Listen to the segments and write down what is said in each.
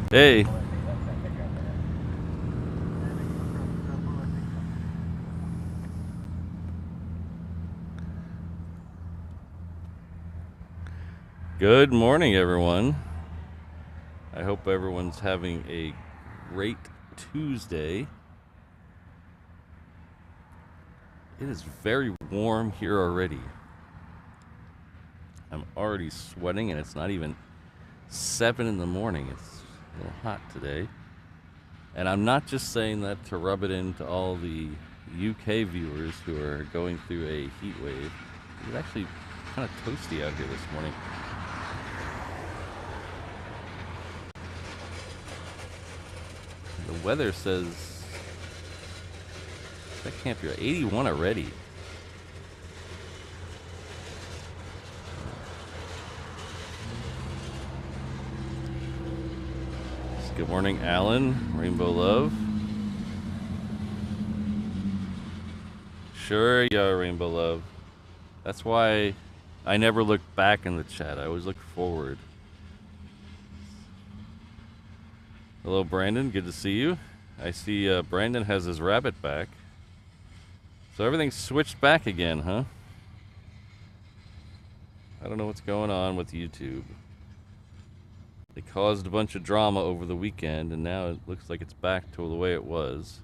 Hey. Good morning, everyone. I hope everyone's having a great Tuesday. It is very warm here already. I'm already sweating, and it's not even 7 in the morning. It's a little hot today. And I'm not just saying that to rub it into all the UK viewers who are going through a heat wave. It's actually kind of toasty out here this morning. The weather says that can't be right. 81 already. Good morning, Alan. Rainbow Love. Sure, yeah, Rainbow Love. That's why I never look back in the chat. I always look forward. Hello, Brandon. Good to see you. I see Brandon has his rabbit back. So everything's switched back again, huh? I don't know what's going on with YouTube. They caused a bunch of drama over the weekend, and now it looks like it's back to the way it was.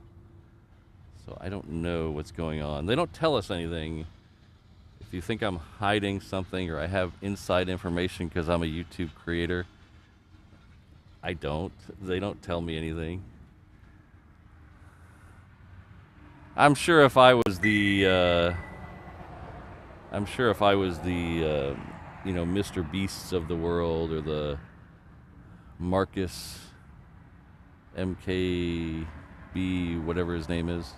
So I don't know what's going on. They don't tell us anything. If you think I'm hiding something or I have inside information because I'm a YouTube creator, I don't. They don't tell me anything. I'm sure if I was the, you know, Mr. Beasts of the world, or the Marcus MKB, whatever his name is.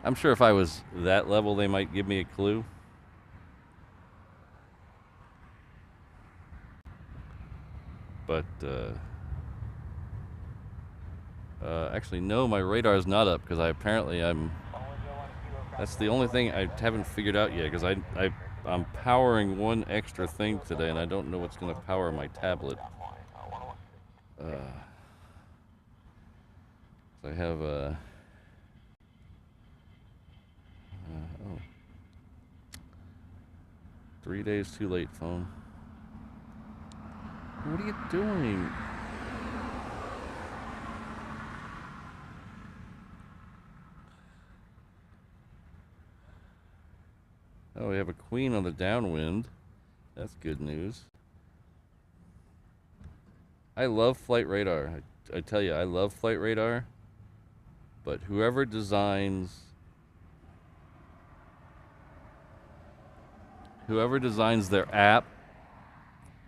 I'm sure if I was that level, they might give me a clue. But, actually, no, my radar's not up, because that's the only thing I haven't figured out yet, because I'm powering one extra thing today, and I don't know what's going to power my tablet. So I have oh. 3 days too late, phone. What are you doing? Oh, we have a queen on the downwind. That's good news. I love flight radar. I tell you, I love flight radar. But whoever designs their app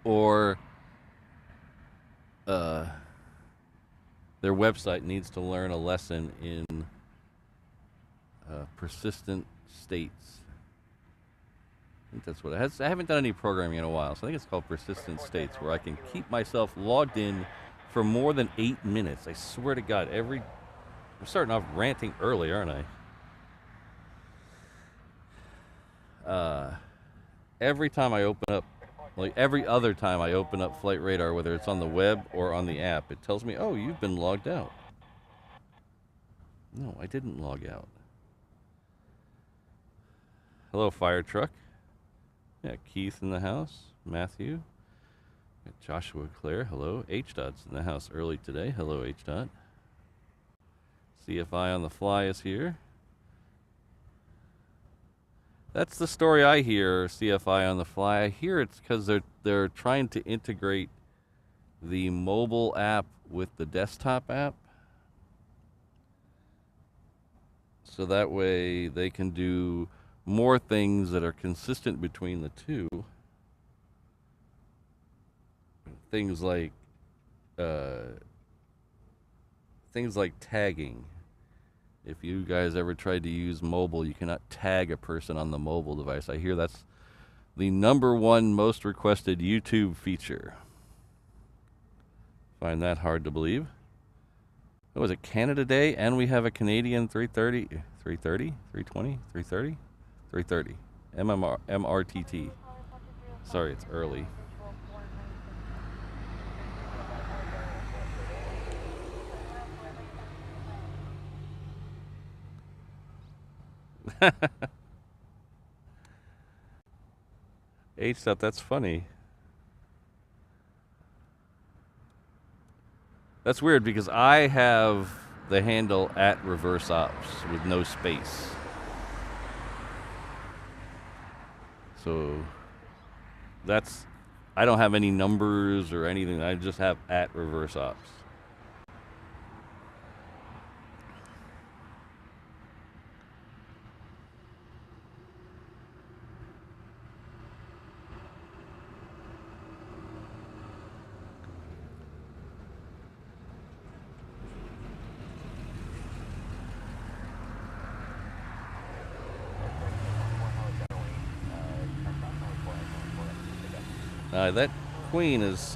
or their website needs to learn a lesson in persistent states. I think that's what it has. I haven't done any programming in a while, so I think it's called persistent states, where I can keep myself logged in for more than 8 minutes. I swear to God, I'm starting off ranting early, aren't I? Every time I open up, like every other time I open up Flight Radar, whether it's on the web or on the app, it tells me, oh, you've been logged out. No, I didn't log out. Hello, Fire Truck. Yeah, Keith in the house. Matthew. Joshua Claire. Hello. H-Dot's in the house early today. Hello, H-Dot. CFI on the fly is here. That's the story I hear, CFI on the fly. I hear it's because they're trying to integrate the mobile app with the desktop app. So that way they can do more things that are consistent between the two. Things like tagging. If you guys ever tried to use mobile, you cannot tag a person on the mobile device. I hear that's the #1 most requested YouTube feature. Find that hard to believe. What was it, Canada Day? And we have a Canadian 330, 330, 320, 330, 330, MRTT. Sorry, it's early. H stuff, that's funny. That's weird because I have the handle at reverse ops with no space. So that's, I don't have any numbers or anything. I just have at reverse ops. That queen is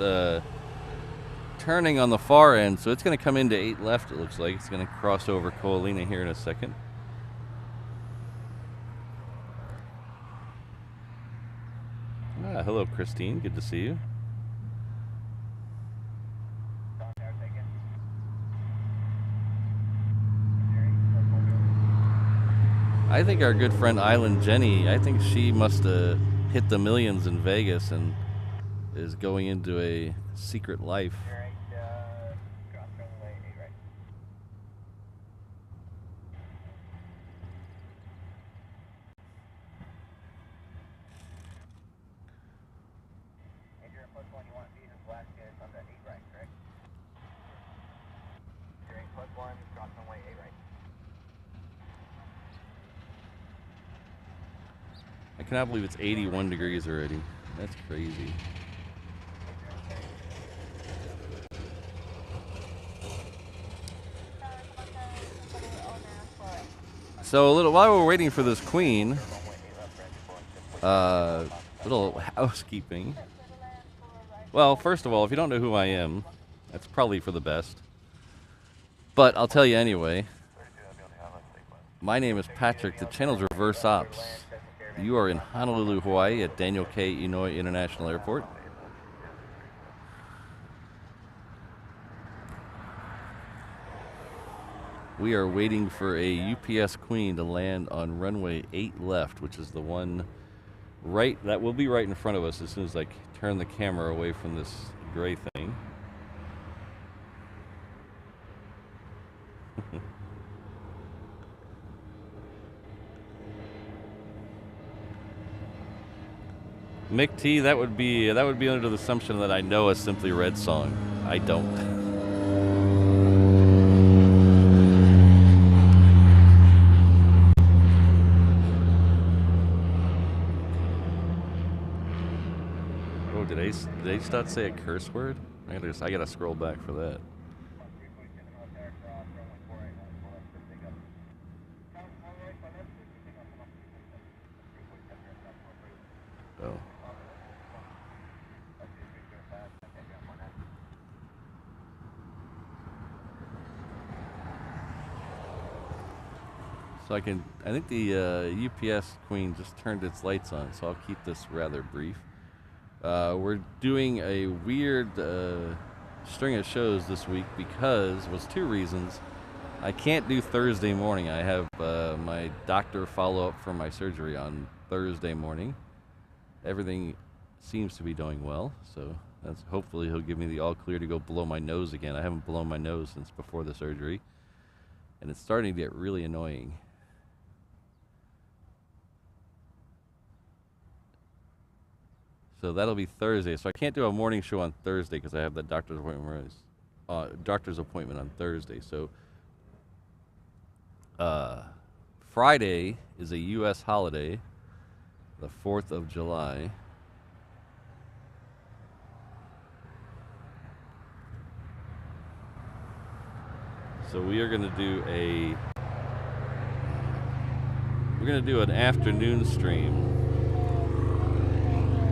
turning on the far end, so it's going to come into 8 left, it looks like. It's going to cross over Coalina here in a second. Hello, Christine. Good to see you. I think our good friend Island Jenny, I think she must have hit the millions in Vegas and is going into a secret life. I cannot believe it's 81 degrees already. That's crazy. So a little while we're waiting for this queen, little housekeeping. Well, first of all, if you don't know who I am, that's probably for the best. But I'll tell you anyway. My name is Patrick. The channel's Reverse Ops. You are in Honolulu, Hawaii at Daniel K. Inouye International Airport. We are waiting for a UPS Queen to land on runway 8 left, which is the one right, that will be right in front of us as soon as I turn the camera away from this gray thing. Mick T, that would be under the assumption that I know a Simply Red song. I don't. Did they start say a curse word? I gotta scroll back for that. Oh. So I think the UPS Queen just turned its lights on, so I'll keep this rather brief. We're doing a weird string of shows this week because, was 2 reasons. I can't do Thursday morning. I have my doctor follow-up for my surgery on Thursday morning. Everything seems to be doing well, so hopefully he'll give me the all clear to go blow my nose again. I haven't blown my nose since before the surgery, and it's starting to get really annoying. So that'll be Thursday. So I can't do a morning show on Thursday because I have that doctor's appointment on Thursday. So Friday is a U.S. holiday, the 4th of July. So we are going to do an afternoon stream.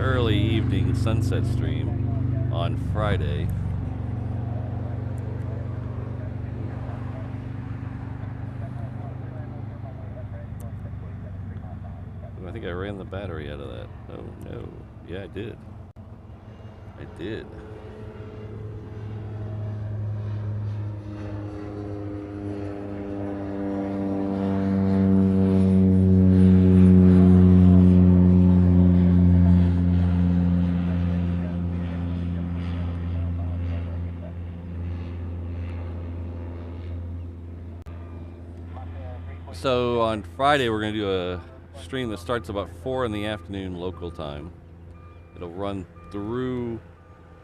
Early evening sunset stream on Friday. I think I ran the battery out of that. Oh no. Yeah, I did. So on Friday we're going to do a stream that starts about 4 in the afternoon local time. It'll run through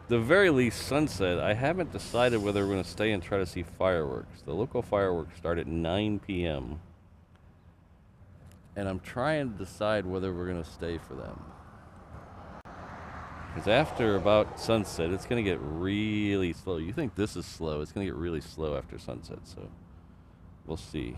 the very least sunset. I haven't decided whether we're going to stay and try to see fireworks. The local fireworks start at 9 p.m. And I'm trying to decide whether we're going to stay for them. Because after about sunset, it's going to get really slow. You think this is slow. It's going to get really slow after sunset, so we'll see.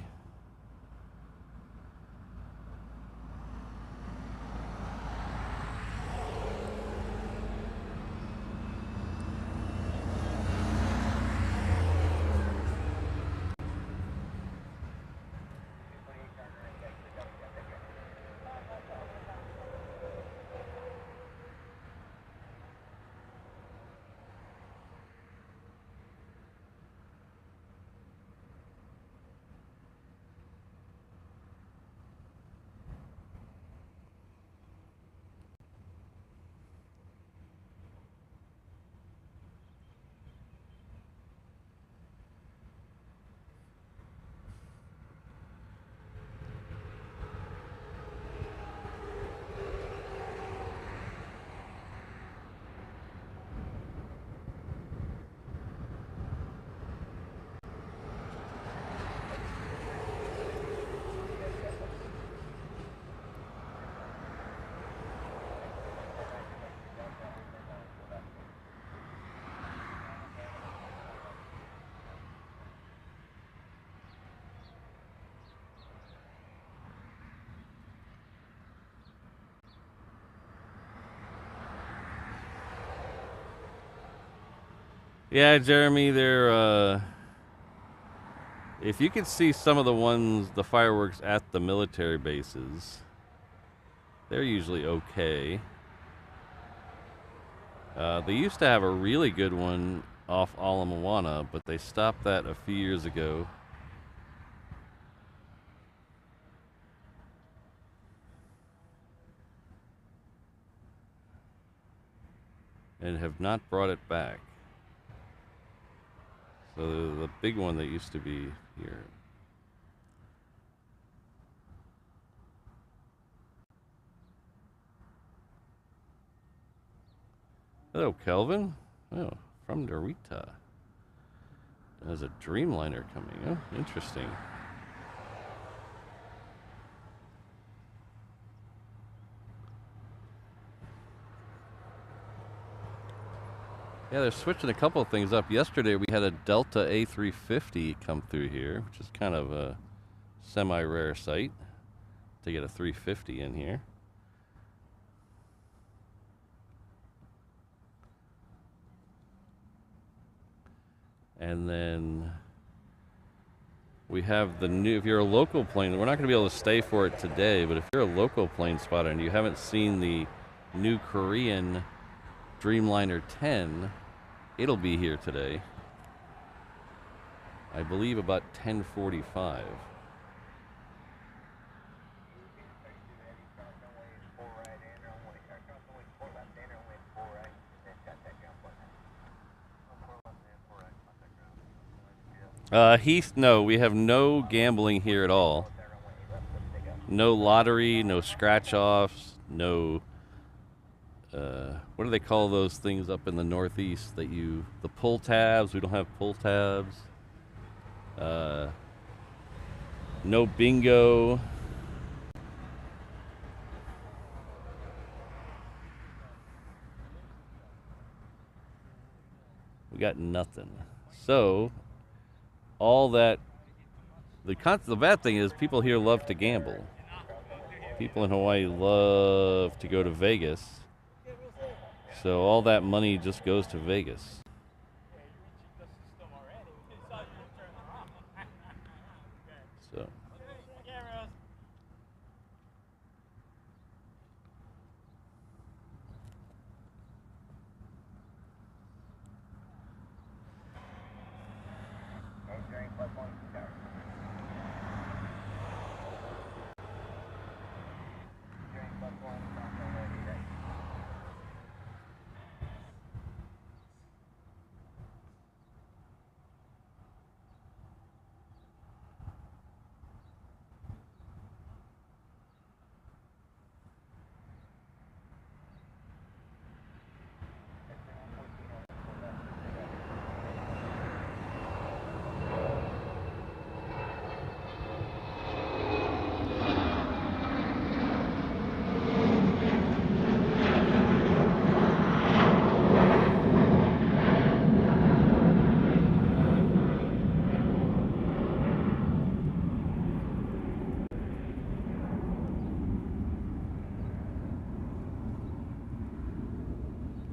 Yeah, Jeremy, they're, if you could see some of the ones, the fireworks at the military bases, they're usually okay. They used to have a really good one off Ala Moana, but they stopped that a few years ago. And have not brought it back. So the big one that used to be here. Hello, Kelvin. Oh, from Narita. There's a Dreamliner coming. Oh, interesting. Yeah, they're switching a couple of things up. Yesterday we had a Delta A350 come through here, which is kind of a semi-rare sight to get a 350 in here. And then we have the new, if you're a local plane, we're not going to be able to stay for it today, but if you're a local plane spotter and you haven't seen the new Korean Dreamliner 10, it'll be here today. I believe about 10:45. Heath, no, we have no gambling here at all. No lottery, no scratch-offs, no, what do they call those things up in the Northeast that you, the pull tabs? We don't have pull tabs. No bingo. We got nothing. So, all that, the bad thing is people here love to gamble. People in Hawaii love to go to Vegas. So all that money just goes to Vegas. So.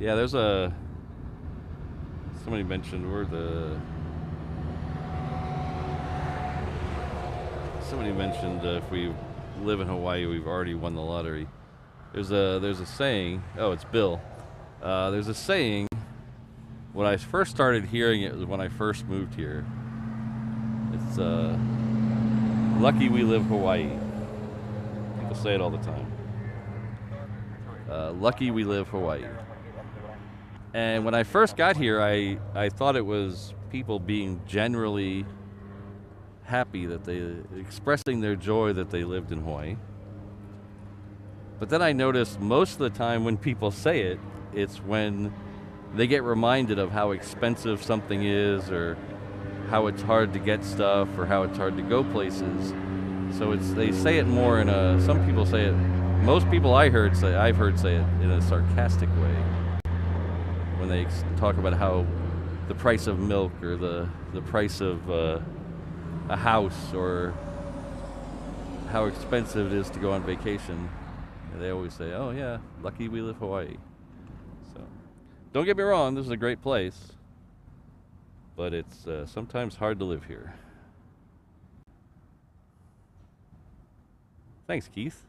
Yeah, somebody mentioned somebody mentioned if we live in Hawaii, we've already won the lottery. There's a saying. Oh, it's Bill. There's a saying. When I first started hearing it was when I first moved here. It's lucky we live Hawaii. People say it all the time. Lucky we live Hawaii. And when I first got here, I thought it was people being generally happy that expressing their joy that they lived in Hawaii. But then I noticed most of the time when people say it, it's when they get reminded of how expensive something is, or how it's hard to get stuff, or how it's hard to go places. So they say it more in some people say it, most people I've heard say it in a sarcastic way. When they talk about how the price of milk, or the price of a house, or how expensive it is to go on vacation, they always say, oh yeah, lucky we live Hawaii. So don't get me wrong, this is a great place, but it's sometimes hard to live here. Thanks, Keith.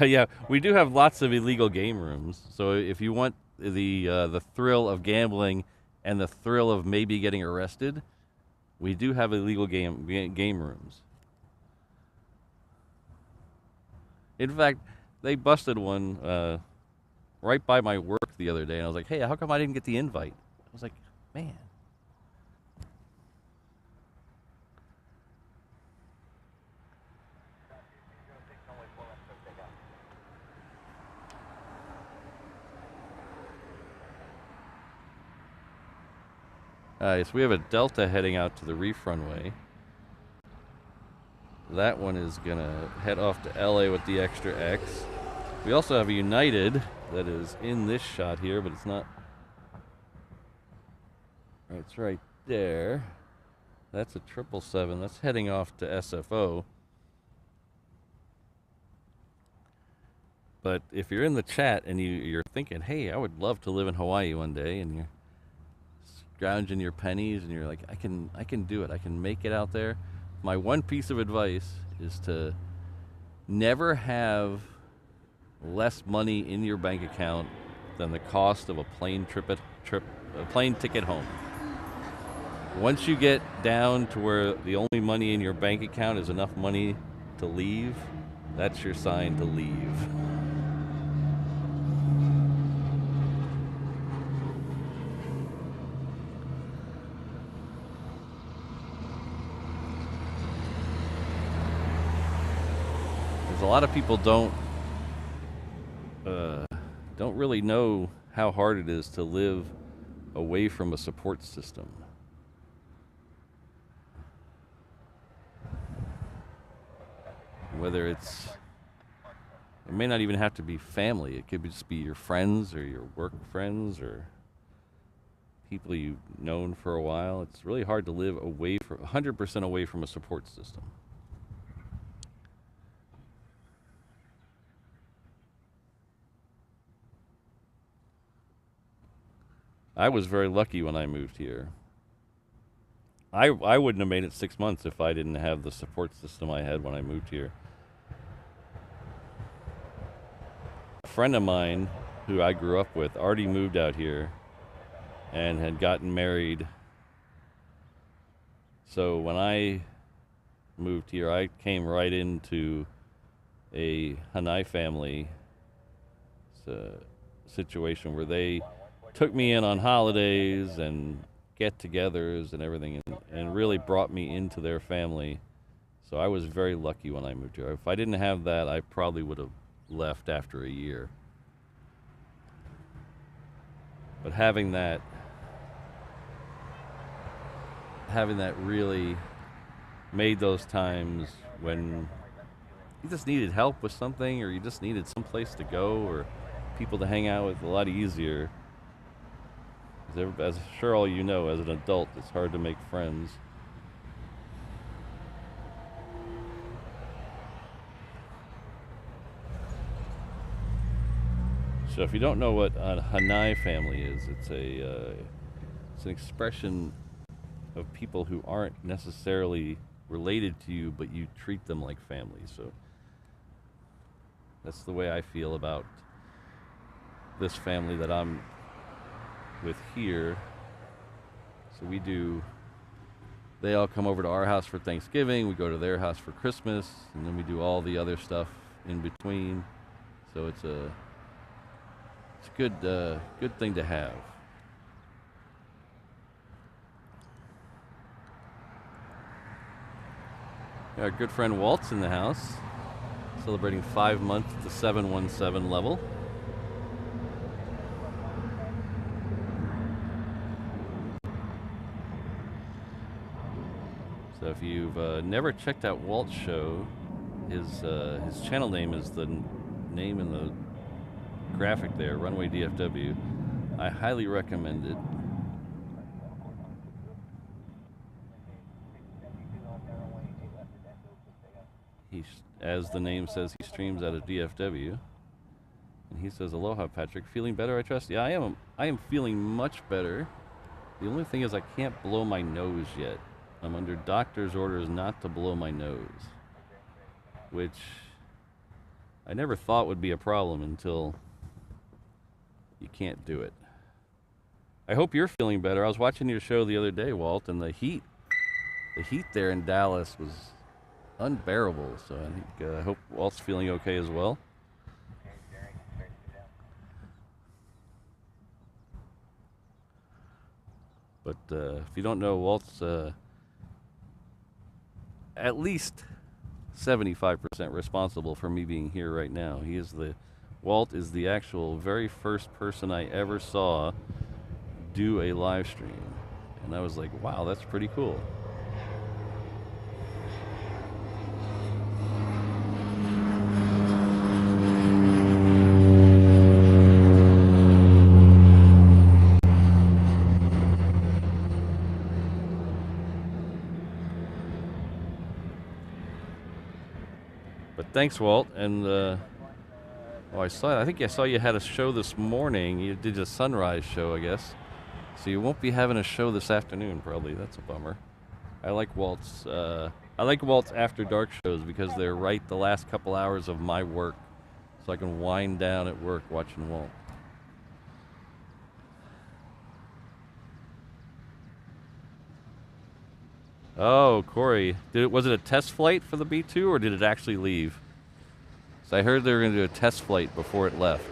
Yeah, we do have lots of illegal game rooms. So if you want the thrill of gambling and the thrill of maybe getting arrested, we do have illegal game rooms. In fact, they busted one right by my work the other day, and I was like, "Hey, how come I didn't get the invite?" I was like, "Man." So we have a Delta heading out to the reef runway. That one is going to head off to LA with the extra X. We also have a United that is in this shot here, but it's not. It's right there. That's a 777. That's heading off to SFO. But if you're in the chat and you're thinking, hey, I would love to live in Hawaii one day, and you're scrounging your pennies and you're like, I can do it, I can make it out there, my one piece of advice is to never have less money in your bank account than the cost of a plane ticket home. Once you get down to where the only money in your bank account is enough money to leave, that's your sign to leave. A lot of people don't really know how hard it is to live away from a support system. Whether it may not even have to be family. It could just be your friends or your work friends or people you've known for a while. It's really hard to live 100% away from a support system. I was very lucky when I moved here. I wouldn't have made it 6 months if I didn't have the support system I had when I moved here. A friend of mine who I grew up with already moved out here and had gotten married. So when I moved here, I came right into a Hanai family situation where they took me in on holidays and get-togethers and everything, and really brought me into their family. So I was very lucky when I moved here. If I didn't have that, I probably would have left after a year. But having that really made those times when you just needed help with something, or you just needed some place to go, or people to hang out with a lot easier. As sure all you know, as an adult, it's hard to make friends. So if you don't know what a Hanai family is, it's an expression of people who aren't necessarily related to you, but you treat them like family. So that's the way I feel about this family that I'm with here. So they all come over to our house for Thanksgiving, we go to their house for Christmas, and then we do all the other stuff in between. So it's a good thing to have. Our good friend Walt's in the house, celebrating 5 months at the 717 level. So if you've never checked out Walt's show, his channel name is the name in the graphic there, Runway DFW. I highly recommend it. As the name says, he streams out of DFW. And he says, "Aloha, Patrick. Feeling better, I trust?" Yeah, I am feeling much better. The only thing is I can't blow my nose yet. I'm under doctor's orders not to blow my nose, which I never thought would be a problem until you can't do it. I hope you're feeling better. I was watching your show the other day, Walt, and the heat there in Dallas was unbearable. So I hope Walt's feeling okay as well. But if you don't know, Walt's at least 75% responsible for me being here right now. Walt is the actual very first person I ever saw do a live stream. And I was like, wow, that's pretty cool. But thanks, Walt. And I think I saw you had a show this morning. You did a sunrise show, I guess. So you won't be having a show this afternoon, probably. That's a bummer. I like Walt's after dark shows because they're right the last couple hours of my work, so I can wind down at work watching Walt. Oh, Corey, was it a test flight for the B-2 or did it actually leave? So I heard they were going to do a test flight before it left.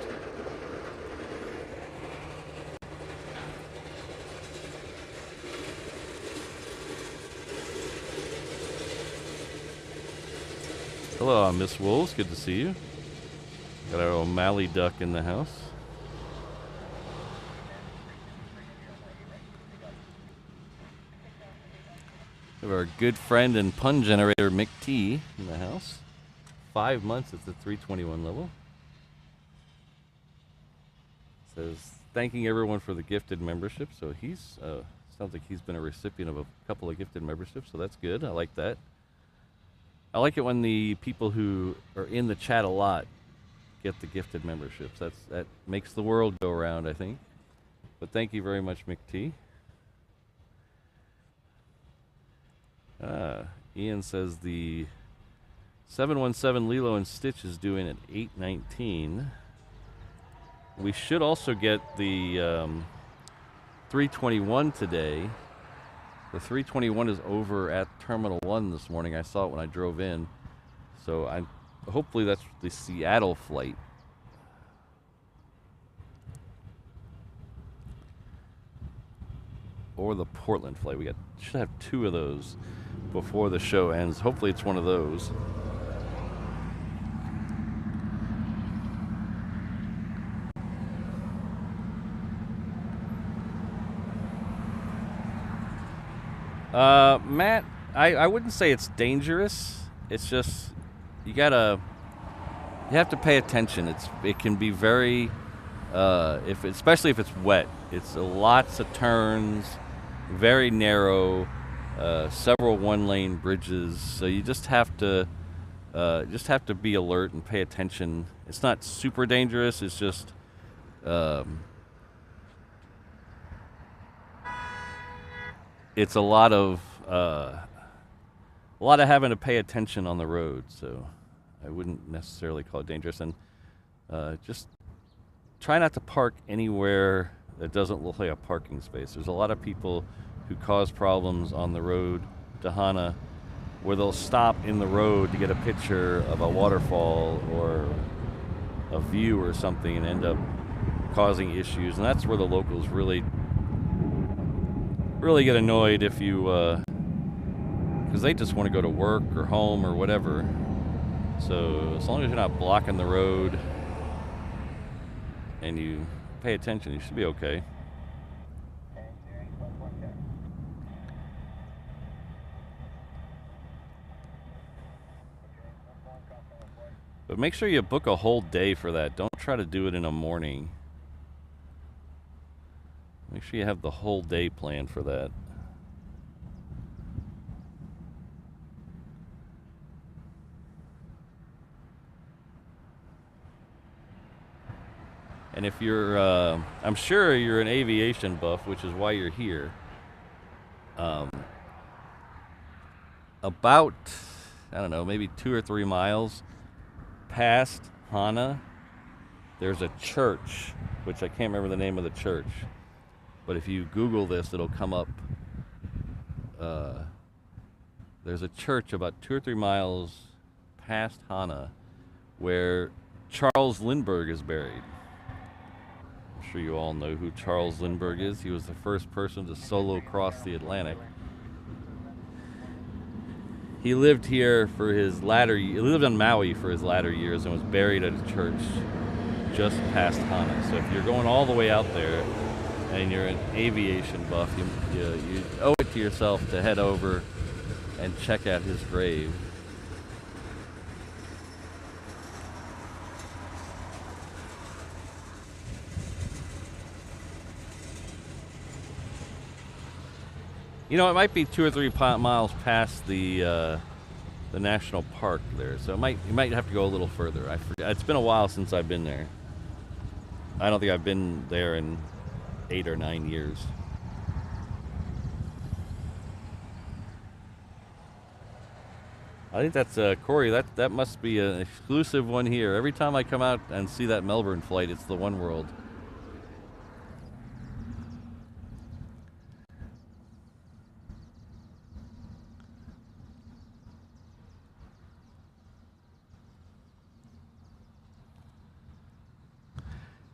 Hello, Miss Wolves. Good to see you. Got our O'Malley duck in the house. We have our good friend and pun generator, Mick T, in the house. 5 months at the 321 level. Says, thanking everyone for the gifted membership. So he's, sounds like he's been a recipient of a couple of gifted memberships, so that's good. I like that. I like it when the people who are in the chat a lot get the gifted memberships. That makes the world go round, I think. But thank you very much, Mick T. Ian says the 717 Lilo and Stitch is due in at 8:19. We should also get the 321 today. The 321 is over at Terminal 1 this morning. I saw it when I drove in. So hopefully that's the Seattle flight. Or the Portland flight. We should have 2 of those before the show ends. Hopefully it's one of those. Matt, I wouldn't say it's dangerous. It's just you have to pay attention. It can be very especially if it's wet. It's lots of turns, very narrow, several one-lane bridges. So you just have to be alert and pay attention. It's not super dangerous. It's just it's a lot of having to pay attention on the road. So I wouldn't necessarily call it dangerous. And just try not to park anywhere that doesn't look like a parking space. There's a lot of people who cause problems on the road to Hana where they'll stop in the road to get a picture of a waterfall or a view or something and end up causing issues. And that's where the locals really get annoyed if you, because they just want to go to work or home or whatever. So as long as you're not blocking the road and you pay attention, you should be okay. But make sure you book a whole day for that. Don't try to do it in a morning. Make sure you have the whole day planned for that. And if you're, I'm sure you're an aviation buff, which is why you're here. About, I don't know, maybe 2 or 3 miles past Hana, there's a church, which I can't remember the name of the church. But if you Google this, it'll come up. There's a church about 2 or 3 miles past Hana where Charles Lindbergh is buried. I'm sure you all know who Charles Lindbergh is. He was the first person to solo cross the Atlantic. He lived here for his he lived on Maui for his latter years and was buried at a church just past Hana. So if you're going all the way out there and you're an aviation buff, you owe it to yourself to head over and check out his grave. You know, it might be 2 or 3 miles past the national park there, so you might have to go a little further. I forget. It's been a while since I've been there. I don't think I've been there in 8 or 9 years. I think that's Corey. That must be an exclusive one here. Every time I come out and see that Melbourne flight, it's the One World.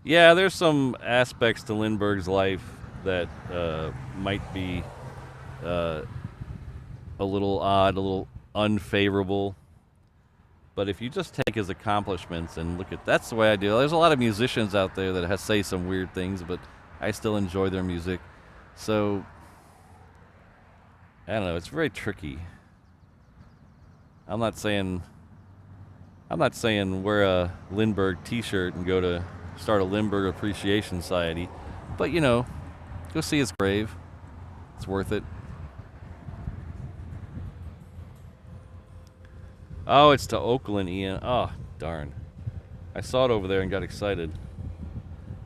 Yeah, there's some aspects to Lindbergh's life that might be a little odd, a little unfavorable. But if you just take his accomplishments and look at, that's the way I do. There's a lot of musicians out there that say some weird things, but I still enjoy their music. So I don't know. It's very tricky. I'm not saying wear a Lindbergh T-shirt and go to start a Lindbergh Appreciation Society, but go see his grave. It's worth it. Oh, it's to Oakland, Ian. Oh, darn. I saw it over there and got excited.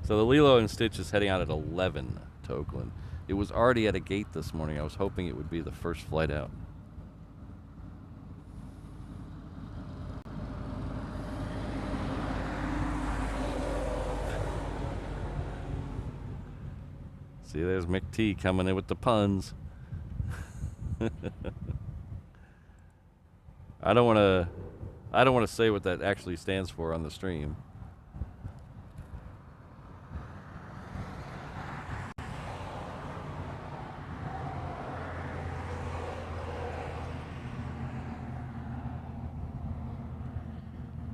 So the Lilo and Stitch is heading out at 11 to Oakland. It was already at a gate this morning. I was hoping it would be the first flight out. See, there's Mick T coming in with the puns. I don't want to say what that actually stands for on the stream.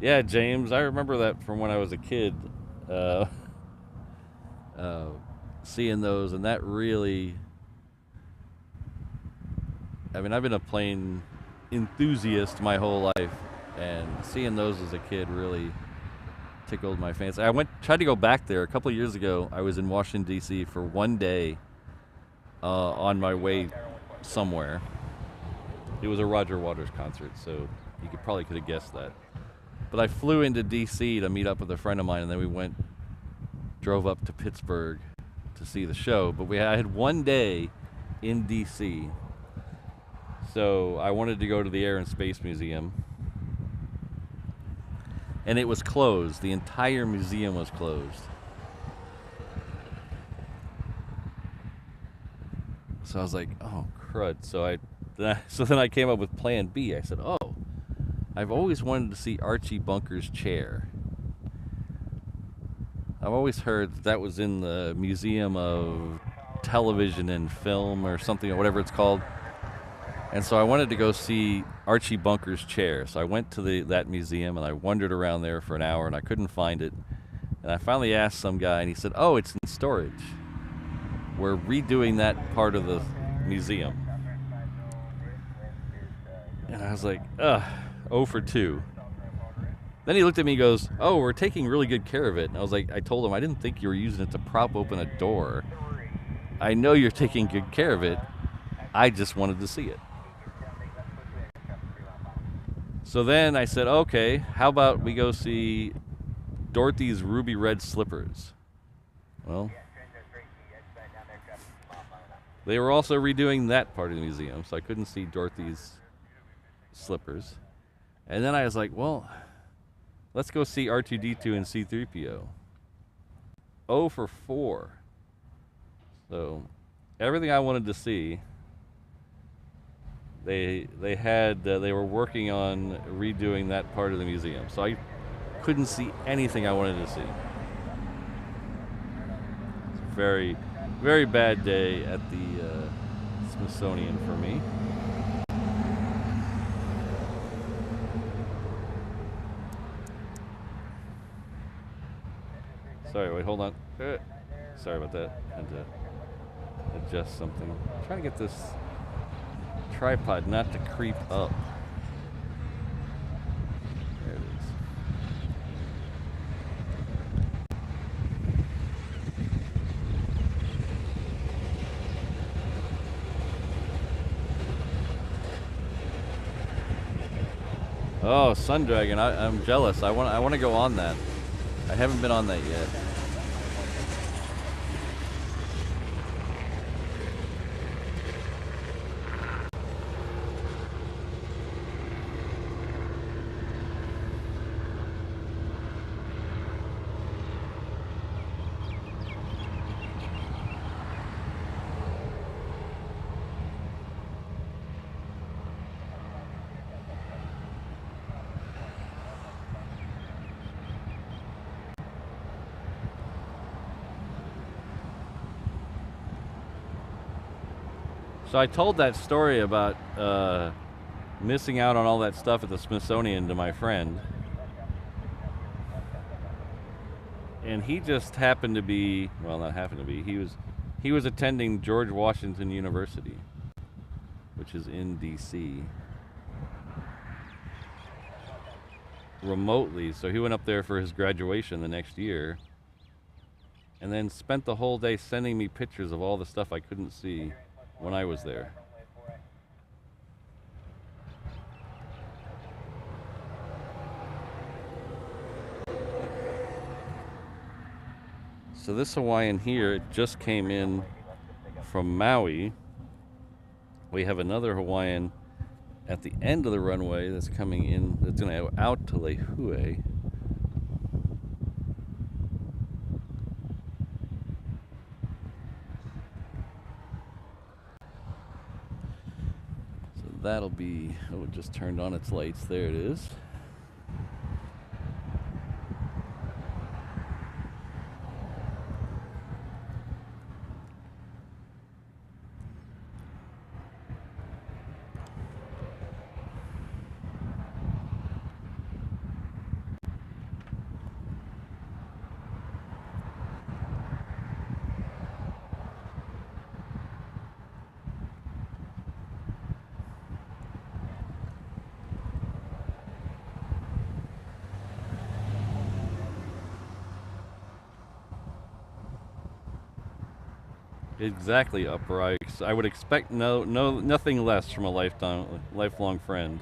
Yeah, James, I remember that from when I was a kid. Seeing those, and that really I mean, I've been a plane enthusiast my whole life, and seeing those as a kid really tickled my fancy. I tried to go back there a couple of years ago. I was in Washington D.C. for one day on my way somewhere. It was a Roger Waters concert, so you probably could have guessed that. But I flew into D.C. to meet up with a friend of mine, and then we drove up to Pittsburgh to see the show. But I had one day in D.C., so I wanted to go to the Air and Space Museum. And it was closed. The entire museum was closed. So I was like, oh, crud. So then I came up with plan B. I said, oh, I've always wanted to see Archie Bunker's chair. I've always heard that was in the Museum of Television and Film or something, or whatever it's called. And so I wanted to go see Archie Bunker's chair. So I went to that museum, and I wandered around there for an hour, and I couldn't find it. And I finally asked some guy, and he said, oh, it's in storage. We're redoing that part of the museum. And I was like, ugh, 0 for 2. Then he looked at me and goes, oh, we're taking really good care of it. And I told him I didn't think you were using it to prop open a door. I know you're taking good care of it. I just wanted to see it. So then I said, okay, how about we go see Dorothy's Ruby Red Slippers? Well, they were also redoing that part of the museum, so I couldn't see Dorothy's slippers. And then I was like, well, let's go see R2-D2 and C-3PO. 0 for 4. So everything I wanted to see, they were working on redoing that part of the museum. So I couldn't see anything I wanted to see. It's a very, very bad day at the Smithsonian for me. Sorry, wait, hold on. Sorry about that. I had to adjust something. I'm trying to get this tripod not to creep up. There it is. Oh, Sun Dragon! I'm jealous. I want to go on that. I haven't been on that yet. So I told that story about missing out on all that stuff at the Smithsonian to my friend. And he just happened to be, well, not happened to be, he was attending George Washington University, which is in D.C. remotely. So he went up there for his graduation the next year and then spent the whole day sending me pictures of all the stuff I couldn't see when I was there. So this Hawaiian here, it just came in from Maui. We have another Hawaiian at the end of the runway that's coming in, that's going to go out to Lehue. So that'll be, oh, it just turned on its lights. There it is. Exactly, Upper. I would expect nothing less from a lifelong friend.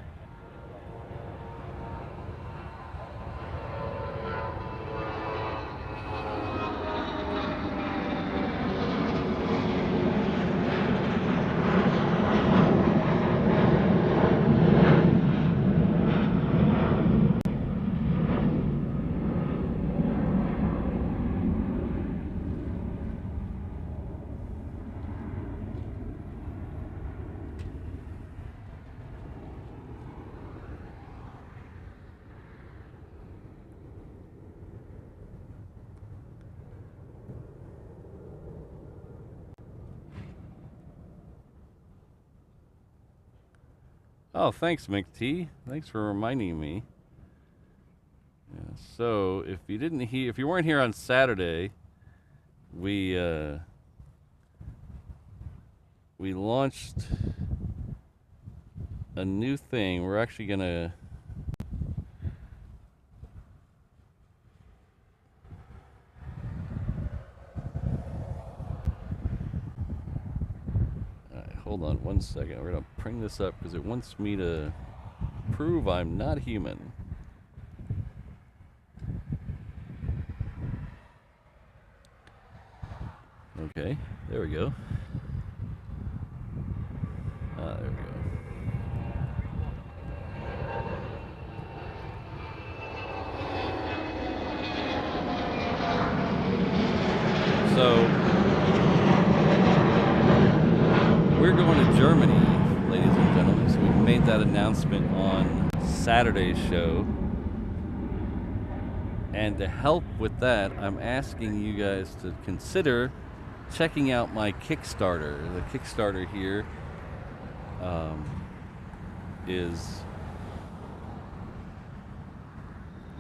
Oh, thanks, McT. Thanks for reminding me. Yeah, so, if you weren't here on Saturday, we launched a new thing. We're actually gonna. Hold on one second. We're gonna bring this up because it wants me to prove I'm not human. Okay, there we go. There we go. So, we're going to Germany, ladies and gentlemen. So we made that announcement on Saturday's show. And to help with that, I'm asking you guys to consider checking out my Kickstarter. The Kickstarter here is,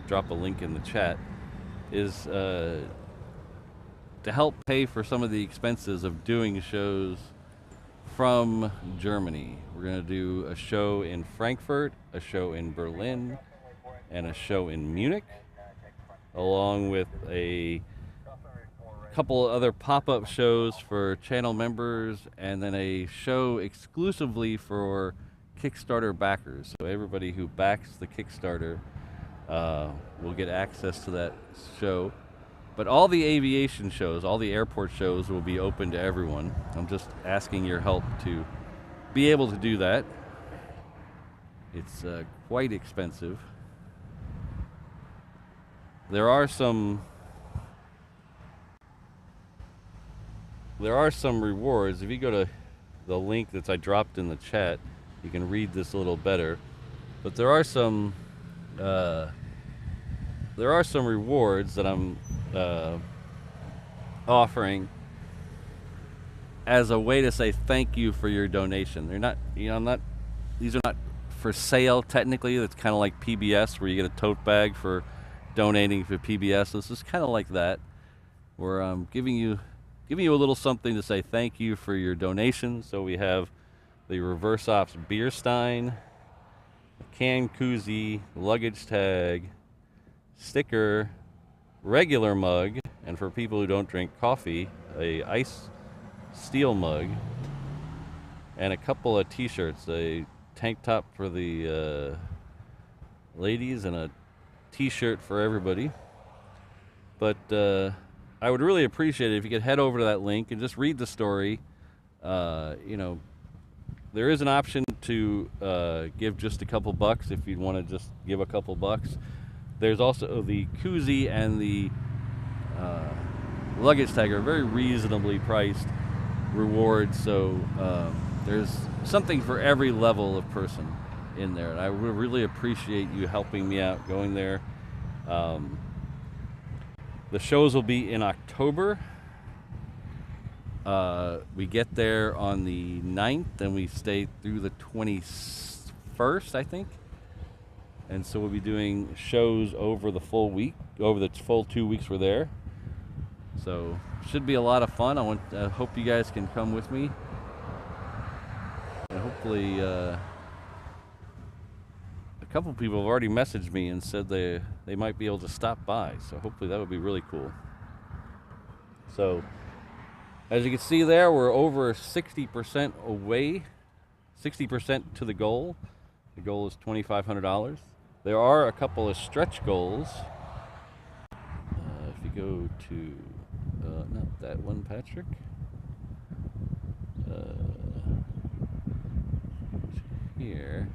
drop a link in the chat, is to help pay for some of the expenses of doing shows from Germany. We're going to do a show in Frankfurt, a show in Berlin, and a show in Munich, along with a couple other pop-up shows for channel members, and then a show exclusively for Kickstarter backers. So everybody who backs the Kickstarter will get access to that show. But all the aviation shows, all the airport shows will be open to everyone. I'm just asking your help to be able to do that. It's quite expensive. There are some rewards. If you go to the link that I dropped in the chat, you can read this a little better. But there are some rewards that I'm offering as a way to say thank you for your donation. They're not, these are not for sale technically. It's kind of like PBS, where you get a tote bag for donating for PBS. This is kind of like that, where I'm giving you a little something to say thank you for your donation. So we have the Reverse Ops beer stein, a can koozie, luggage tag, sticker, regular mug, and for people who don't drink coffee, a ice steel mug, and a couple of t-shirts, a tank top for the ladies and a t-shirt for everybody. But I would really appreciate it if you could head over to that link and just read the story. There is an option to give just a couple bucks if you'd want to just give a couple bucks. There's also the koozie and the luggage tag are very reasonably priced rewards, so there's something for every level of person in there, and I would really appreciate you helping me out going there. The shows will be in October. We get there on the 9th, and we stay through the 21st, I think. And so we'll be doing shows over the full week, over the full 2 weeks we're there. So should be a lot of fun. I hope you guys can come with me. And hopefully, a couple people have already messaged me and said they might be able to stop by. So hopefully that would be really cool. So As you can see there, we're over 60% away, 60% to the goal. The goal is $2,500. There are a couple of stretch goals. If you go to, not that one, Patrick. Here.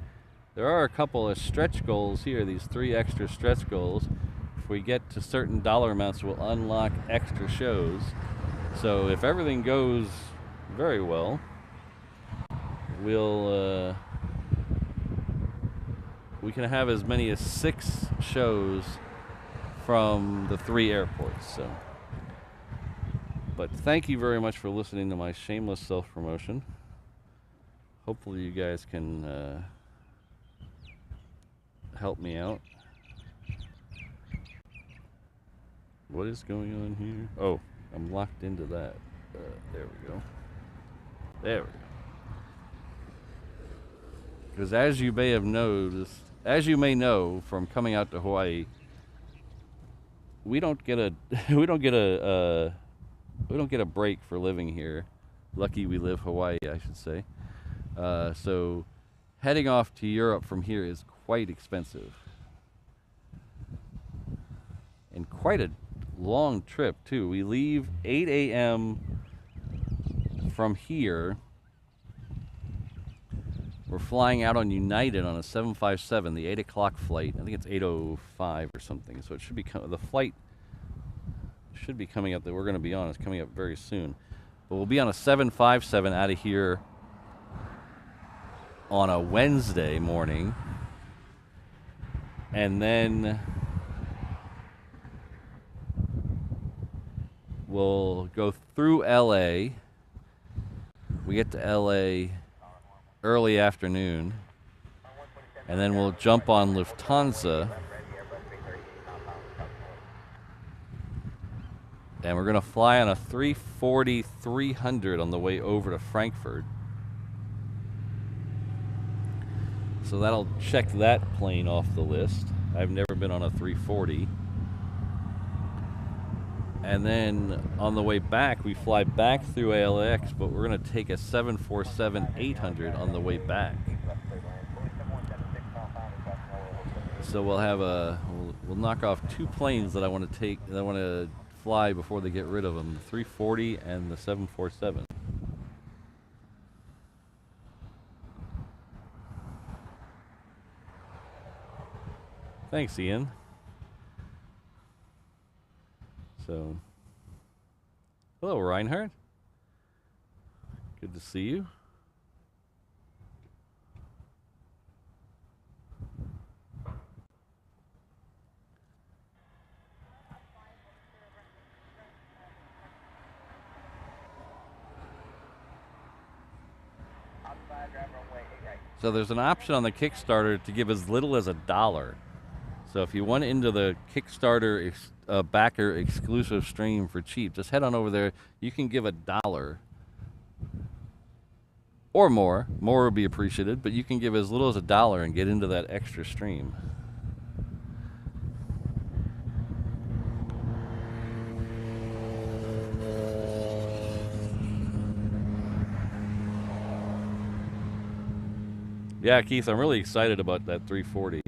There are a couple of stretch goals here, these 3 extra stretch goals. If we get to certain dollar amounts, we'll unlock extra shows. So if everything goes very well, we can have as many as 6 shows from the 3 airports. So, but thank you very much for listening to my shameless self-promotion. Hopefully you guys can help me out. What is going on here? Oh, I'm locked into that. There we go. There we go. Because as you may have noticed, as you may know from coming out to Hawaii, we don't get a we don't get a break for living here. Lucky we live Hawaii, I should say. So heading off to Europe from here is quite expensive. And quite a long trip, too. We leave 8 a.m. from here. We're flying out on United on a 757, the 8 o'clock flight. I think it's 8:05 or something. So it should be the flight should be coming up that we're going to be on. It's coming up very soon. But we'll be on a 757 out of here on a Wednesday morning. And then we'll go through LA. We get to LA early afternoon. And then we'll jump on Lufthansa. And we're going to fly on a 340-300 on the way over to Frankfurt. So that'll check that plane off the list. I've never been on a 340. And then on the way back, we fly back through ALX, but we're going to take a 747-800 on the way back. So we'll have we'll knock off 2 planes that I want to fly before they get rid of them, the 340 and the 747. Thanks, Ian. So, hello, Reinhardt. Good to see you. So there's an option on the Kickstarter to give as little as $1. So if you want into the Kickstarter backer exclusive stream for cheap, just head on over there. You can give $1 or more. More would be appreciated, but you can give as little as $1 and get into that extra stream. Yeah, Keith, I'm really excited about that 340.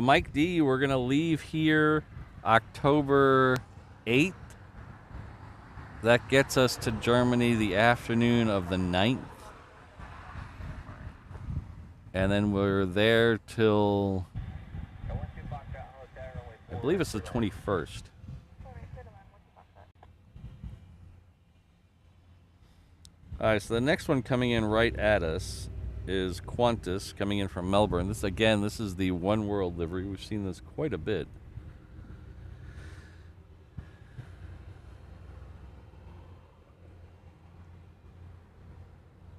Mike D, we're going to leave here October 8th. That gets us to Germany the afternoon of the 9th. And then we're there till, I believe it's the 21st. All right, so the next one coming in right at us is Qantas, coming in from Melbourne. This is the One World livery. We've seen this quite a bit.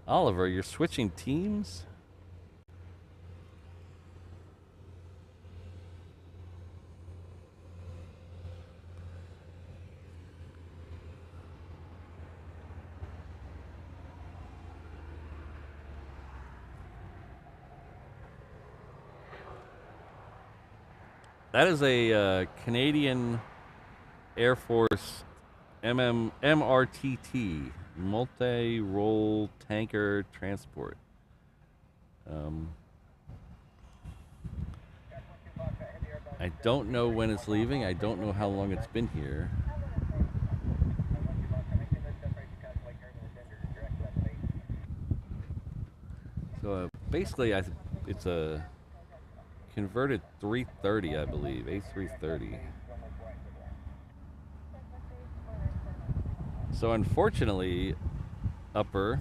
Oliver, you're switching teams? That is a Canadian Air Force MRTT, multi-role tanker transport. I don't know when it's leaving. I don't know how long it's been here. So basically, it's a converted 330, I believe, A330. So unfortunately, Upper,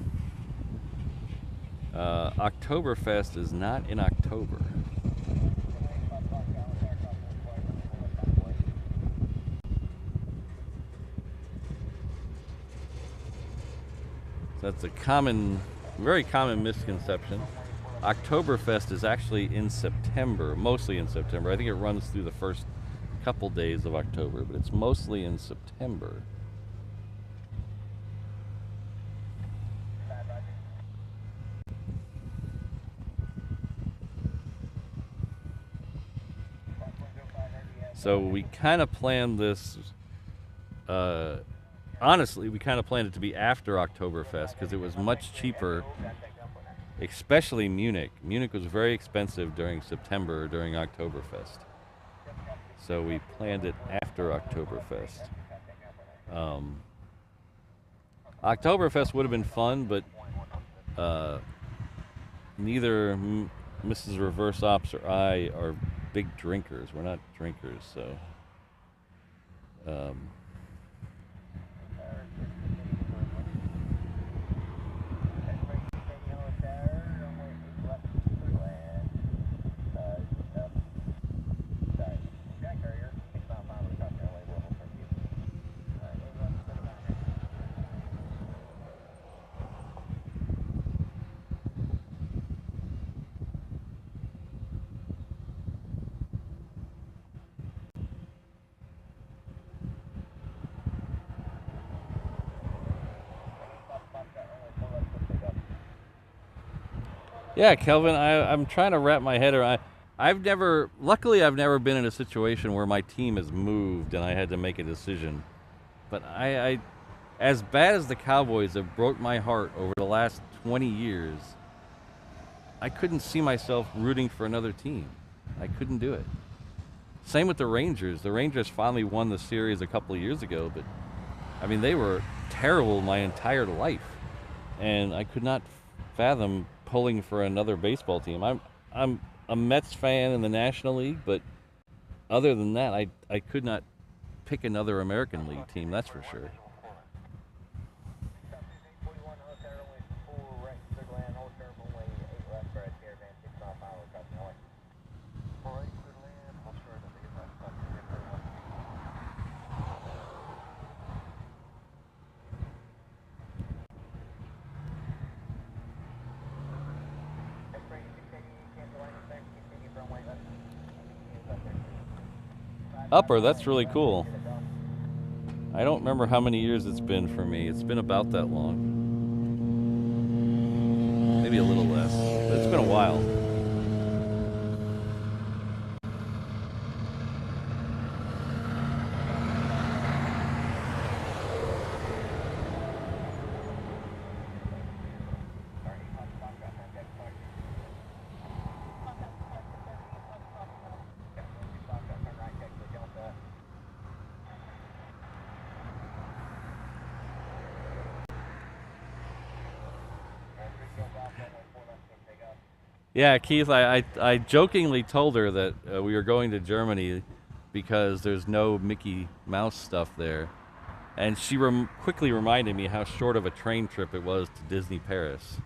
Oktoberfest is not in October. So that's a very common misconception. Oktoberfest is actually in September, mostly in September. I think it runs through the first couple days of October, but it's mostly in September. So we kind of planned this, honestly, we kind of planned it to be after Oktoberfest because it was much cheaper, especially Munich. Munich was very expensive during September, during Oktoberfest. So we planned it after Oktoberfest. Oktoberfest would have been fun, but neither Mrs. Reverse Ops or I are big drinkers. We're not drinkers, so. Yeah, Kelvin, I'm trying to wrap my head around. Luckily, I've never been in a situation where my team has moved and I had to make a decision. But as bad as the Cowboys have broke my heart over the last 20 years, I couldn't see myself rooting for another team. I couldn't do it. Same with the Rangers. The Rangers finally won the series a couple of years ago, but I mean, they were terrible my entire life. And I could not fathom pulling for another baseball team. I'm a Mets fan in the National League, but other than that, I could not pick another American League team, that's for sure. Upper, that's really cool. I don't remember how many years it's been for me. It's been about that long. Maybe a little less, but it's been a while. Yeah, Keith, I jokingly told her that we were going to Germany because there's no Mickey Mouse stuff there. And she quickly reminded me how short of a train trip it was to Disney Paris.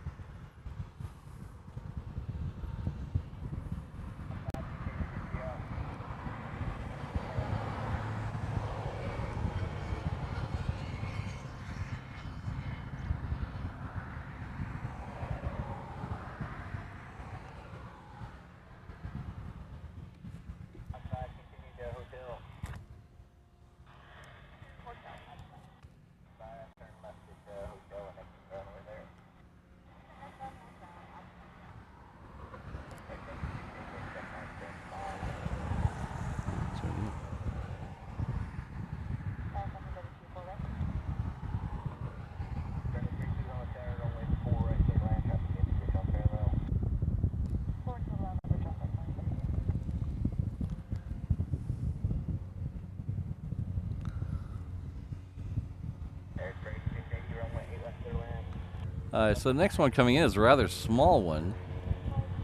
So the next one coming in is a rather small one.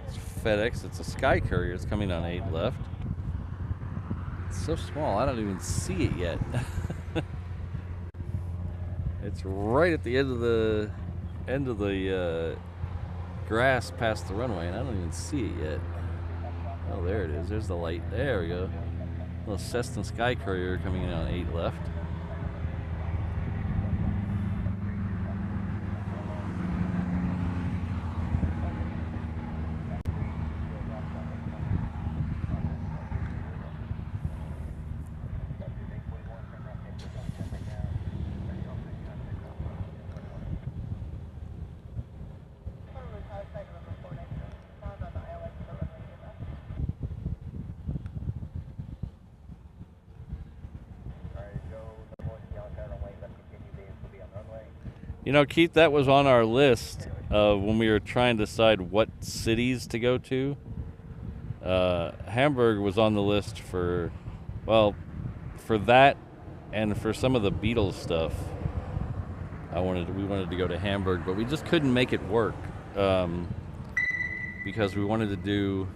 It's FedEx. It's a Sky Courier. It's coming on 8 left. It's so small, I don't even see it yet. It's right at the end of the grass past the runway, and I don't even see it yet. Oh, there it is. There's the light. There we go. Little Cessna Sky Courier coming in on 8 left. You know, Keith, that was on our list when we were trying to decide what cities to go to. Hamburg was on the list for that and for some of the Beatles stuff. We wanted to go to Hamburg, but we just couldn't make it work because we wanted to do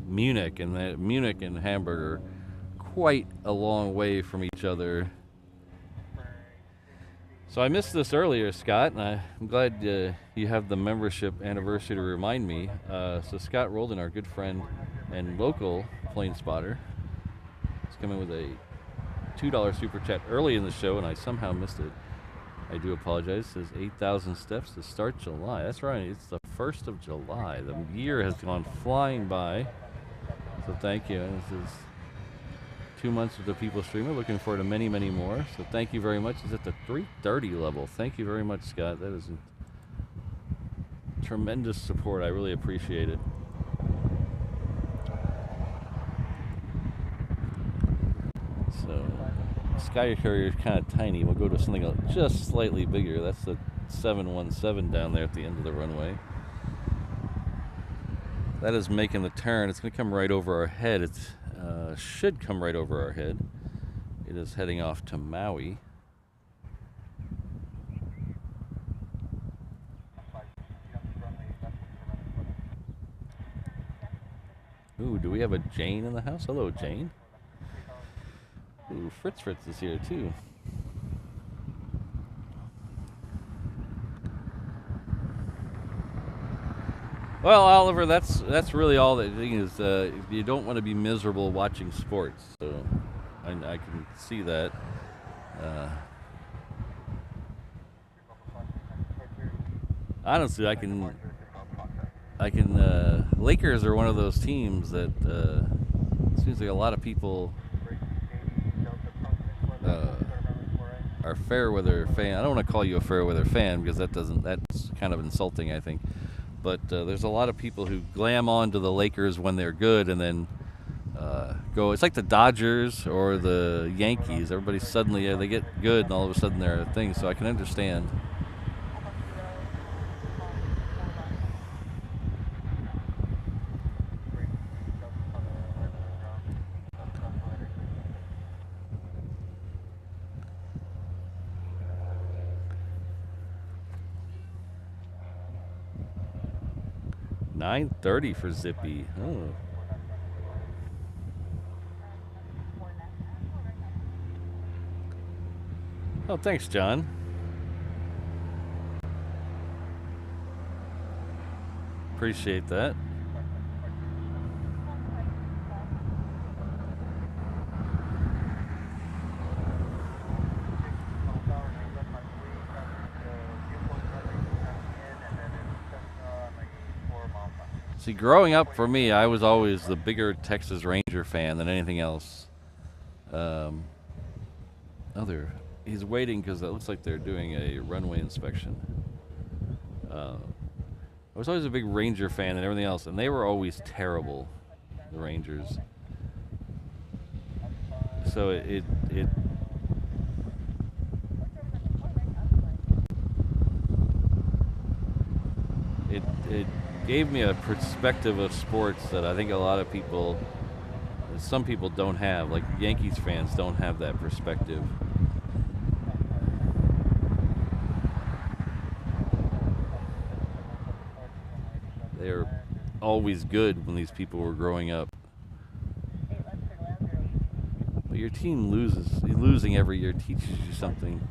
Munich, and Munich and Hamburg are quite a long way from each other. So I missed this earlier, Scott, and I'm glad you have the membership anniversary to remind me. So Scott Roldan, our good friend and local plane spotter, is coming with a $2 super chat early in the show, and I somehow missed it. I do apologize. It says 8,000 steps to start July. That's right. It's the 1st of July. The year has gone flying by. So thank you. And this is 2 months of the People Streamer. Looking forward to many, many more. So thank you very much. It's at the 330 level. Thank you very much, Scott. That is tremendous support. I really appreciate it. So Sky Courier is kind of tiny. We'll go to something just slightly bigger. That's the 717 down there at the end of the runway. That is making the turn. It's going to come right over our head. It should come right over our head. It is heading off to Maui. Ooh, do we have a Jane in the house? Hello, Jane. Ooh, Fritz is here too. Well, Oliver, that's really all the thing is. You don't want to be miserable watching sports, so I can see that. Honestly, I can. Lakers are one of those teams that seems like a lot of people are fair weather fan. I don't want to call you a fair weather fan because that's kind of insulting, I think. But there's a lot of people who glam on to the Lakers when they're good and then go. It's like the Dodgers or the Yankees. Everybody suddenly they get good and all of a sudden they're a thing. So I can understand. $9.30 for Zippy. Oh. Oh, thanks, John. Appreciate that. See, growing up for me, I was always the bigger Texas Ranger fan than anything else. He's waiting because it looks like they're doing a runway inspection. I was always a big Ranger fan and everything else, and they were always terrible, the Rangers. So it it gave me a perspective of sports that I think a lot of people, some people don't have. Like Yankees fans don't have that perspective. They were always good when these people were growing up. But your team loses. Losing every year teaches you something.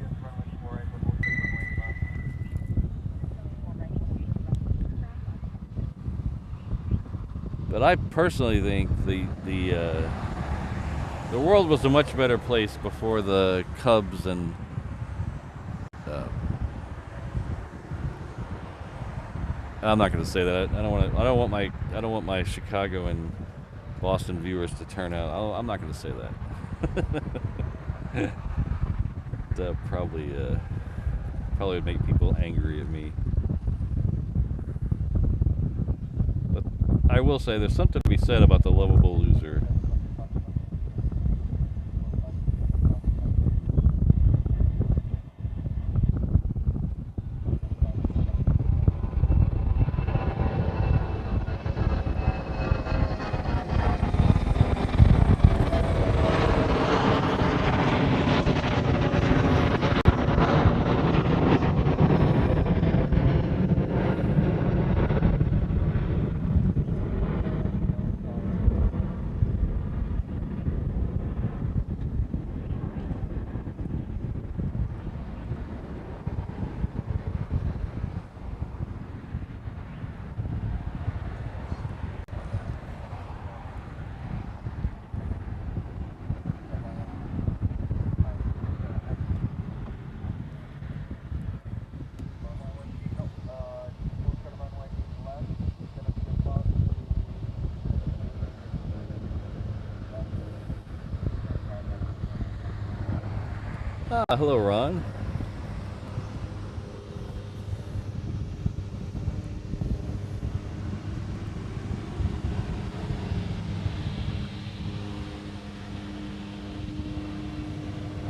But I personally think the world was a much better place before the Cubs and I'm not going to say that. I don't want my Chicago and Boston viewers to turn out. I'm not going to say that. That probably would make people angry at me. But I will say there's something to be said about the lovable loser. Hello, Ron.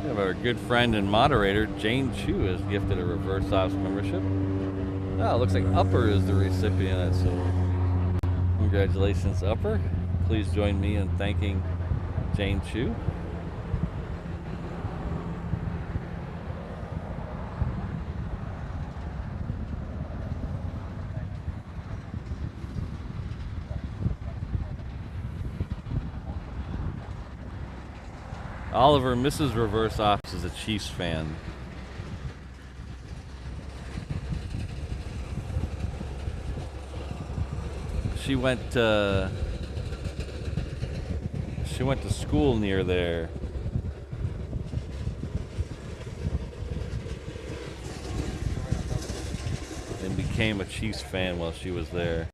We have our good friend and moderator, Jane Chu, has gifted a reverse ops membership. Oh, it looks like Upper is the recipient, so congratulations, Upper. Please join me in thanking Jane Chu. Oliver, Mrs. Reverse Ops, is a Chiefs fan. She went to school near there. And became a Chiefs fan while she was there.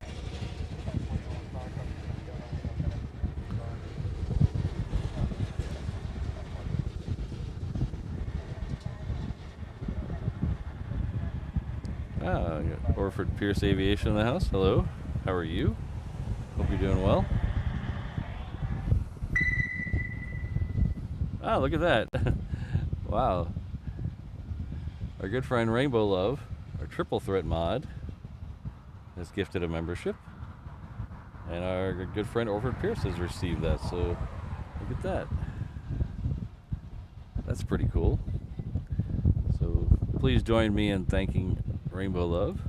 Orford Pierce Aviation in the house. Hello. How are you? Hope you're doing well. Ah, look at that. Wow. Our good friend Rainbow Love, our Triple Threat mod, has gifted a membership. And our good friend Orford Pierce has received that. So look at that. That's pretty cool. So please join me in thanking Rainbow Love.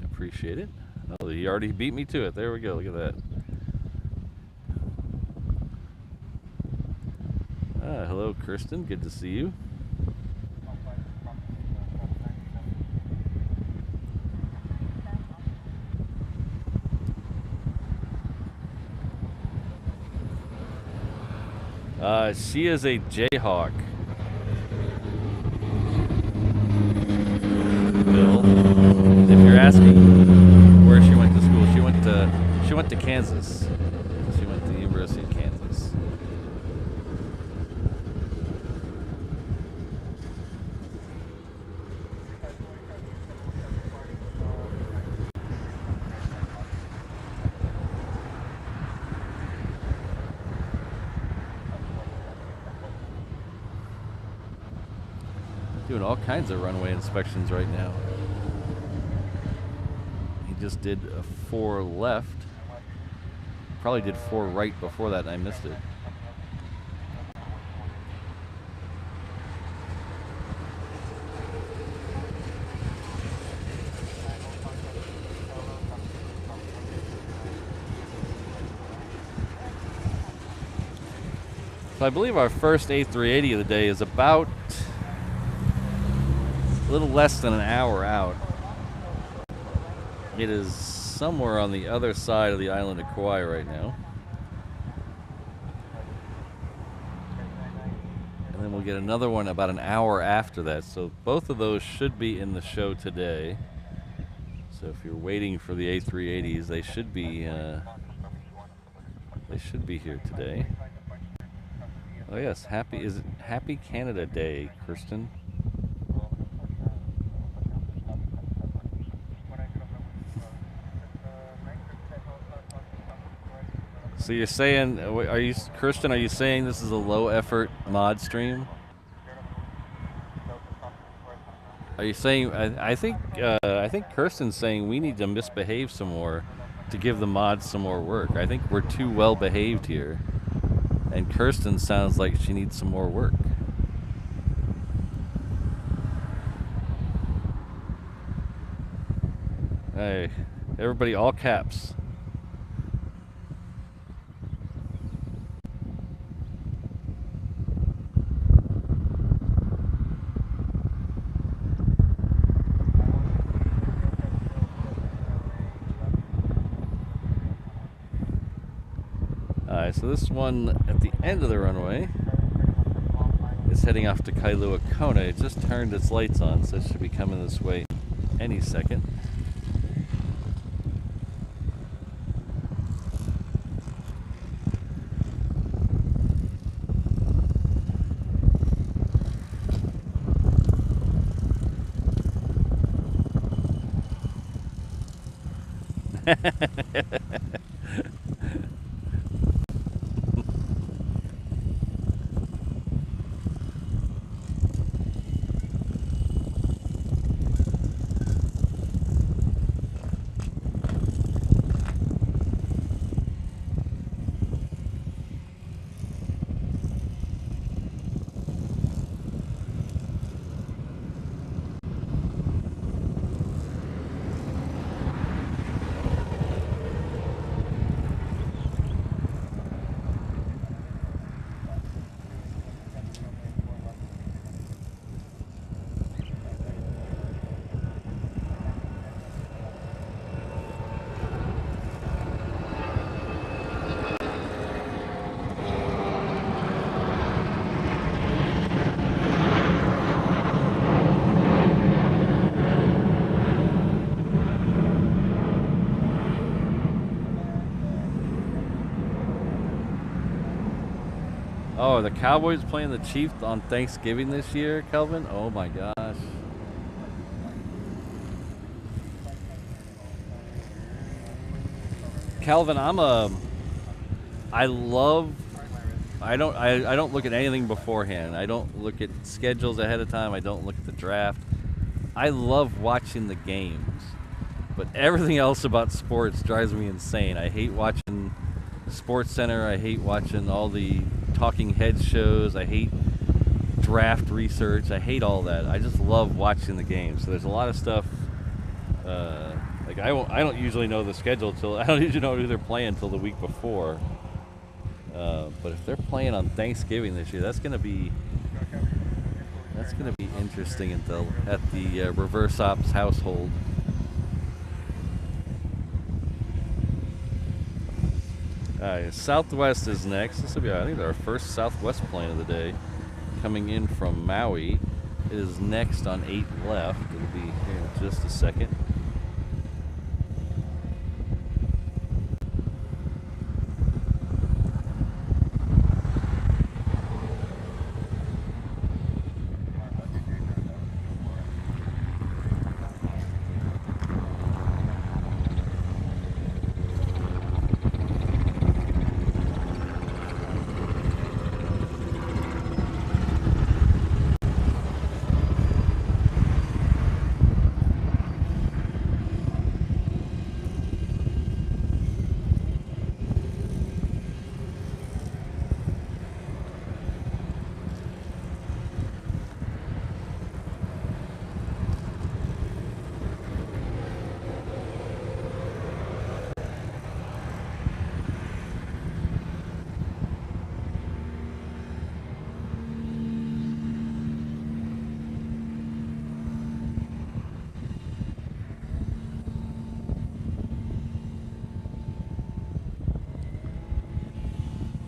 I appreciate it. Oh, he already beat me to it. There we go. Look at that. Hello, Kirsten. Good to see you. She is a Jayhawk. Bill, if you're asking where she went to school, she went to Kansas. She went to the University of Kansas. Doing all kinds of runway inspections right now. just did a 4 left. Probably did 4 right before that and I missed it. So I believe our first A380 of the day is about a little less than an hour out. It is somewhere on the other side of the island of Kauai right now. And then we'll get another one about an hour after that. So both of those should be in the show today. So if you're waiting for the A380s, they should be here today. Oh yes, Happy Canada Day, Kirsten. So you're saying, Kirsten, are you saying this is a low effort mod stream? Are you saying, I think Kirsten's saying we need to misbehave some more to give the mods some more work. I think we're too well behaved here. And Kirsten sounds like she needs some more work. Hey, everybody, all caps. Alright, so this one at the end of the runway is heading off to Kailua Kona. It just turned its lights on, so it should be coming this way any second. Oh, the Cowboys playing the Chiefs on Thanksgiving this year, Kelvin? Oh my gosh. Calvin, I don't look at anything beforehand. I don't look at schedules ahead of time. I don't look at the draft. I love watching the games. But everything else about sports drives me insane. I hate watching Sports Center. I hate watching all the talking head shows. I hate draft research. I hate all that. I just love watching the games. So there's a lot of stuff. Like I don't usually know the schedule I don't usually know who they're playing till the week before. But if they're playing on Thanksgiving this year, that's gonna be interesting at the Reverse Ops household. Southwest is next. This will be, I think, our first Southwest plane of the day, coming in from Maui. It is next on 8 left. It'll be here in just a second.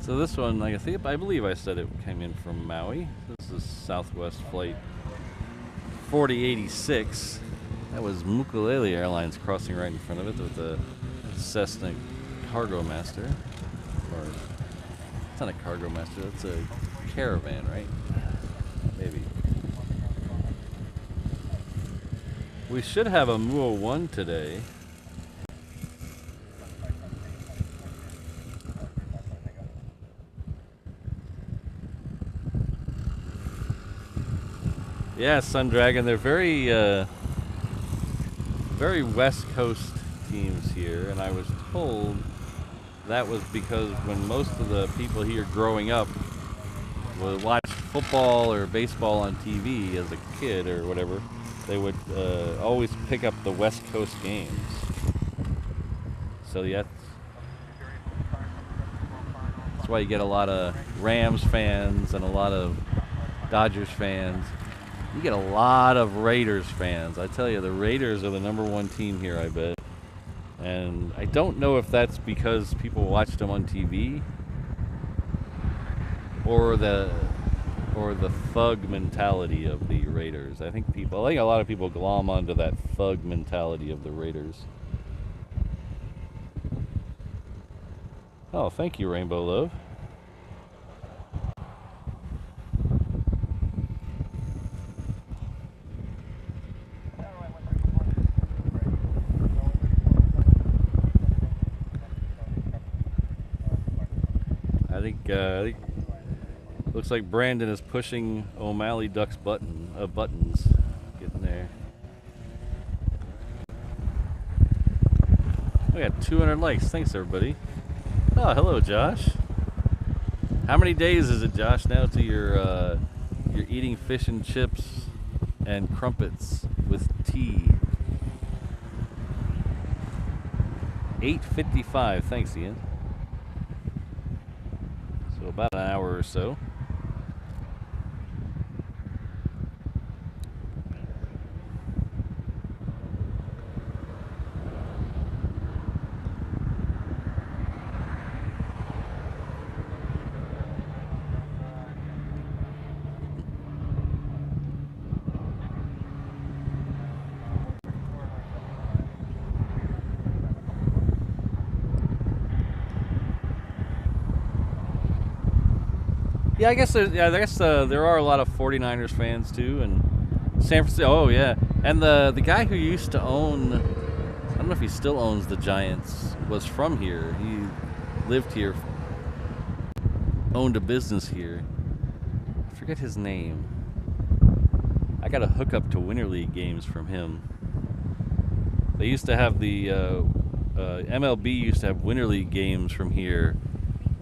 So this one, I believe I said it came in from Maui. This is Southwest Flight 4086. That was Mukulele Airlines crossing right in front of it with the Cessna Cargo Master. Or, it's not a Cargo Master, it's a Caravan, right? Maybe. We should have a MUO 1 today. Yeah, Sun Dragon. They're very, very West Coast teams here, and I was told that was because when most of the people here growing up would watch football or baseball on TV as a kid or whatever, they would always pick up the West Coast games. So yeah, that's why you get a lot of Rams fans and a lot of Dodgers fans. You get a lot of Raiders fans. I tell you, the Raiders are the #1 team here, I bet. And I don't know if that's because people watched them on TV or the thug mentality of the Raiders. I think a lot of people glom onto that thug mentality of the Raiders. Oh, thank you, Rainbow Love. I think looks like Brandon is pushing O'Malley Duck's buttons. Getting there. We got 200 likes. Thanks, everybody. Oh, hello, Josh. How many days is it, Josh, now to you're eating fish and chips and crumpets with tea? 8:55. Thanks, Ian. So about an hour or so. Yeah, I guess there are a lot of 49ers fans too, and San Francisco. Oh yeah, and the guy who used to own, I don't know if he still owns the Giants, was from here. He lived here, owned a business here. I forget his name. I got a hookup to Winter League games from him. They used to have the MLB used to have Winter League games from here,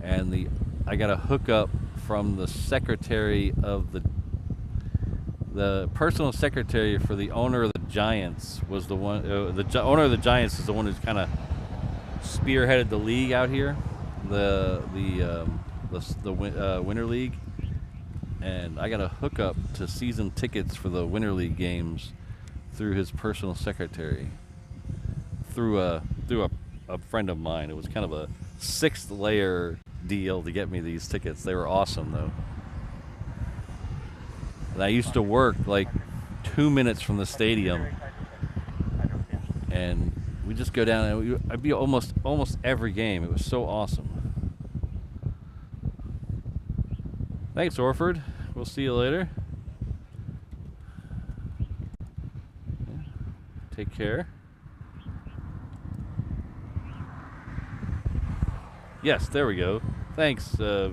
and I got a hookup from the secretary of the personal secretary for the owner of the Giants was the one. Owner of the Giants is the one who's kind of spearheaded the league out here, the Winter League, and I got a hookup to season tickets for the Winter League games through his personal secretary, through a friend of mine. It was kind of a 6th layer deal to get me these tickets. They were awesome though. And I used to work like 2 minutes from the stadium, and we just go down and I'd be almost every game. It was so awesome. Thanks, Orford. We'll see you later. Take care. Yes, there we go. Thanks. Is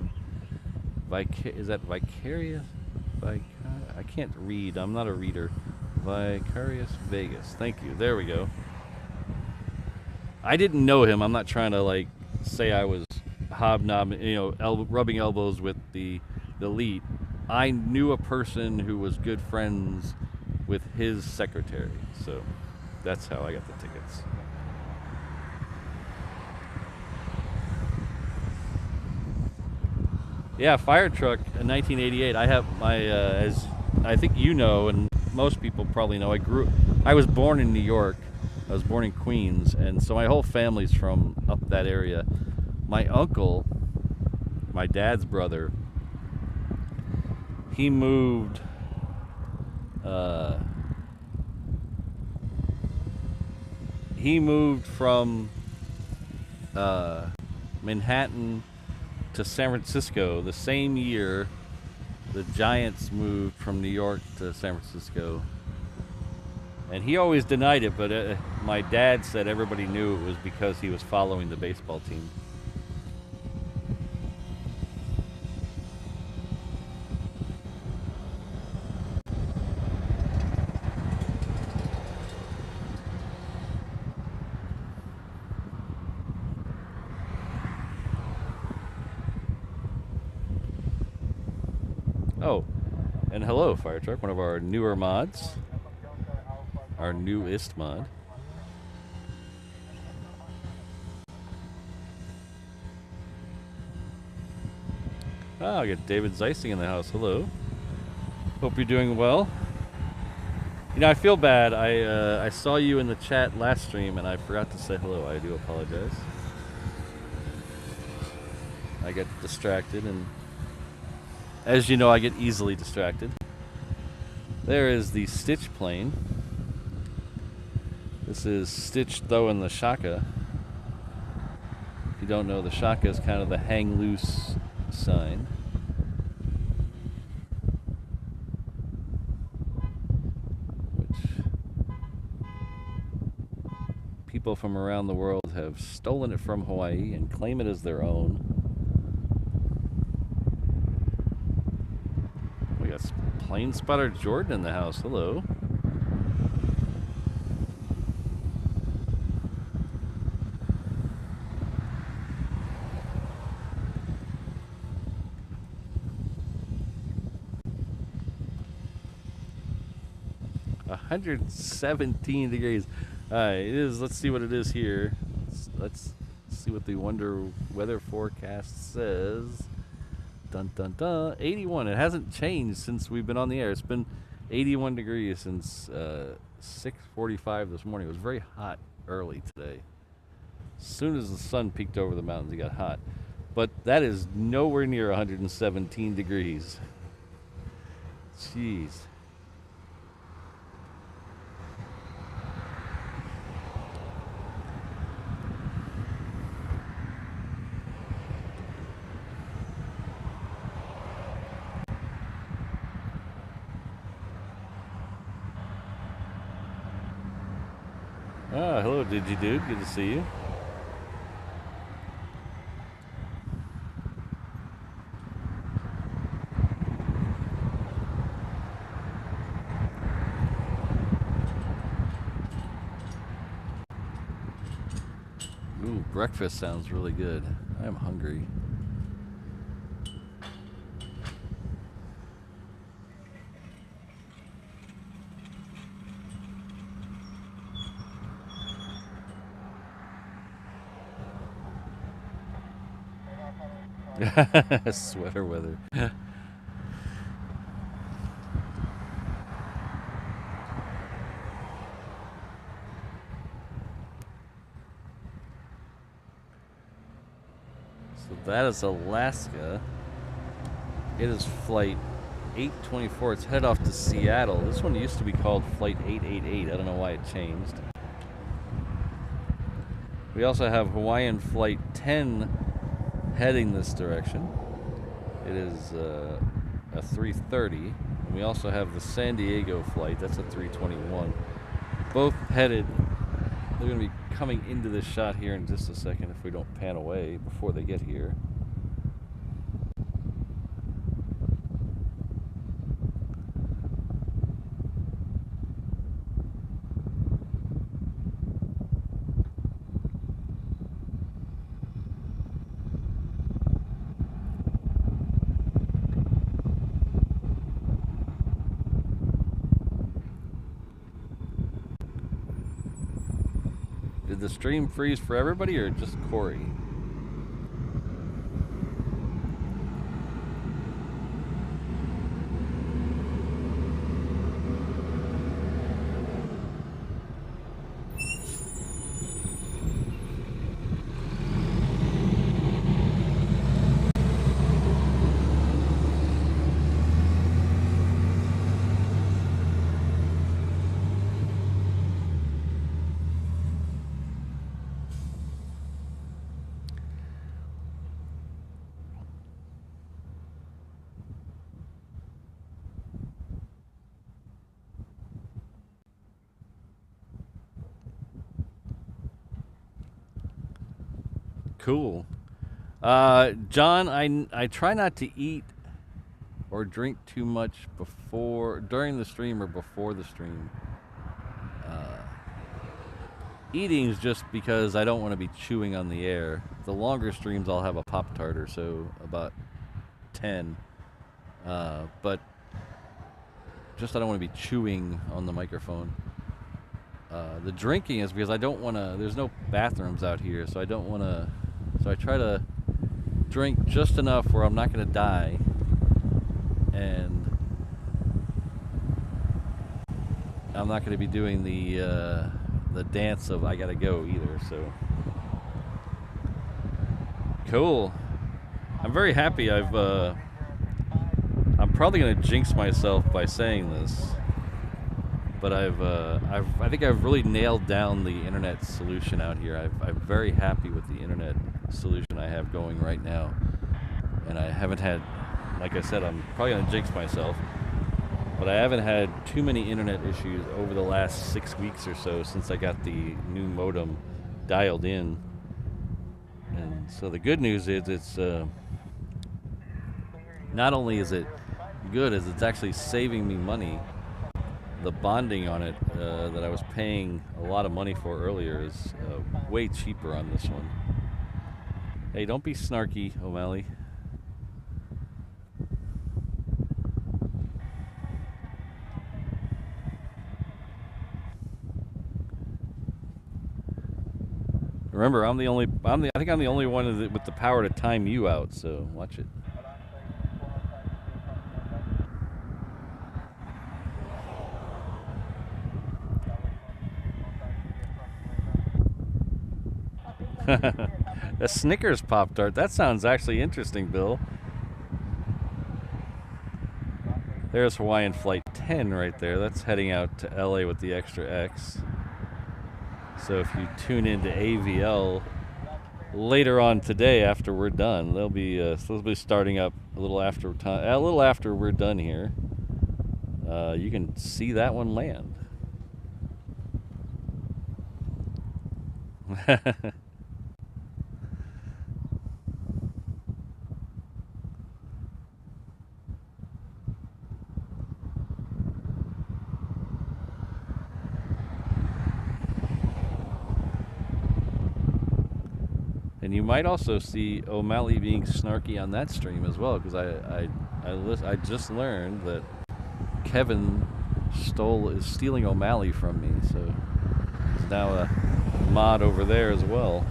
that Vicarious? I can't read. I'm not a reader. Vicarious Vegas. Thank you. There we go. I didn't know him. I'm not trying to like say I was hobnobbing, rubbing elbows with the elite. I knew a person who was good friends with his secretary, so that's how I got the tickets. Yeah, fire truck in 1988. I have my, as I think you know, and most people probably know, I was born in New York. I was born in Queens, and so my whole family's from up that area. My uncle my dad's brother, he moved from Manhattan to San Francisco the same year the Giants moved from New York to San Francisco. And he always denied it, but my dad said everybody knew it was because he was following the baseball team. Oh, and hello, Fire Truck, one of our newer mods. Our newest mod. I got David Zeising in the house. Hello. Hope you're doing well. You know, I feel bad. I saw you in the chat last stream and I forgot to say hello. I do apologize. I get distracted, and as you know, I get easily distracted. There is the Stitch plane. This is Stitch throwing the shaka. If you don't know, the shaka is kind of the hang loose sign. Which people from around the world have stolen it from Hawaii and claim it as their own. We got Plane Spotter Jordan in the house. Hello. $117 degrees. It is. Let's see what it is here. Let's see what the weather forecast says. Dun dun dun. 81. It hasn't changed since we've been on the air. It's been 81 degrees since 6:45 this morning. It was very hot early today. As soon as the sun peeked over the mountains, it got hot. But that is nowhere near 117 degrees. Jeez. Hello, Digi Dude. Good to see you. Ooh, breakfast sounds really good. I am hungry. Sweater weather. So that is Alaska. It is flight 824. It's headed off to Seattle. This one used to be called flight 888. I don't know why it changed. We also have Hawaiian flight 10 heading this direction. It is a 330. And we also have the San Diego flight. That's a 321. Both headed. They're going to be coming into this shot here in just a second if we don't pan away before they get here. Did the stream freeze for everybody or just Corey? Cool. John, I try not to eat or drink too much during the stream or before the stream. Eating is just because I don't want to be chewing on the air. The longer streams, I'll have a Pop-Tart or so, about 10. But just I don't want to be chewing on the microphone. The drinking is because I don't want to, there's no bathrooms out here, so I don't want to, so I try to drink just enough where I'm not going to die. And I'm not going to be doing the dance of I gotta go either, so cool. I'm very happy. I'm probably gonna jinx myself by saying this, but I think I've really nailed down the internet solution out here. I'm very happy with the internet solution I have going right now, and I haven't had, like I said, I'm probably gonna jinx myself, but I haven't had too many internet issues over the last 6 weeks or so since I got the new modem dialed in. And so the good news is it's not only is it good, as it's actually saving me money. The bonding on it that I was paying a lot of money for earlier is way cheaper on this one. Hey, don't be snarky, O'Malley. Remember, I think I'm the only one with the power to time you out, so watch it. A Snickers Pop-Tart. That sounds actually interesting, Bill. There's Hawaiian Flight 10 right there. That's heading out to LA with the Extra X. So if you tune into AVL later on today after we're done, they'll be starting up a little after we're done here. You can see that one land. And you might also see O'Malley being snarky on that stream as well, because I just learned that Kevin is stealing O'Malley from me, so he's now a mod over there as well.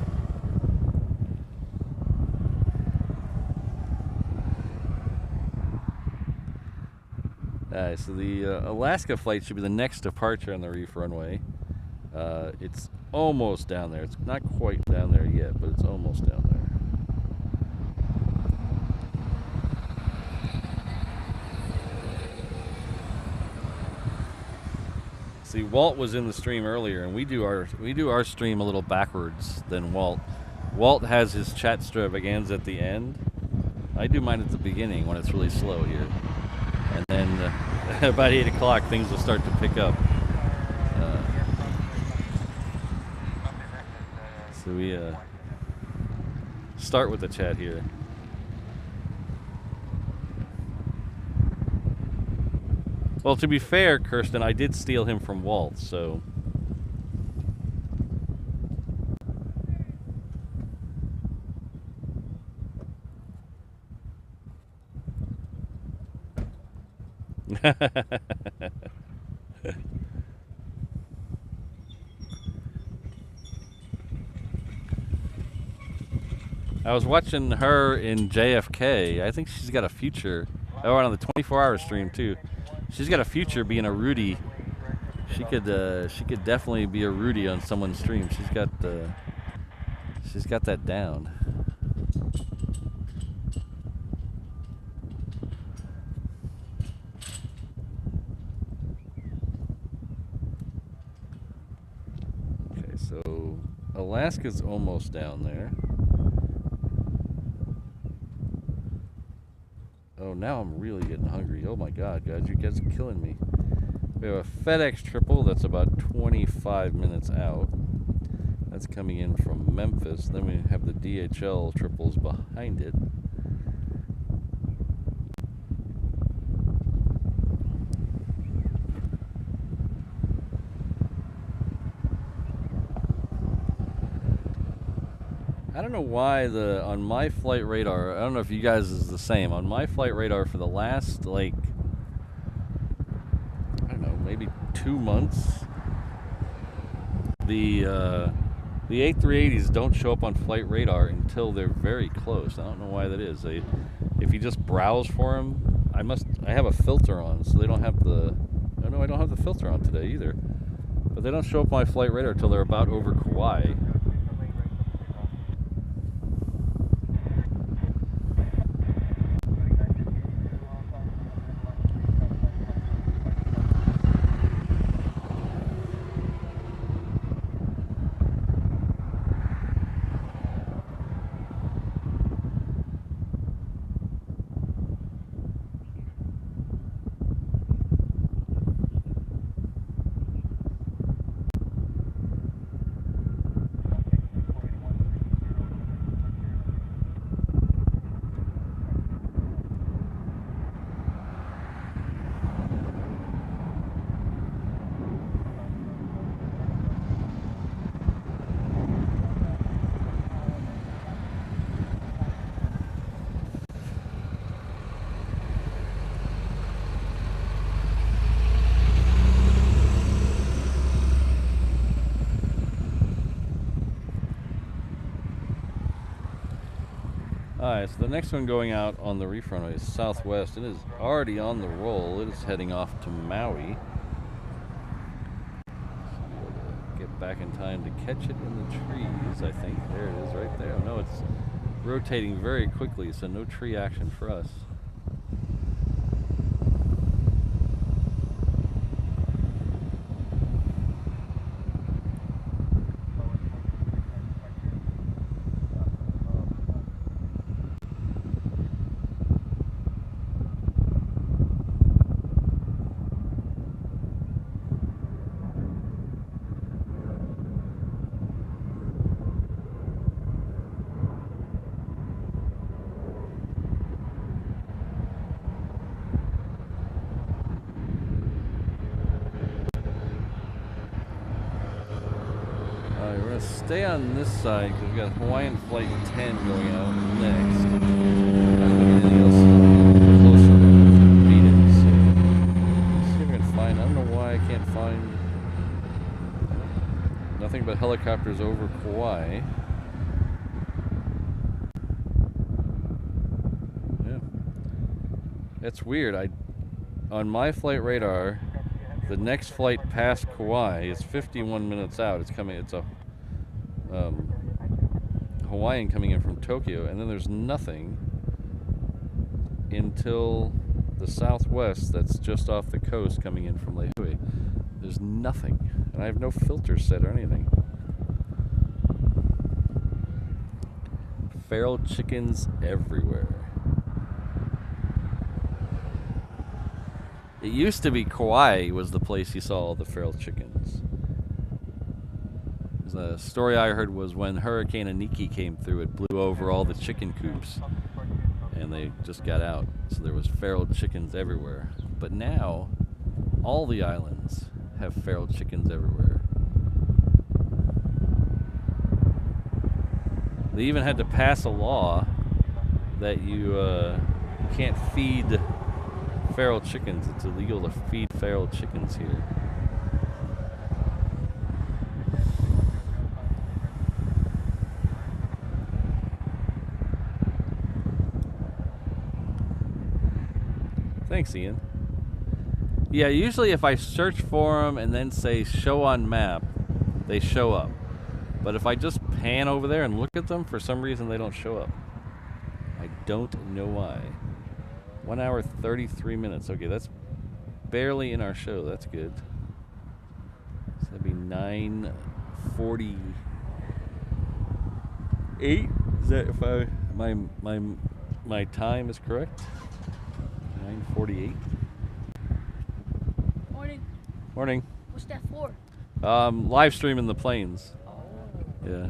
So the Alaska flight should be the next departure on the reef runway. It's almost down there. It's not quite down there yet, but it's almost down there. See, Walt was in the stream earlier, and we do our stream a little backwards than Walt. Walt has his chat extravaganza at the end. I do mine at the beginning when it's really slow here, and then about 8 o'clock things will start to pick up. So we start with the chat here. Well, to be fair, Kirsten, I did steal him from Walt, so... I was watching her in JFK. I think she's got a future. Oh, on the 24-hour stream too. She's got a future being a Rudy. She could definitely be a Rudy on someone's stream. She's got that down. Okay, so Alaska's almost down there. Oh, now I'm really getting hungry. Oh my God, guys, you guys are killing me. We have a FedEx triple that's about 25 minutes out. That's coming in from Memphis. Then we have the DHL triples behind it. I don't know why on my flight radar, I don't know if you guys is the same, on my flight radar for the last, like, I don't know, maybe 2 months, the A380s don't show up on flight radar until they're very close. I don't know why that is. If you just browse for them, I have a filter on, so they don't have the, oh no, I don't have the filter on today either. But they don't show up on my flight radar until they're about over Kauai. Alright, so the next one going out on the reef runway is Southwest. It is already on the roll. It is heading off to Maui. Get back in time to catch it in the trees, I think. There it is right there. No, it's rotating very quickly, so no tree action for us. Stay on this side because we've got Hawaiian Flight 10 going out next. I don't think anything else closer to Phoenix. Let's see if I can find. I don't know why I can't find nothing but helicopters over Kauai. Yeah, it's weird. On my flight radar, the next flight past Kauai is 51 minutes out. It's coming. It's a Hawaiian coming in from Tokyo, and then there's nothing until the Southwest that's just off the coast coming in from Lehue. There's nothing, and I have no filters set or anything. Feral chickens everywhere. It used to be Kauai was the place you saw all the feral chickens. The story I heard was when Hurricane Aniki came through, it blew over all the chicken coops and they just got out, so there was feral chickens everywhere. But now all the islands have feral chickens everywhere. They even had to pass a law that you can't feed feral chickens. It's illegal to feed feral chickens here. Thanks, Ian. Yeah, usually if I search for them and then say show on map, they show up. But if I just pan over there and look at them, for some reason they don't show up. I don't know why. 1 hour, 33 minutes. Okay, that's barely in our show. That's good. So that'd be 9:48. Is that if my time is correct? 9:48. Morning. Morning. What's that for? Live streaming the planes. Oh. Yeah.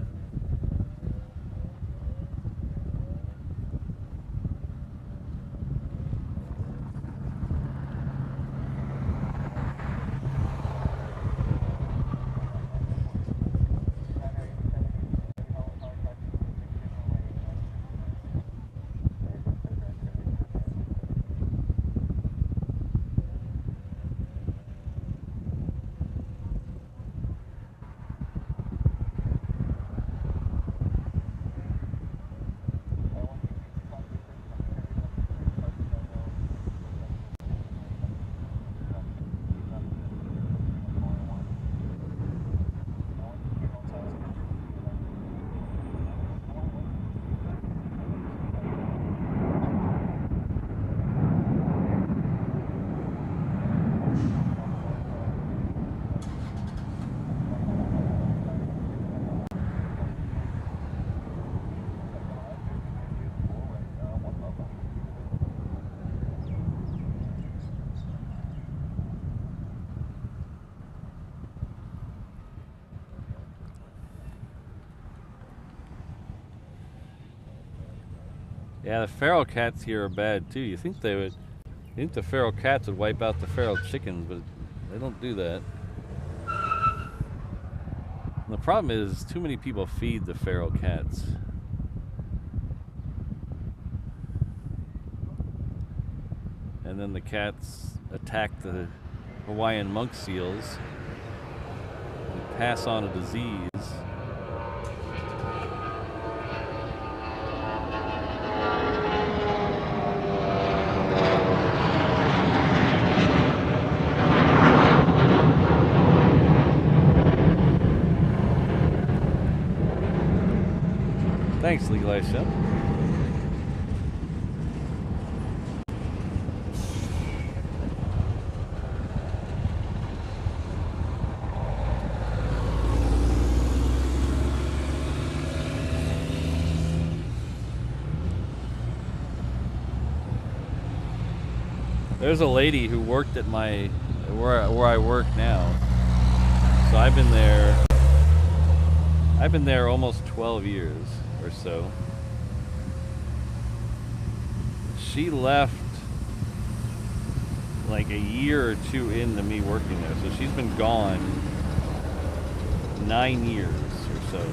Yeah, the feral cats here are bad too. You think they would? You think the feral cats would wipe out the feral chickens, but they don't do that. And the problem is too many people feed the feral cats. And then the cats attack the Hawaiian monk seals and pass on a disease. Thanks, Legalized Chef. There's a lady who worked at where I work now. So I've been there almost 12 years or so. She left like a year or two into me working there. So she's been gone 9 years or so.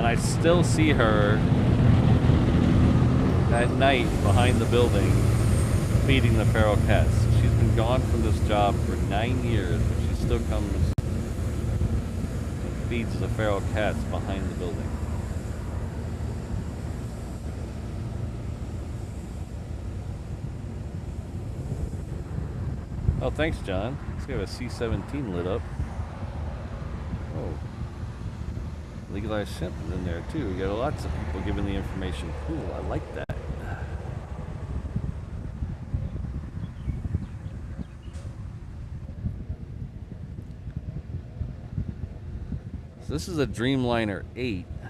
I still see her at night behind the building feeding the feral cats. She's been gone from this job for 9 years, but she still comes and feeds the feral cats behind the building. Oh, thanks, John. Let's get a C-17 lit up. Oh. Legalized Simp is in there too. We got lots of people giving the information. Cool, I like that. So this is a Dreamliner 8. I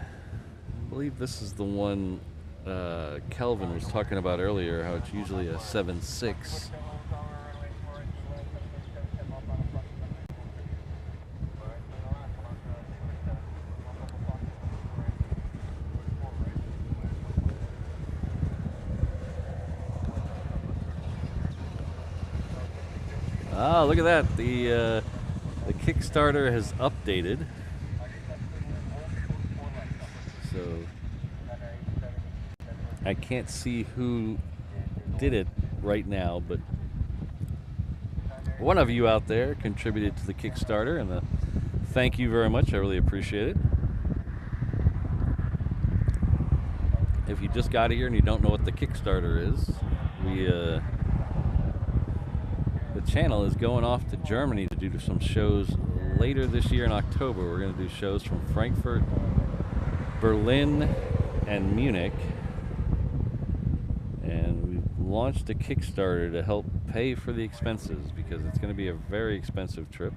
believe this is the one Kelvin was talking about earlier, how it's usually a 7.6. Ah, look at that. The Kickstarter has updated. So I can't see who did it right now, but one of you out there contributed to the Kickstarter, and thank you very much. I really appreciate it. If you just got here and you don't know what the Kickstarter is, the channel is going off to Germany to do some shows later this year in October. We're going to do shows from Frankfurt, Berlin, and Munich. And we've launched a Kickstarter to help pay for the expenses because it's going to be a very expensive trip.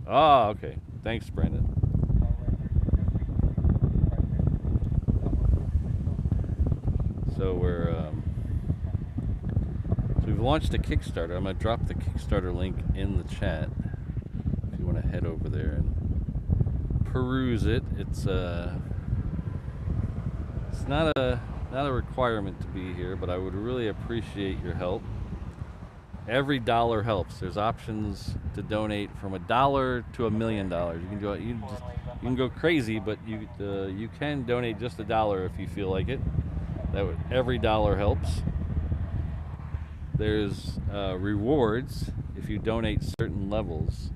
Ah, okay. Thanks, Brandon. So we've launched a Kickstarter. I'm gonna drop the Kickstarter link in the chat if you want to head over there and peruse it. It's not a requirement to be here, but I would really appreciate your help. Every dollar helps. There's options to donate from $1 to $1 million. You can do it. You can go crazy, but you can donate just $1 if you feel like it. Every dollar helps. There's rewards if you donate certain levels.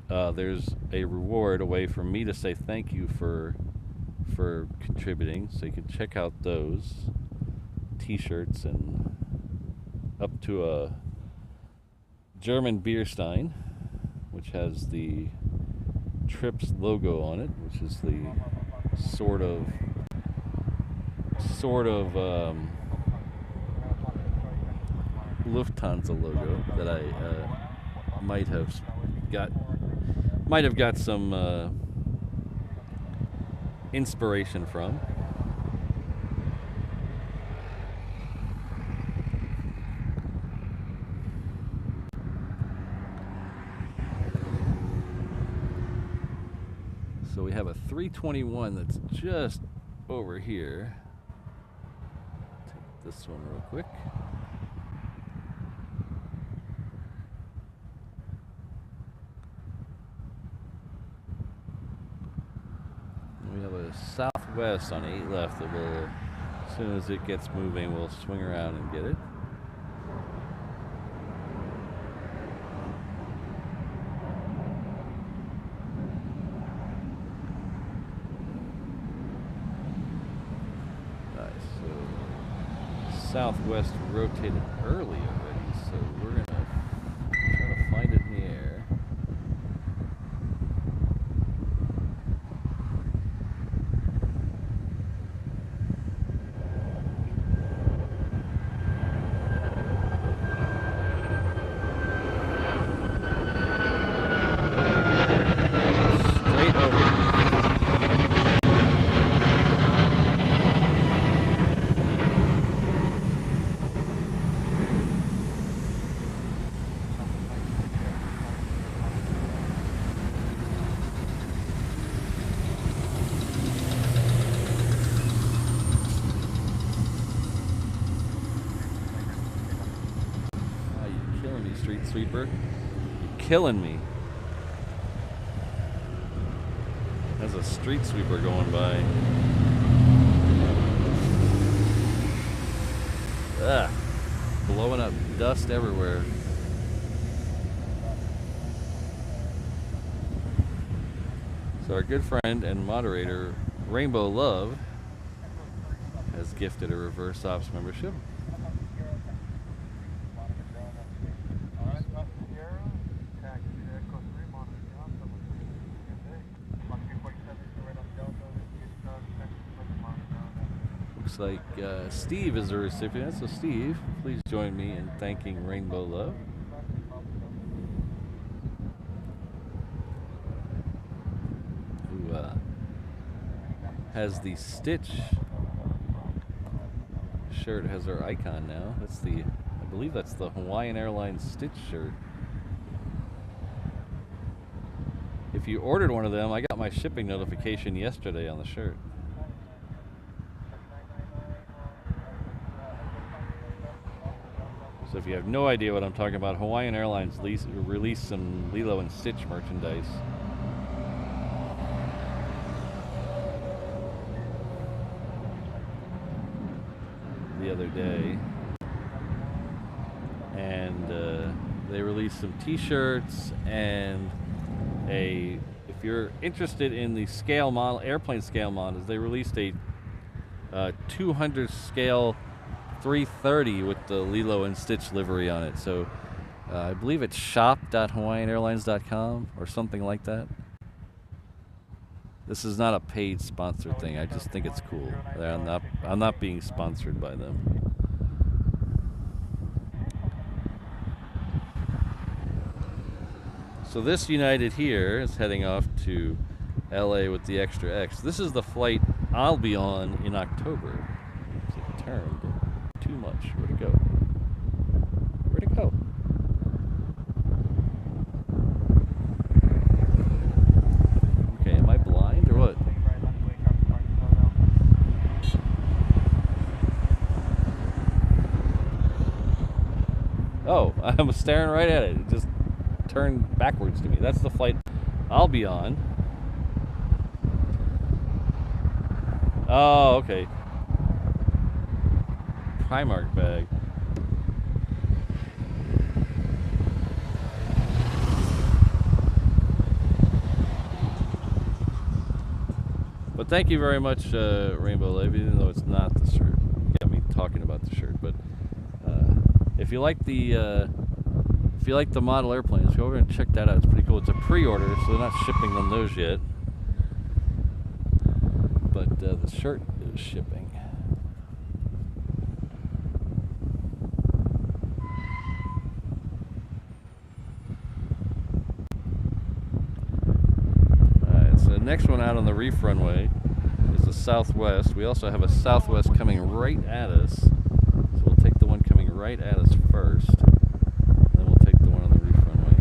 There's a reward, a way for me to say thank you for contributing. So you can check out those T-shirts and up to a German beer stein, which has the Trips logo on it, which is the sort of Lufthansa logo that I might have got some inspiration from. So we have a 321 that's just over here. Take this one real quick. We have a Southwest on 8 left that will, as soon as it gets moving, we'll swing around and get it. Southwest rotated early already, so we're gonna try to find it in the air. Straight over. Street sweeper. You're killing me. There's a street sweeper going by. Ugh. Blowing up dust everywhere. So our good friend and moderator, Rainbow Love, has gifted a reverse ops membership. Looks like Steve is a recipient, so Steve, please join me in thanking Rainbow Love. Who has the Stitch shirt, has our icon now. That's I believe that's the Hawaiian Airlines Stitch shirt. If you ordered one of them, I got my shipping notification yesterday on the shirt. So if you have no idea what I'm talking about, Hawaiian Airlines released some Lilo and Stitch merchandise. The other day. And they released some t-shirts and if you're interested in the scale model, airplane scale models, they released a 200 scale 330 with the Lilo and Stitch livery on it. So I believe it's shop.hawaiianairlines.com or something like that. This is not a paid sponsored thing. I just think it's cool. I'm not being sponsored by them. So this United here is heading off to LA with the Extra X. This is the flight I'll be on in October. It turned too much. Where'd it go? Where'd it go? Okay, am I blind or what? Oh, I'm staring right at it. It just turned backwards to me. That's the flight I'll be on. Oh, okay. Primark bag. But thank you very much, Rainbow Lady, even though it's not the shirt. You got me talking about the shirt, but if you like the model airplanes, go over and check that out. It's pretty cool. It's a pre-order, so they're not shipping them those yet. But the shirt is shipping. Alright, so the next one out on the reef runway is the Southwest. We also have a Southwest coming right at us. So we'll take the one coming right at us first. Then we'll take the one on the reef runway.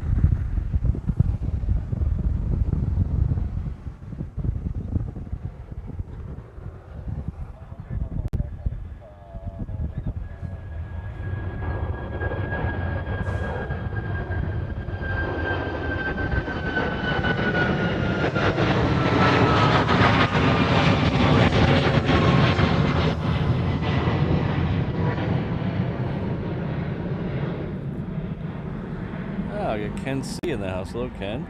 Oh, I got Ken C in the house. Hello, Ken.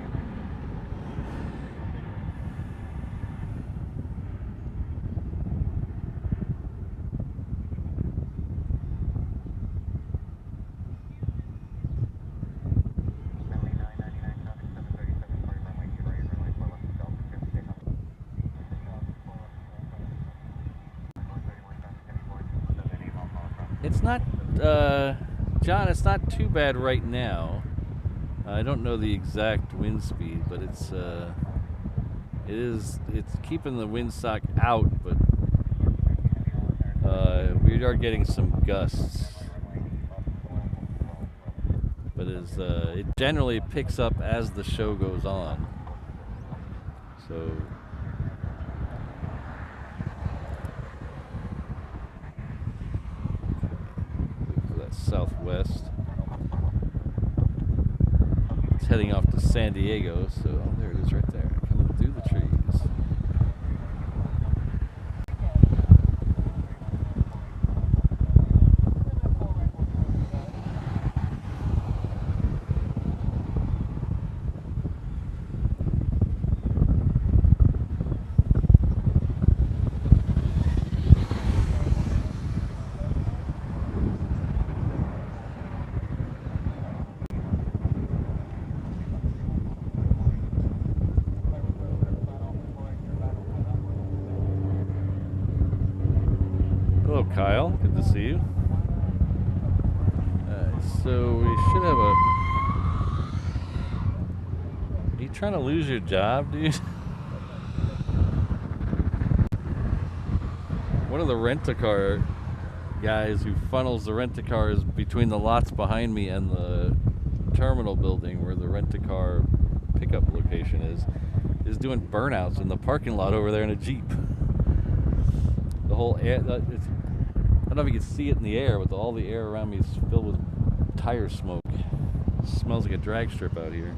It's not, John, it's not too bad right now. I don't know the exact wind speed, but it's keeping the windsock out, but we are getting some gusts. But it generally picks up as the show goes on. So for that Southwest. It's heading off to San Diego, so oh, there it is right there, coming through the trees. Hello, Kyle. Good to see you. So we should have a... Are you trying to lose your job, dude? One of the rent-a-car guys who funnels the rent-a-cars between the lots behind me and the terminal building where the rent-a-car pickup location is doing burnouts in the parking lot over there in a Jeep. The whole air, I don't know if you can see it in the air, but all the air around me is filled with tire smoke. It smells like a drag strip out here.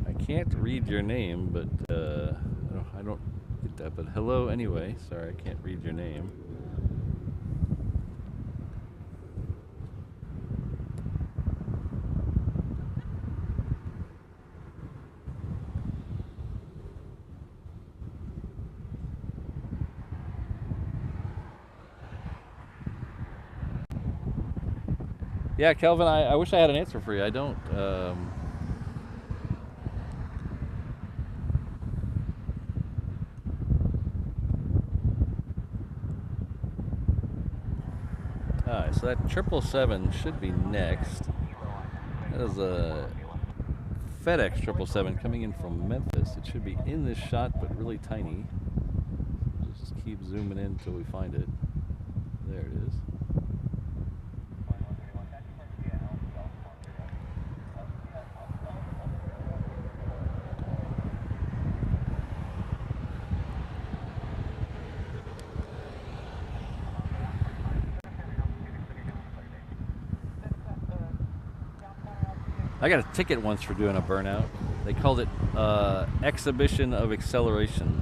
I can't read your name, but I don't get that. But hello anyway. Sorry, I can't read your name. Yeah, Kelvin, I wish I had an answer for you. I don't. Alright, so that 777 should be next. That is a FedEx 777 coming in from Memphis. It should be in this shot, but really tiny. Just keep zooming in until we find it. There it is. I got a ticket once for doing a burnout. They called it exhibition of acceleration.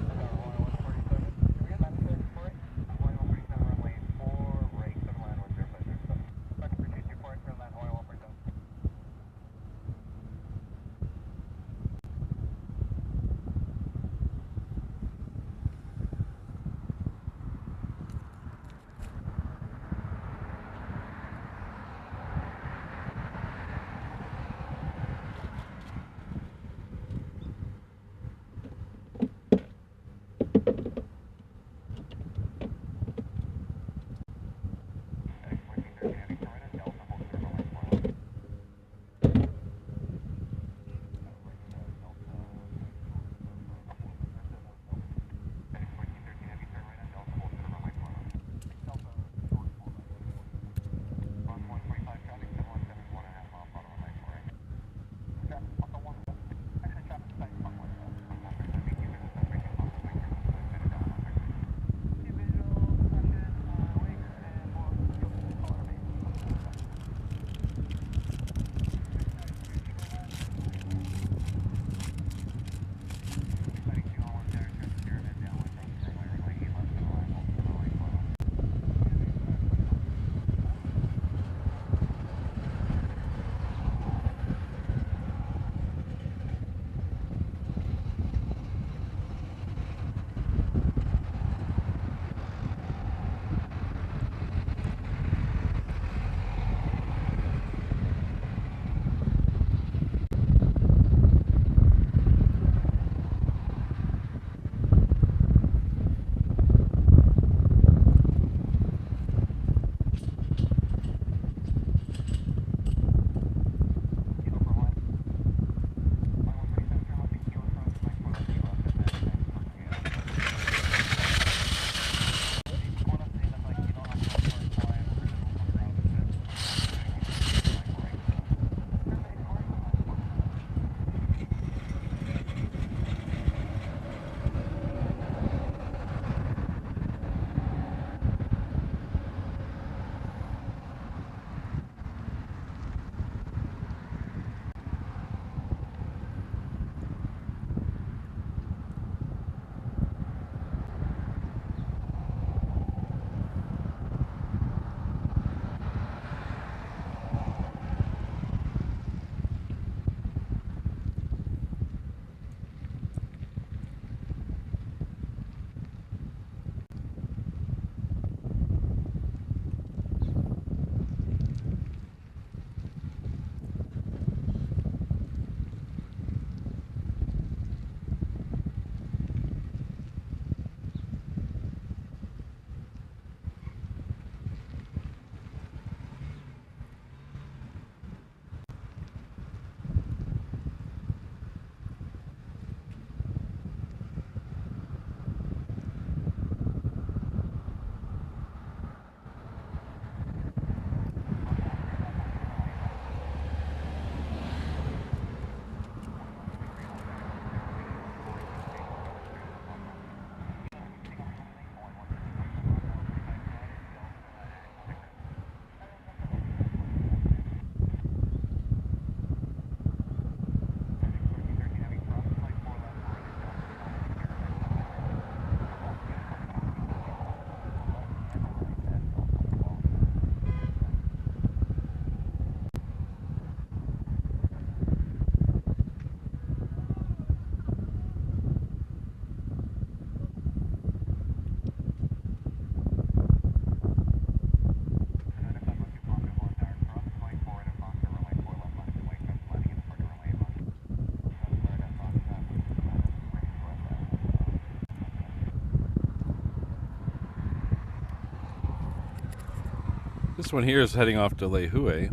This one here is heading off to Lehue.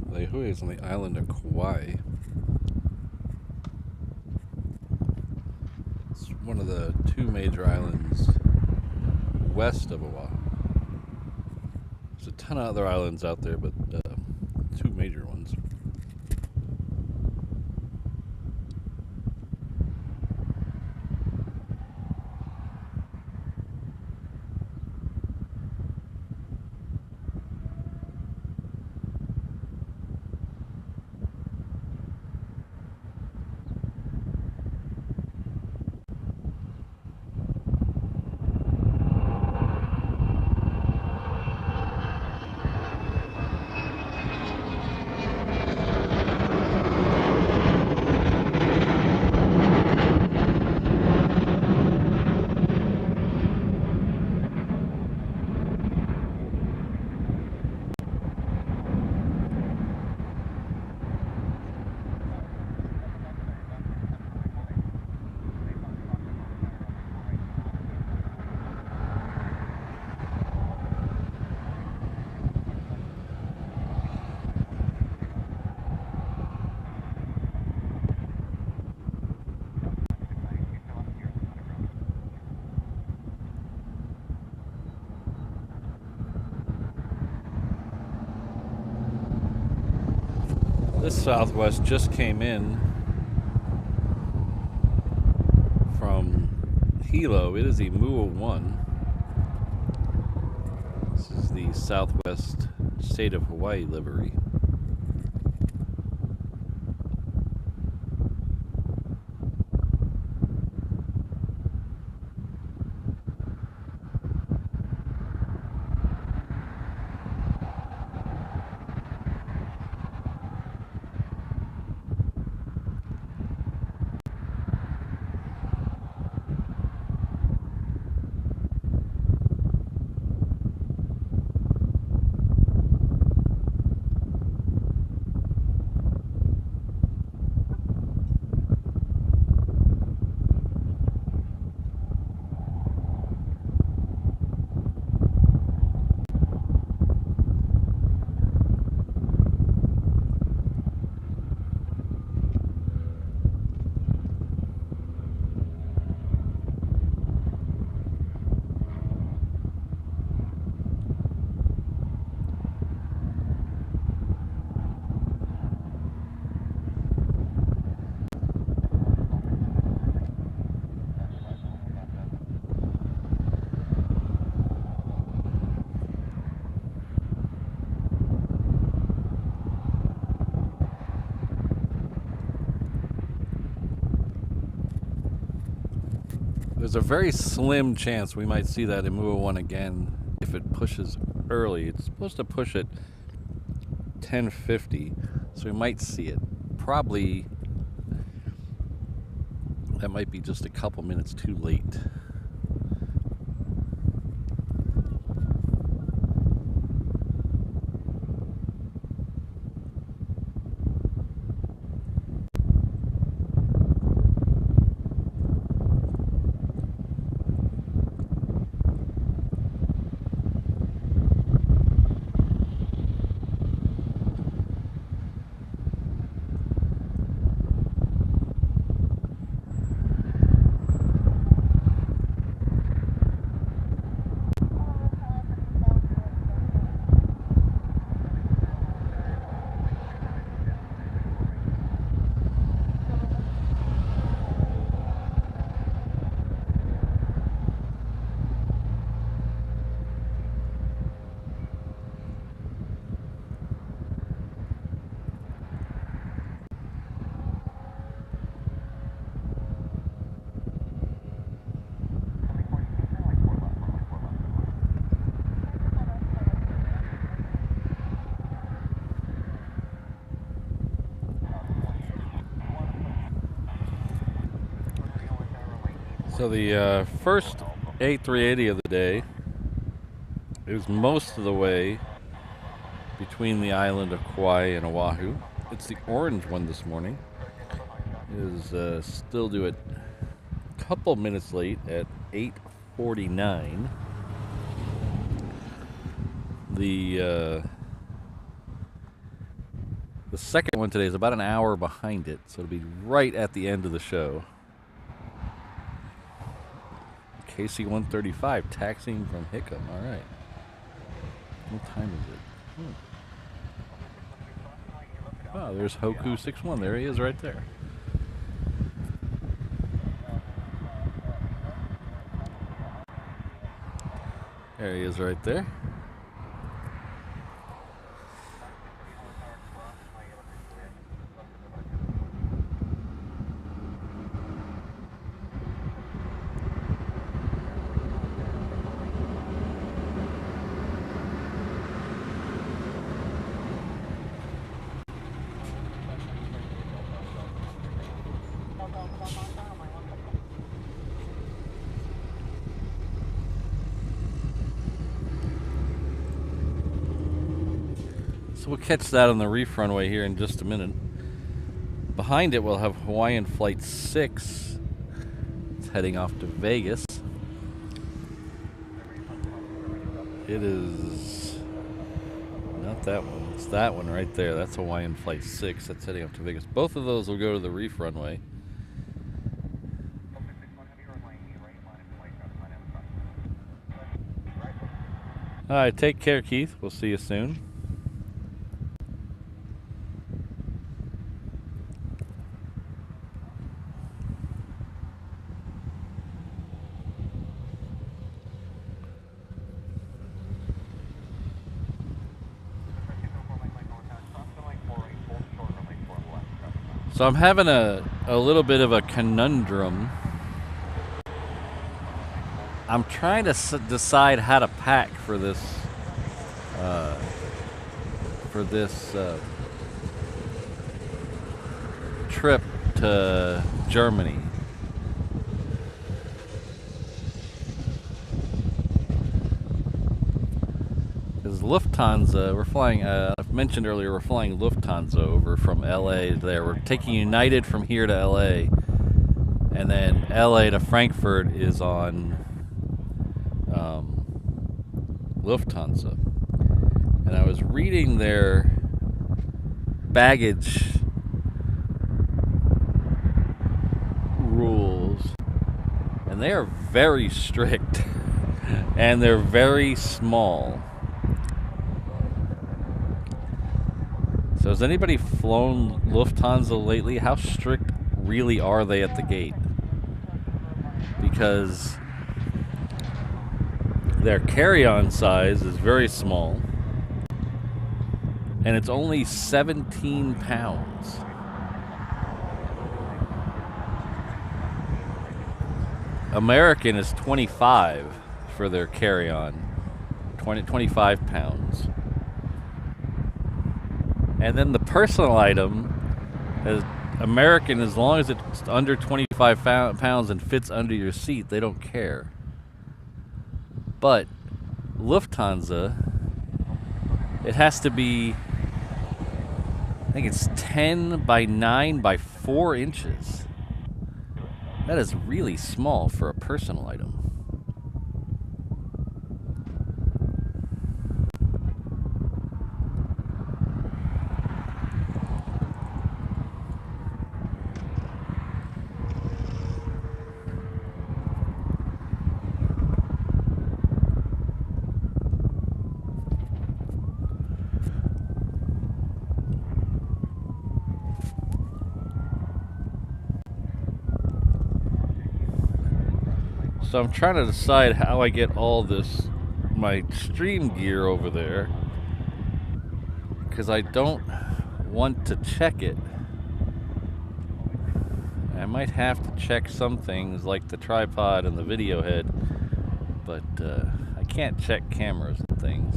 Lehue is on the island of Kauai. It's one of the two major islands west of Oahu. There's a ton of other islands out there, but two major ones. This Southwest just came in from Hilo. It is the Mua 1. This is the Southwest State of Hawaii livery. There's a very slim chance we might see that in Mua 1 again if it pushes early. It's supposed to push at 10:50, so we might see it. Probably that might be just a couple minutes too late. So the first A380 of the day is most of the way between the island of Kauai and Oahu. It's the orange one this morning. It is still due at a couple minutes late at 8:49. The second one today is about an hour behind it, so it'll be right at the end of the show. KC-135 taxiing from Hickam. All right. What time is it? Oh, there's Hoku 61. There he is right there. There he is right there. So we'll catch that on the reef runway here in just a minute. Behind it, we'll have Hawaiian Flight 6. It's heading off to Vegas. It is not that one. It's that one right there. That's Hawaiian Flight 6. That's heading off to Vegas. Both of those will go to the reef runway. All right, take care, Keith. We'll see you soon. So I'm having a little bit of a conundrum. I'm trying to decide how to pack for this trip to Germany. Because Lufthansa, we're flying, I've mentioned earlier, we're flying Lufthansa over from LA to there. We're taking United from here to LA, and then LA to Frankfurt is on Lufthansa. And I was reading their baggage rules, and they are very strict, and they're very small. So has anybody flown Lufthansa lately? How strict really are they at the gate? Because their carry-on size is very small, and it's only 17 pounds. American is 25 for their carry-on, 25 pounds. And then the personal item is American, as long as it's under 25 pounds and fits under your seat, they don't care. But Lufthansa, it has to be, I think it's 10 by 9 by 4 inches. That is really small for a personal item. So I'm trying to decide how I get all this, my stream gear over there, because I don't want to check it. I might have to check some things like the tripod and the video head, but I can't check cameras and things.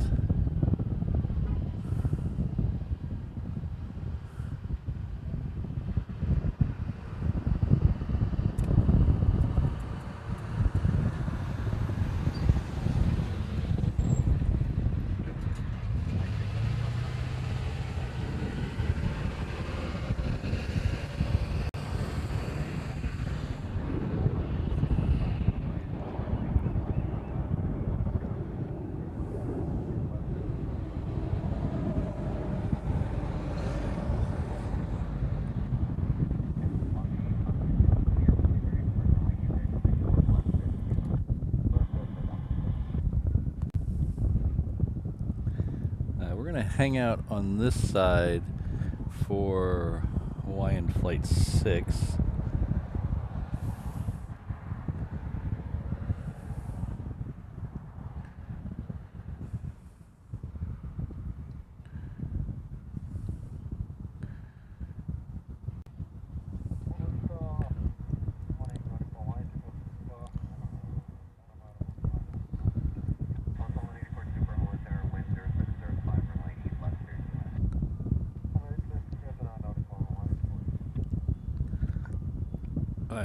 hang out on this side for Hawaiian Flight 6.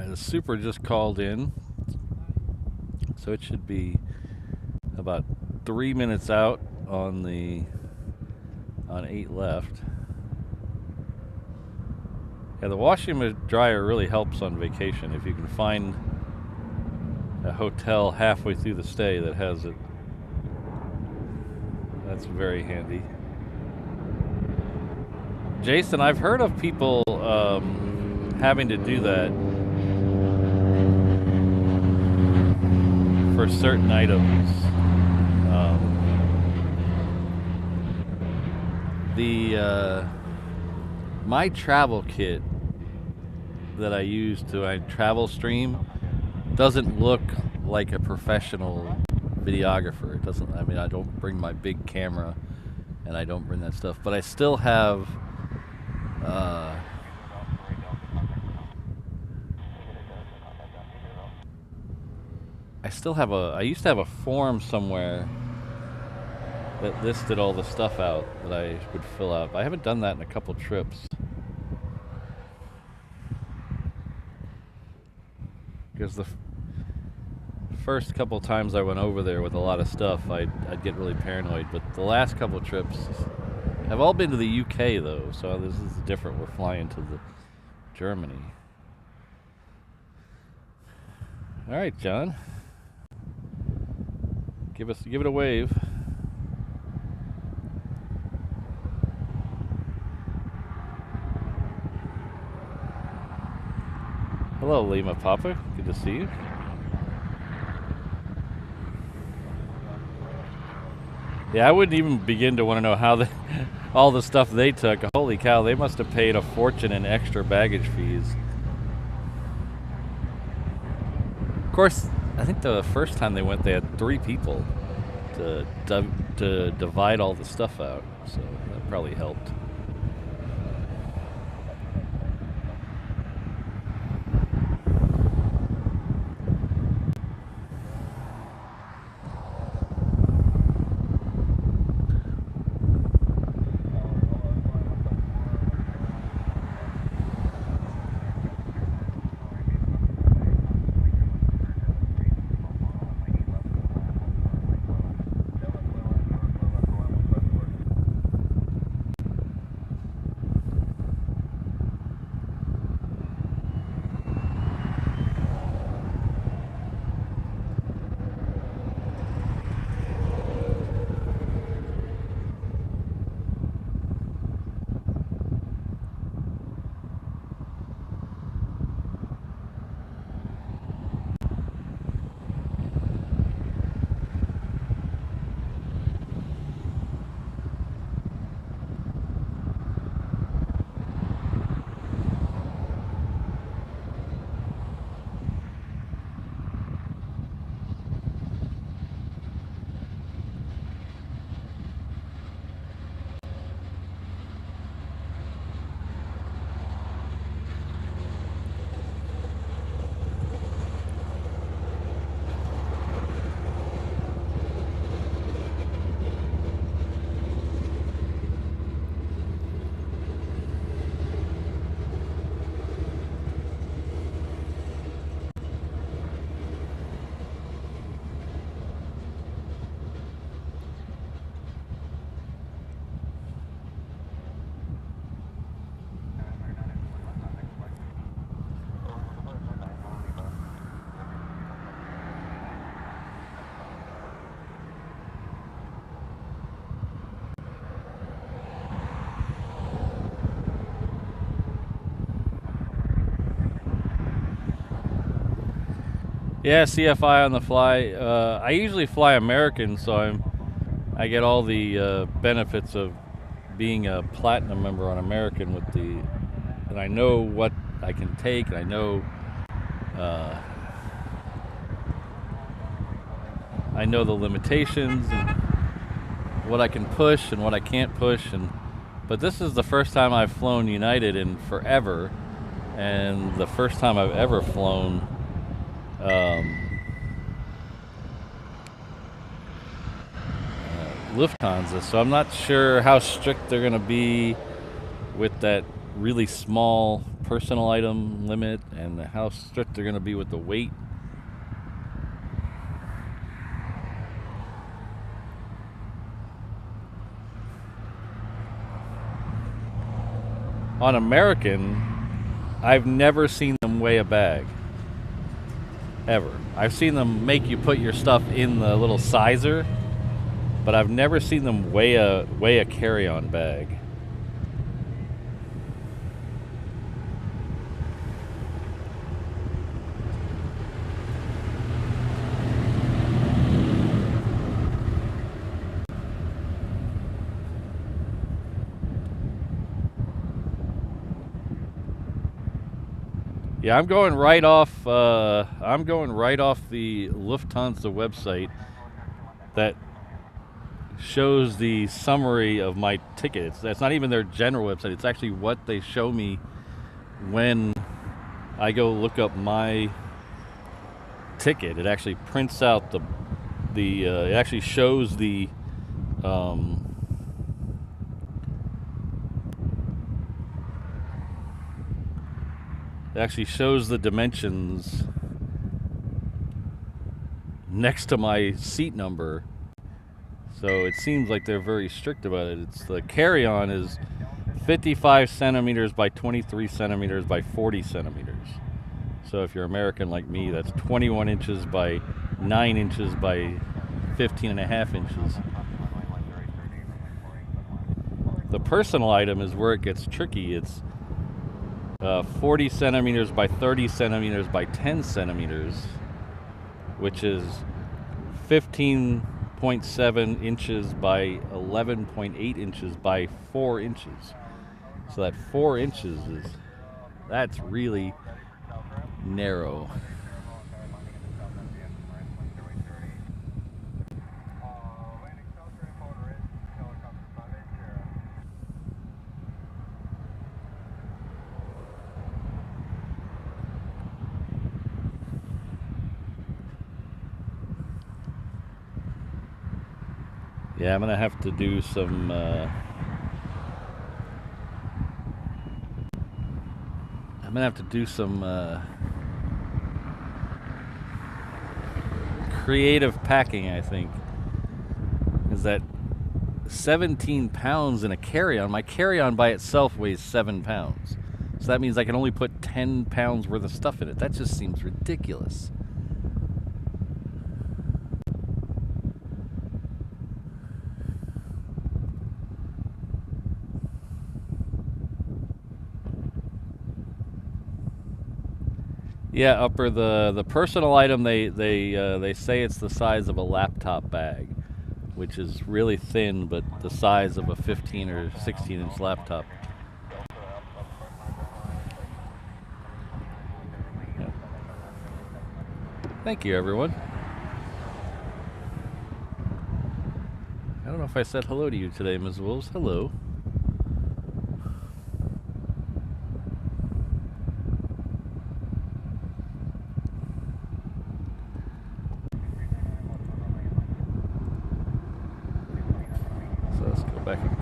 The Super just called in, so it should be about 3 minutes out on 8 left. Yeah, the washing and dryer really helps on vacation if you can find a hotel halfway through the stay that has it. That's very handy. Jason, I've heard of people having to do that for certain items. My travel kit that I use to travel stream doesn't look like a professional videographer. It doesn't. I mean, I don't bring my big camera, and I don't bring that stuff. But I still have. I used to have a form somewhere that listed all the stuff out that I would fill out. I haven't done that in a couple trips. Because the first couple times I went over there with a lot of stuff, I'd get really paranoid. But the last couple trips have all been to the UK though, so this is different. We're flying to Germany. All right, John. Give it a wave. Hello, Lima Papa. Good to see you. Yeah, I wouldn't even begin to want to know how all the stuff they took. Holy cow, they must have paid a fortune in extra baggage fees. Of course, I think the first time they went, they had 3 people to divide all the stuff out, so that probably helped. Yeah, CFI on the fly. I usually fly American, so I get all the benefits of being a platinum member on American with the, and I know what I can take, and I know the limitations and what I can push and what I can't push, but this is the first time I've flown United in forever, and the first time I've ever flown Lufthansa, so I'm not sure how strict they're going to be with that really small personal item limit and how strict they're going to be with the weight. On American, I've never seen them weigh a bag. Ever. I've seen them make you put your stuff in the little sizer, but I've never seen them weigh a carry-on bag. Yeah, I'm going right off the Lufthansa website that shows the summary of my tickets. That's not even their general website. It's actually what they show me when I go look up my ticket. It actually prints out it actually shows the it actually shows the dimensions next to my seat number. So it seems like they're very strict about it. It's the carry-on is 55 centimeters by 23 centimeters by 40 centimeters. So if you're American like me, that's 21 inches by 9 inches by 15 and a half inches. The personal item is where it gets tricky. It's 40 centimeters by 30 centimeters by 10 centimeters, which is 15.7 inches by 11.8 inches by 4 inches. So that 4 inches that's really narrow. Yeah, I'm gonna have to do some creative packing, I think. Is that 17 pounds in a carry-on? My carry-on by itself weighs 7 pounds. So that means I can only put 10 pounds worth of stuff in it. That just seems ridiculous. Yeah, Upper, the personal item, they say it's the size of a laptop bag, which is really thin, but the size of a 15 or 16 inch laptop. Yeah. Thank you, everyone. I don't know if I said hello to you today, Ms. Wolves. Hello.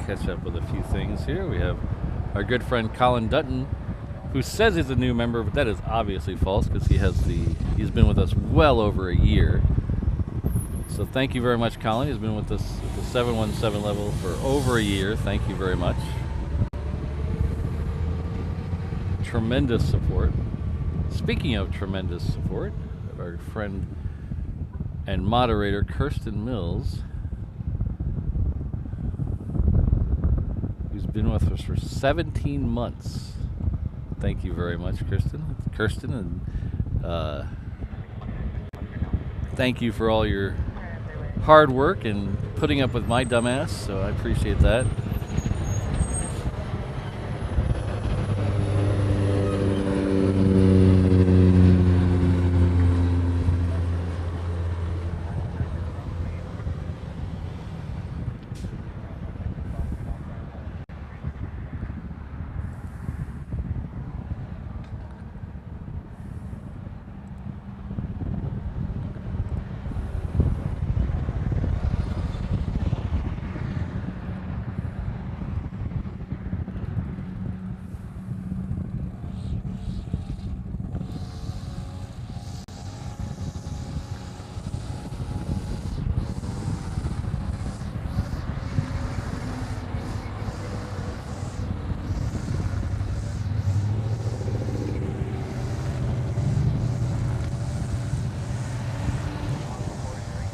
Catch up with a few things here. We have our good friend Colin Dutton, who says he's a new member, but that is obviously false because he's been with us well over a year. So thank you very much, Colin. He's been with us at the 717 level for over a year. Thank you very much. Tremendous support. Speaking of tremendous support, our friend and moderator Kirsten Mills, been with us for 17 months. Thank you very much, Kirsten, and thank you for all your hard work and putting up with my dumbass, so I appreciate that.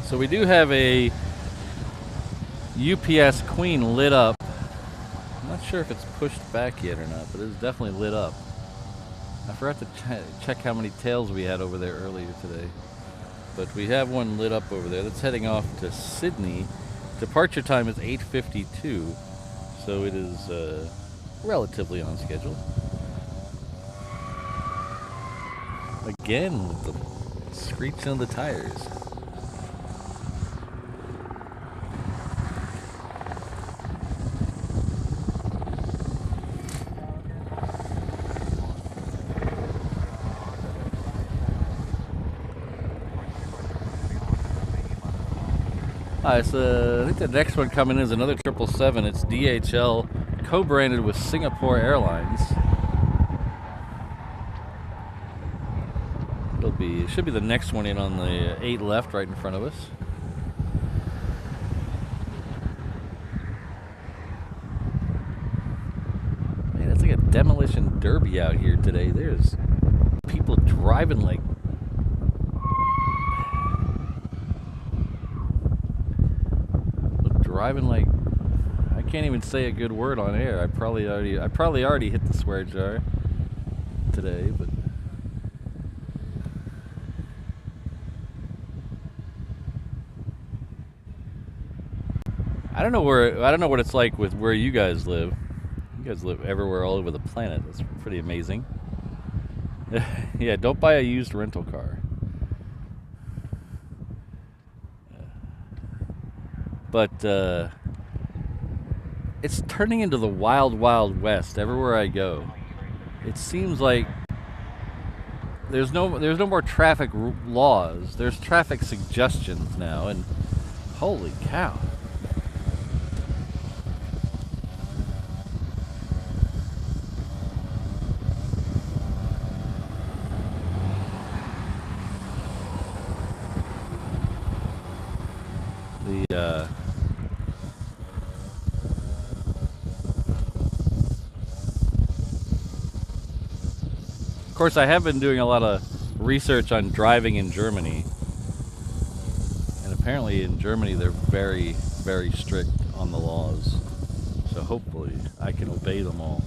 So we do have a UPS Queen lit up. I'm not sure if it's pushed back yet or not, but it's definitely lit up. I forgot to check how many tails we had over there earlier today. But we have one lit up over there that's heading off to Sydney. Departure time is 8:52, so it is relatively on schedule. Again with the screeching of the tires. Alright, so I think the next one coming in is another 777. It's DHL, co-branded with Singapore Airlines. It should be the next one in on the 8 left, right in front of us. Man, it's like a demolition derby out here today. There's people driving like I can't even say a good word on air. I probably already hit the swear jar today, but I don't know what it's like with where you guys live. You guys live everywhere all over the planet. That's pretty amazing. Yeah, don't buy a used rental car. But it's turning into the wild, wild west everywhere I go. It seems like there's no more traffic laws. There's traffic suggestions now, and holy cow. Of course, I have been doing a lot of research on driving in Germany, and apparently in Germany they're very, very strict on the laws, so hopefully I can obey them all.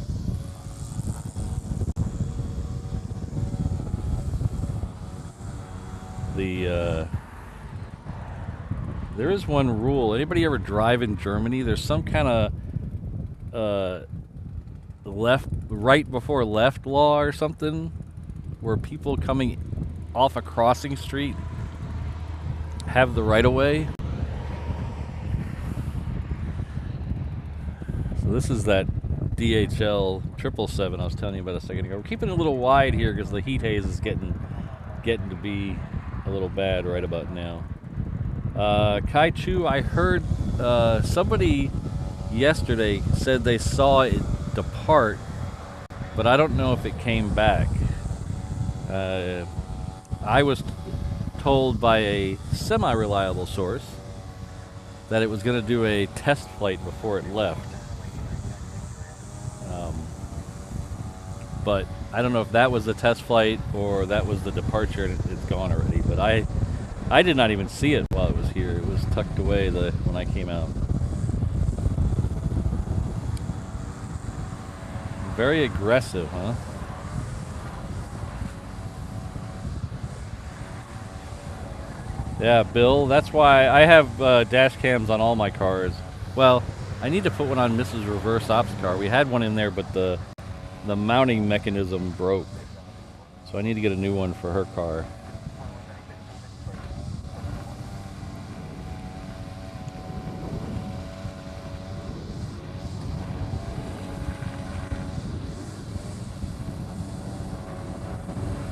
There is one rule. Anybody ever drive in Germany? There's some kind of right before left law or something, where people coming off a crossing street have the right of way. So this is that DHL 777 I was telling you about a second ago. We're keeping it a little wide here because the heat haze is getting to be a little bad right about now. Kai Chu, I heard somebody yesterday said they saw it depart, but I don't know if it came back. I was told by a semi-reliable source that it was going to do a test flight before it left. But I don't know if that was the test flight or that was the departure and it's gone already. But I did not even see it while it was here. It was tucked away when I came out. Very aggressive, huh? Yeah, Bill, that's why I have dash cams on all my cars. Well, I need to put one on Mrs. Reverse Op's car. We had one in there, but the mounting mechanism broke. So I need to get a new one for her car.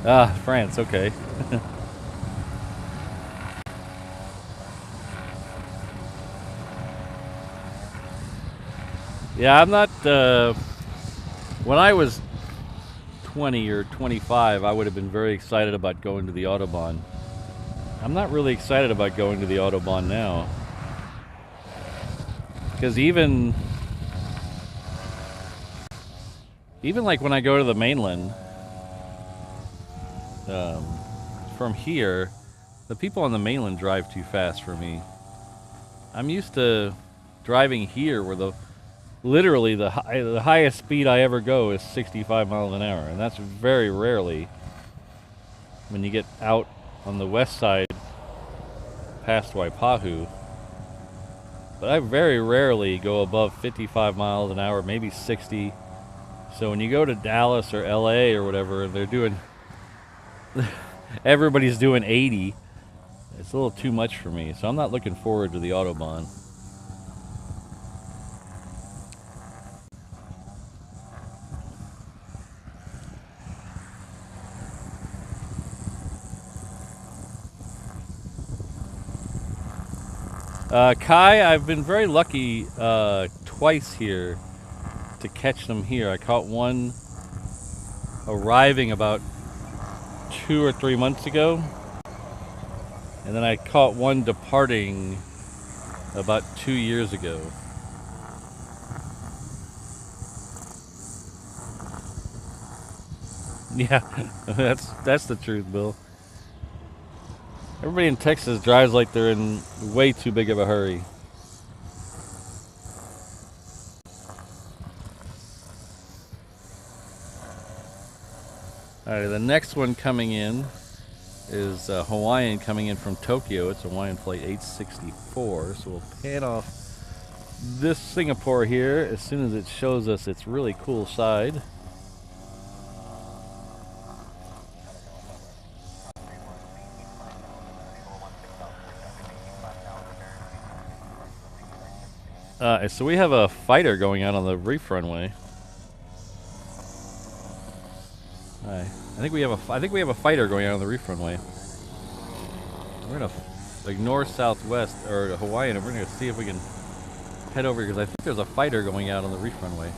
Ah, France, okay. Yeah, I'm not, when I was 20 or 25, I would have been very excited about going to the Autobahn. I'm not really excited about going to the Autobahn now. Because even like when I go to the mainland, from here, The people on the mainland drive too fast for me. I'm used to driving here where literally the highest speed I ever go is 65 miles an hour, and that's very rarely when you get out on the west side past Waipahu. But I very rarely go above 55 miles an hour, maybe 60. So when you go to Dallas or LA or whatever, they're doing everybody's doing 80. It's a little too much for me, so I'm not looking forward to the Autobahn. Kai, I've been very lucky twice here to catch them here. I caught one arriving about 2 or 3 months ago, and then I caught one departing about 2 years ago. Yeah, that's the truth, Bill. Everybody in Texas drives like they're in way too big of a hurry. Alright, the next one coming in is Hawaiian coming in from Tokyo. It's Hawaiian Flight 864. So we'll pan off this Singapore here as soon as it shows us its really cool side. So we have a fighter going out on the reef runway. I think we have a fighter going out on the reef runway. We're gonna ignore Southwest or Hawaiian, and we're gonna see if we can head over because I think there's a fighter going out on the reef runway.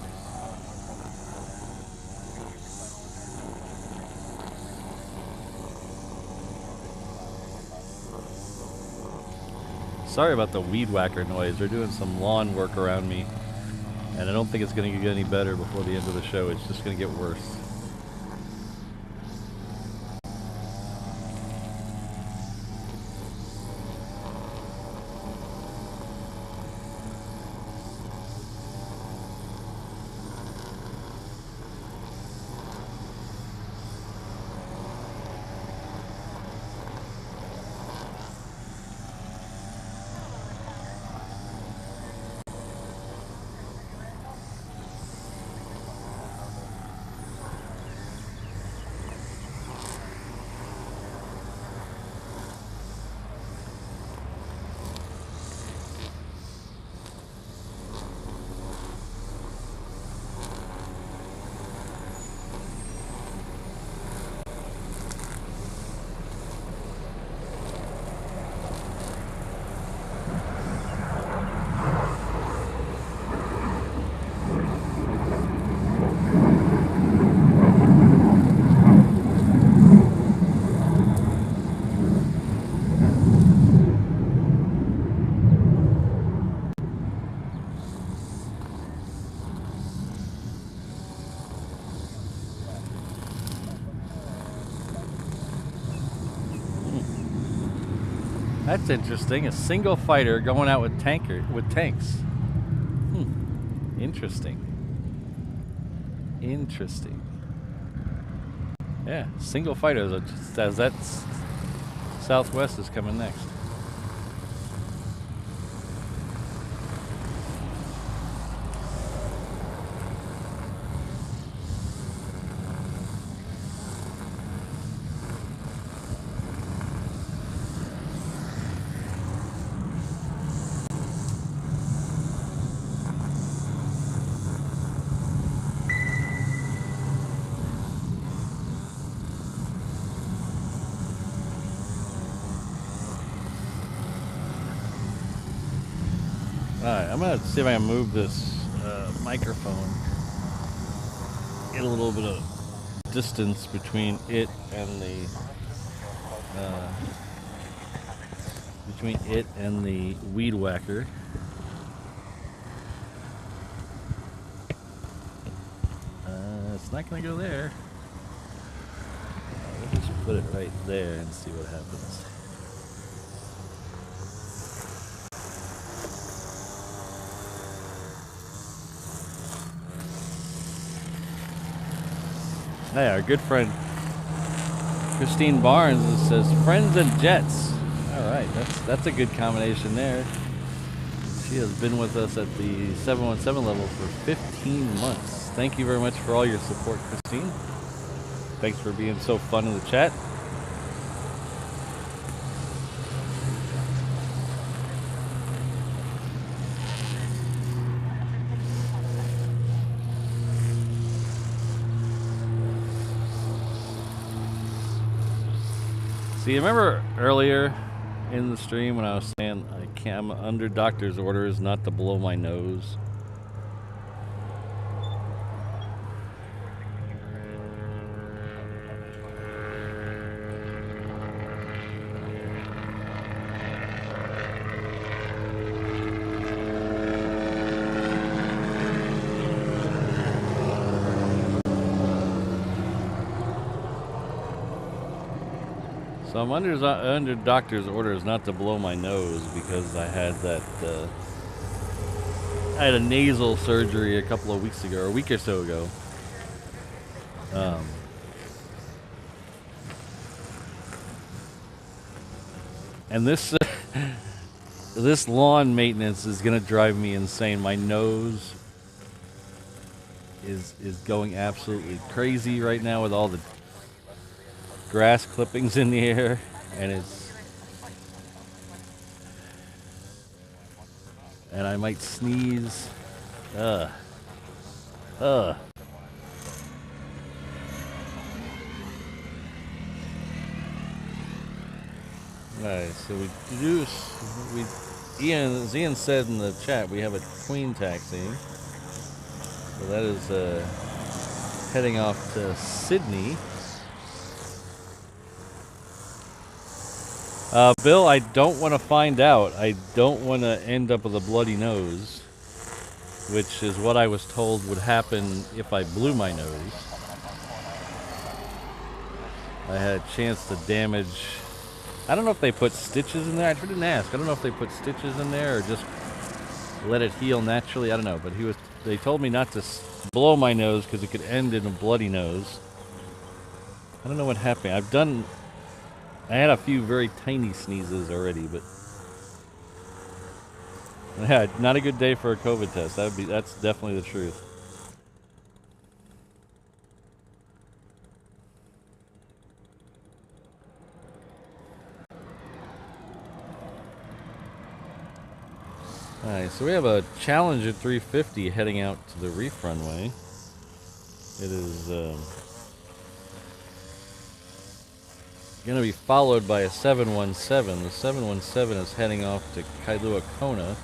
Sorry about the weed whacker noise. They're doing some lawn work around me, and I don't think it's going to get any better before the end of the show. It's just going to get worse. That's interesting. A single fighter going out with tanks. Interesting. Interesting. Yeah, single fighters. As that Southwest is coming next. Alright, I'm going to see if I can move this microphone. Get a little bit of distance between it and the weed whacker. It's not going to go there. We'll just put it right there and see what happens. Hey, our good friend Christine Barnes says friends and jets. All right, that's a good combination there. She has been with us at the 717 level for 15 months. Thank you very much for all your support, Christine. Thanks for being so fun in the chat. See, remember earlier in the stream when I was saying I'm under doctor's orders not to blow my nose? So I'm under doctor's orders not to blow my nose because I had that. I had a nasal surgery a couple of weeks ago, or a week or so ago. And this this lawn maintenance is gonna drive me insane. My nose is going absolutely crazy right now with all the grass clippings in the air, and I might sneeze. Alright, so Ian said in the chat we have a Queen taxi. So that is heading off to Sydney. Bill, I don't want to find out. I don't want to end up with a bloody nose, which is what I was told would happen if I blew my nose. I had a chance to damage. I don't know if they put stitches in there. I didn't ask. I don't know if they put stitches in there or just let it heal naturally. I don't know. But they told me not to blow my nose because it could end in a bloody nose. I don't know what happened. I had a few very tiny sneezes already, but yeah, not a good day for a COVID test. That's definitely the truth. Alright, so we have a Challenger 350 heading out to the reef runway. It is going to be followed by a 717. The 717 is heading off to Kailua Kona.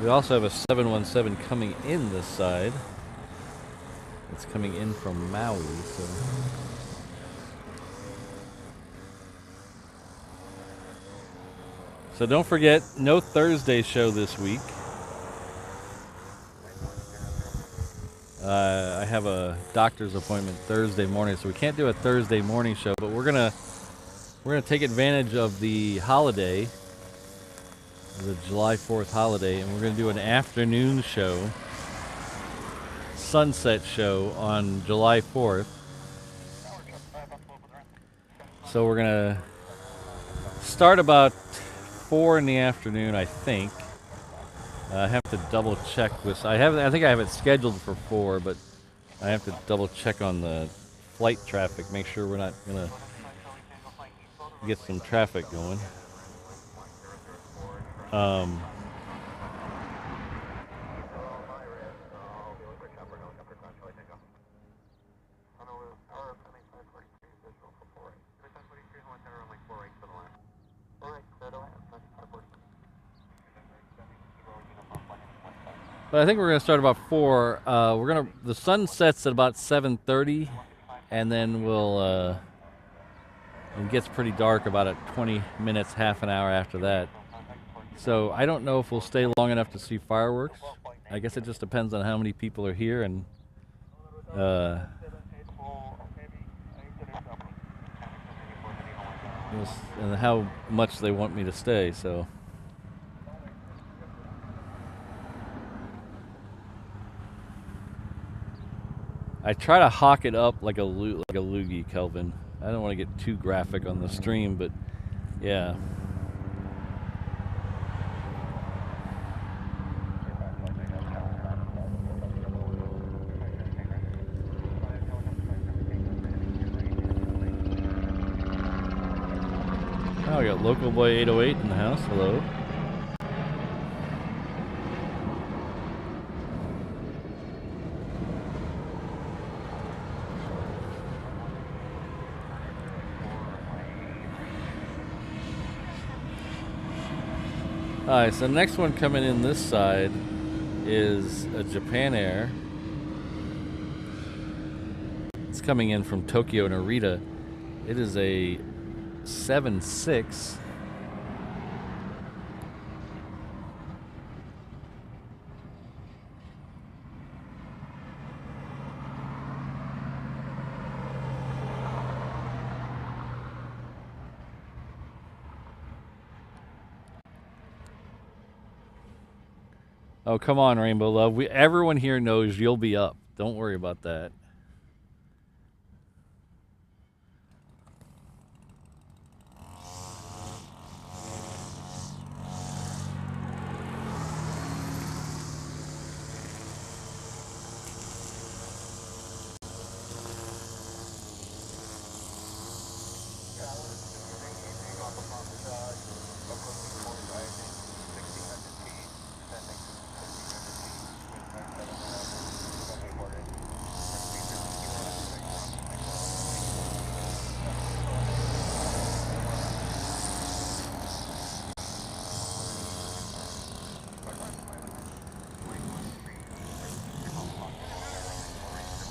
We also have a 717 coming in this side. It's coming in from Maui, so don't forget, no Thursday show this week. I have a doctor's appointment Thursday morning, so we can't do a Thursday morning show, but we're gonna take advantage of the holiday, the July 4th holiday, and we're gonna do an afternoon show, sunset show on July 4th. So we're gonna start about 4 in the afternoon, I think. I have to double check this. I think I have it scheduled for 4, but I have to double check on the flight traffic, make sure we're not gonna get some traffic going. But I think we're gonna start about 4. The sun sets at about 7:30, and then it gets pretty dark about at 20 minutes, half an hour after that. So I don't know if we'll stay long enough to see fireworks. I guess it just depends on how many people are here and how much they want me to stay. So. I try to hawk it up like a loogie, Kelvin. I don't want to get too graphic on the stream, but yeah. Oh, we got Local Boy 808 in the house. Hello. Alright, so the next one coming in this side is a Japan Air. It's coming in from Tokyo Narita. It is a 7-6. Oh, come on, Rainbow Love. Everyone here knows you'll be up. Don't worry about that.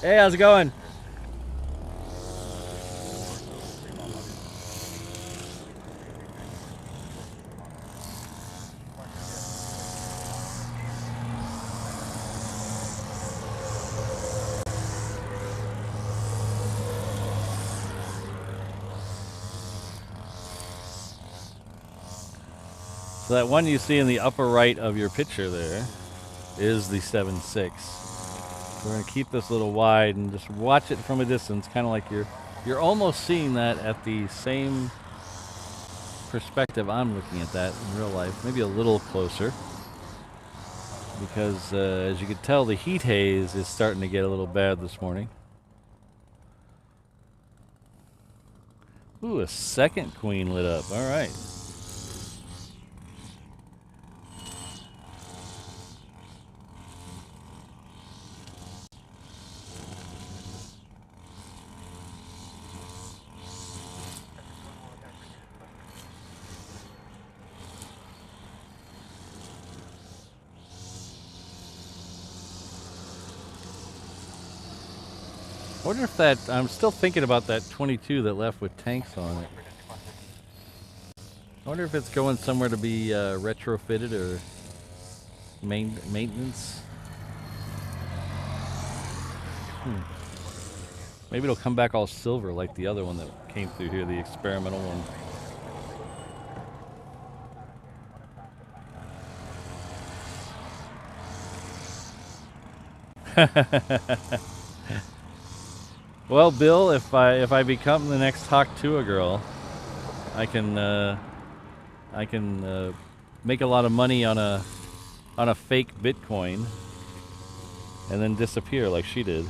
Hey, how's it going? So that one you see in the upper right of your picture there is the 7.6. We're going to keep this a little wide and just watch it from a distance, kind of like you're almost seeing that at the same perspective I'm looking at that in real life, maybe a little closer. Because as you can tell, the heat haze is starting to get a little bad this morning. Ooh, a second queen lit up. All right. I wonder if that, I'm still thinking about that 22 that left with tanks on it. I wonder if it's going somewhere to be retrofitted or maintenance. Maybe it'll come back all silver like the other one that came through here, the experimental one. Well, Bill, if I become the next Hawk-Tua girl, I can make a lot of money on a fake Bitcoin and then disappear like she did.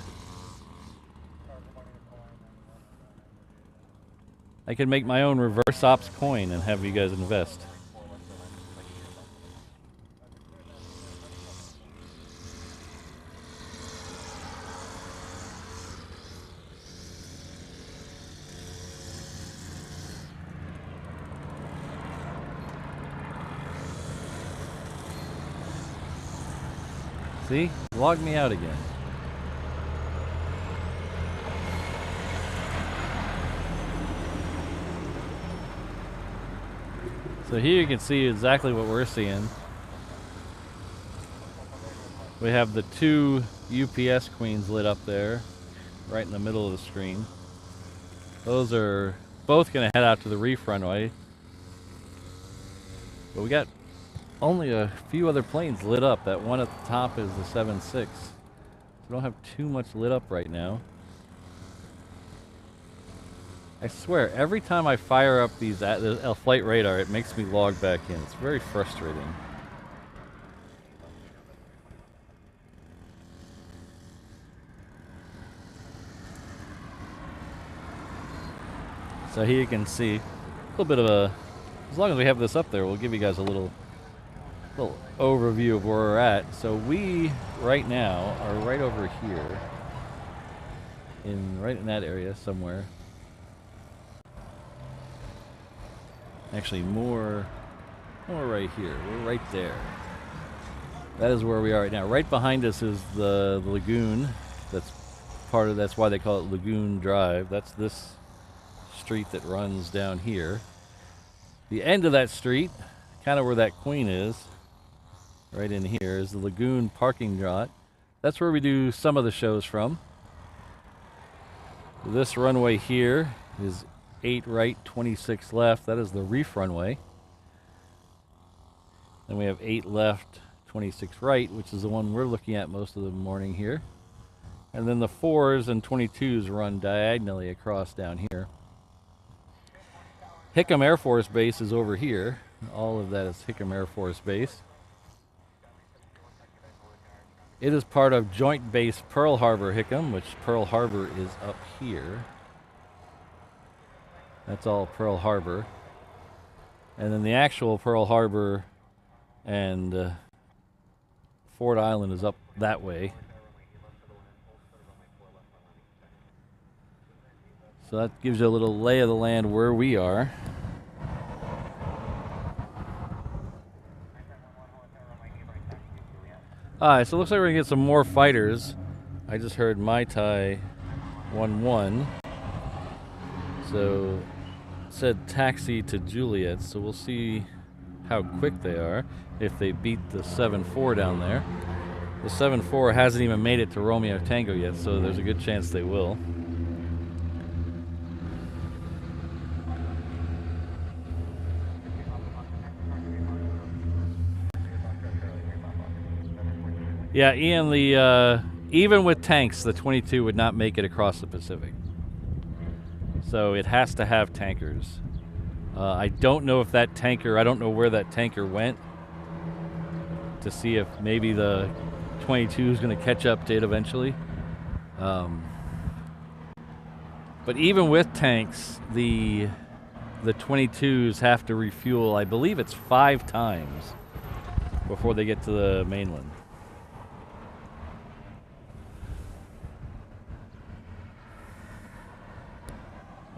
I can make my own reverse ops coin and have you guys invest. See? Log me out again. So here you can see exactly what we're seeing. We have the two UPS queens lit up there, right in the middle of the screen. Those are both going to head out to the reef runway. But we got only a few other planes lit up. That one at the top is the 7.6. So We don't have too much lit up right now. I swear, every time I fire up these flight radar, it makes me log back in. It's very frustrating. So here you can see a little bit of a, as long as we have this up there, we'll give you guys a little overview of where we're at. So we, right now, are right over here, right in that area somewhere. Actually, more right here. We're right there. That is where we are right now. Right behind us is the lagoon. That's why they call it Lagoon Drive. That's this street that runs down here. The end of that street, kind of where that queen is, right in here, is the Lagoon parking lot. That's where we do some of the shows from. This runway here is 8 right, 26 left. That is the reef runway. Then we have 8 left, 26 right, which is the one we're looking at most of the morning here. And then the 4s and 22s run diagonally across down here. Hickam Air Force Base is over here. All of that is Hickam Air Force Base. It is part of Joint Base Pearl Harbor Hickam, which Pearl Harbor is up here. That's all Pearl Harbor. And then the actual Pearl Harbor and Ford Island is up that way. So that gives you a little lay of the land where we are. Alright, so it looks like we're going to get some more fighters. I just heard Mai Tai 1-1. So it said taxi to Juliet, so we'll see how quick they are if they beat the 7-4 down there. The 7-4 hasn't even made it to Romeo Tango yet, so there's a good chance they will. Yeah, Ian, even with tanks, the 22 would not make it across the Pacific. So it has to have tankers. I don't know if that tanker, I don't know where that tanker went to see if maybe the 22 is going to catch up to it eventually. But even with tanks, the 22s have to refuel, I believe it's 5 times before they get to the mainland.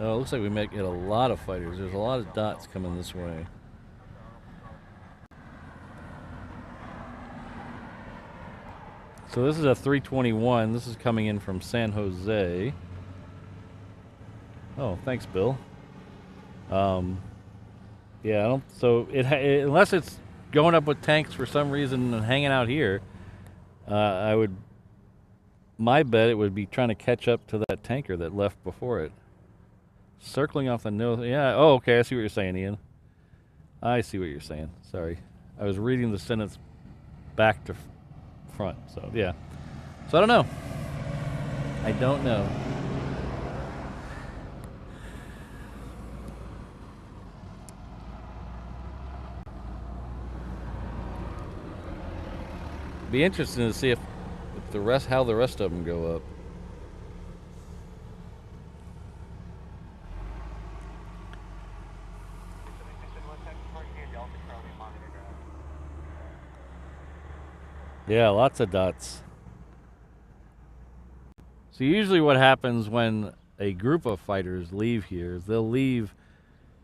Oh, it looks like we might get a lot of fighters. There's a lot of dots coming this way. So this is a 321. This is coming in from San Jose. Oh, thanks, Bill. Yeah, I don't. So unless it's going up with tanks for some reason and hanging out here, my bet it would be trying to catch up to that tanker that left before it. Circling off the nose. Yeah. Oh, okay. I see what you're saying, Ian. I see what you're saying. Sorry. I was reading the sentence back to front. So, yeah. So, I don't know. I don't know. Be interesting to see if how the rest of them go up. Yeah, lots of dots. So usually what happens when a group of fighters leave here is they'll leave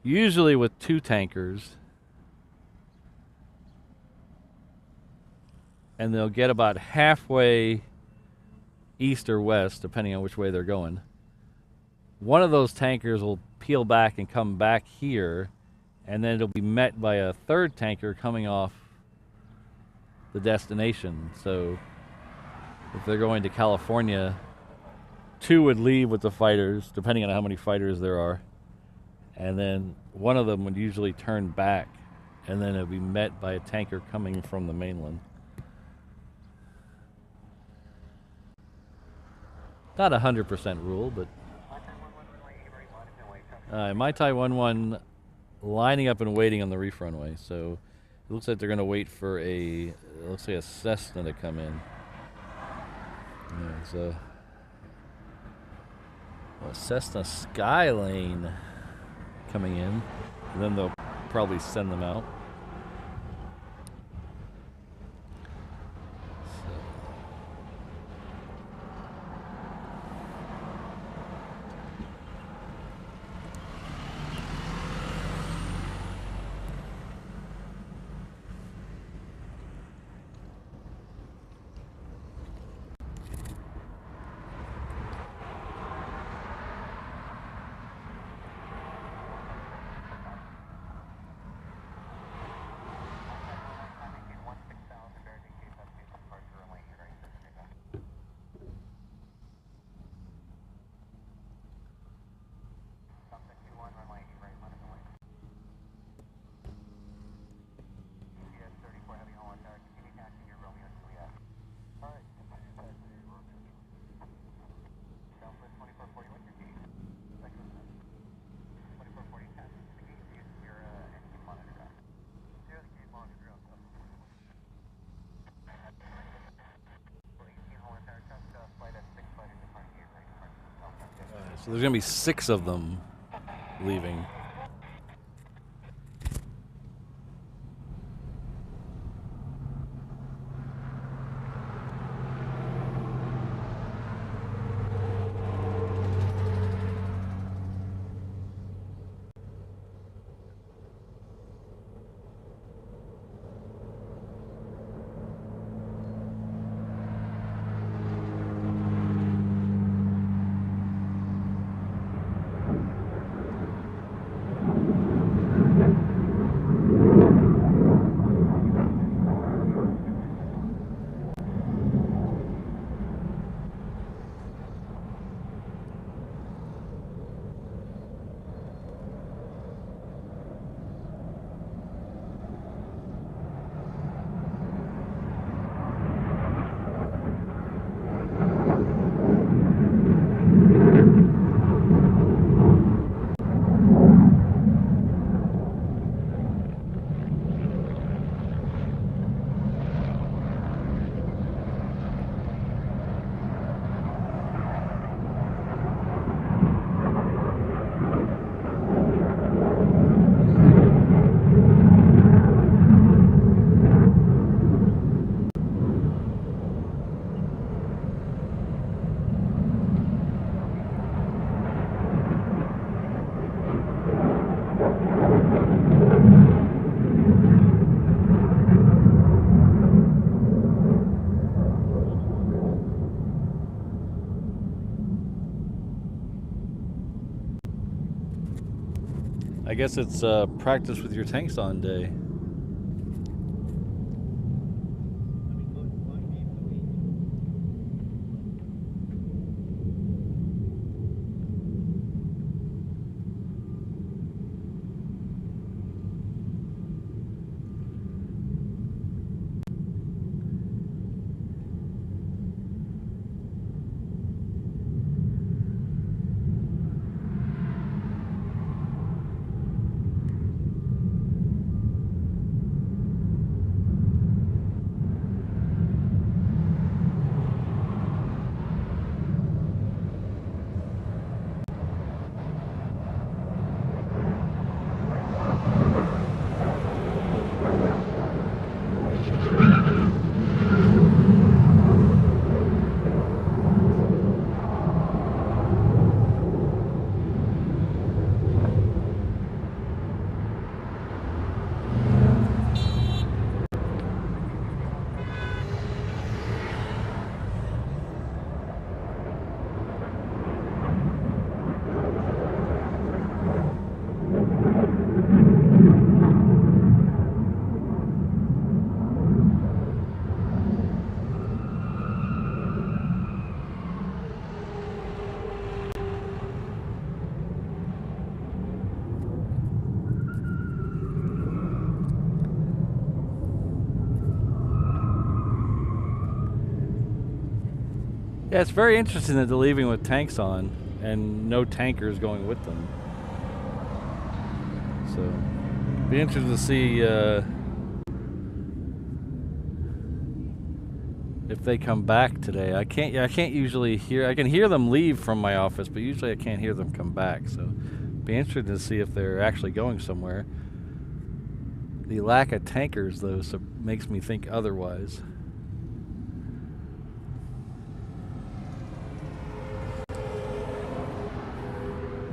usually with 2 tankers, and they'll get about halfway east or west, depending on which way they're going. One of those tankers will peel back and come back here, and then it'll be met by a 3rd tanker coming off the destination. So if they're going to California, 2 would leave with the fighters, depending on how many fighters there are, and then one of them would usually turn back, and then it'll be met by a tanker coming from the mainland. not 100% rule, but my Tai 11 lining up and waiting on the reef runway. So it looks like they're going to wait for a Cessna to come in. Yeah, so a Cessna Skylane coming in, and then they'll probably send them out. So there's going to be 6 of them leaving. I guess it's practice with your tanks on day. Yeah, it's very interesting that they're leaving with tanks on and no tankers going with them. So, be interested to see if they come back today. I can't usually hear. I can hear them leave from my office, but usually I can't hear them come back. So, be interested to see if they're actually going somewhere. The lack of tankers, though, makes me think otherwise.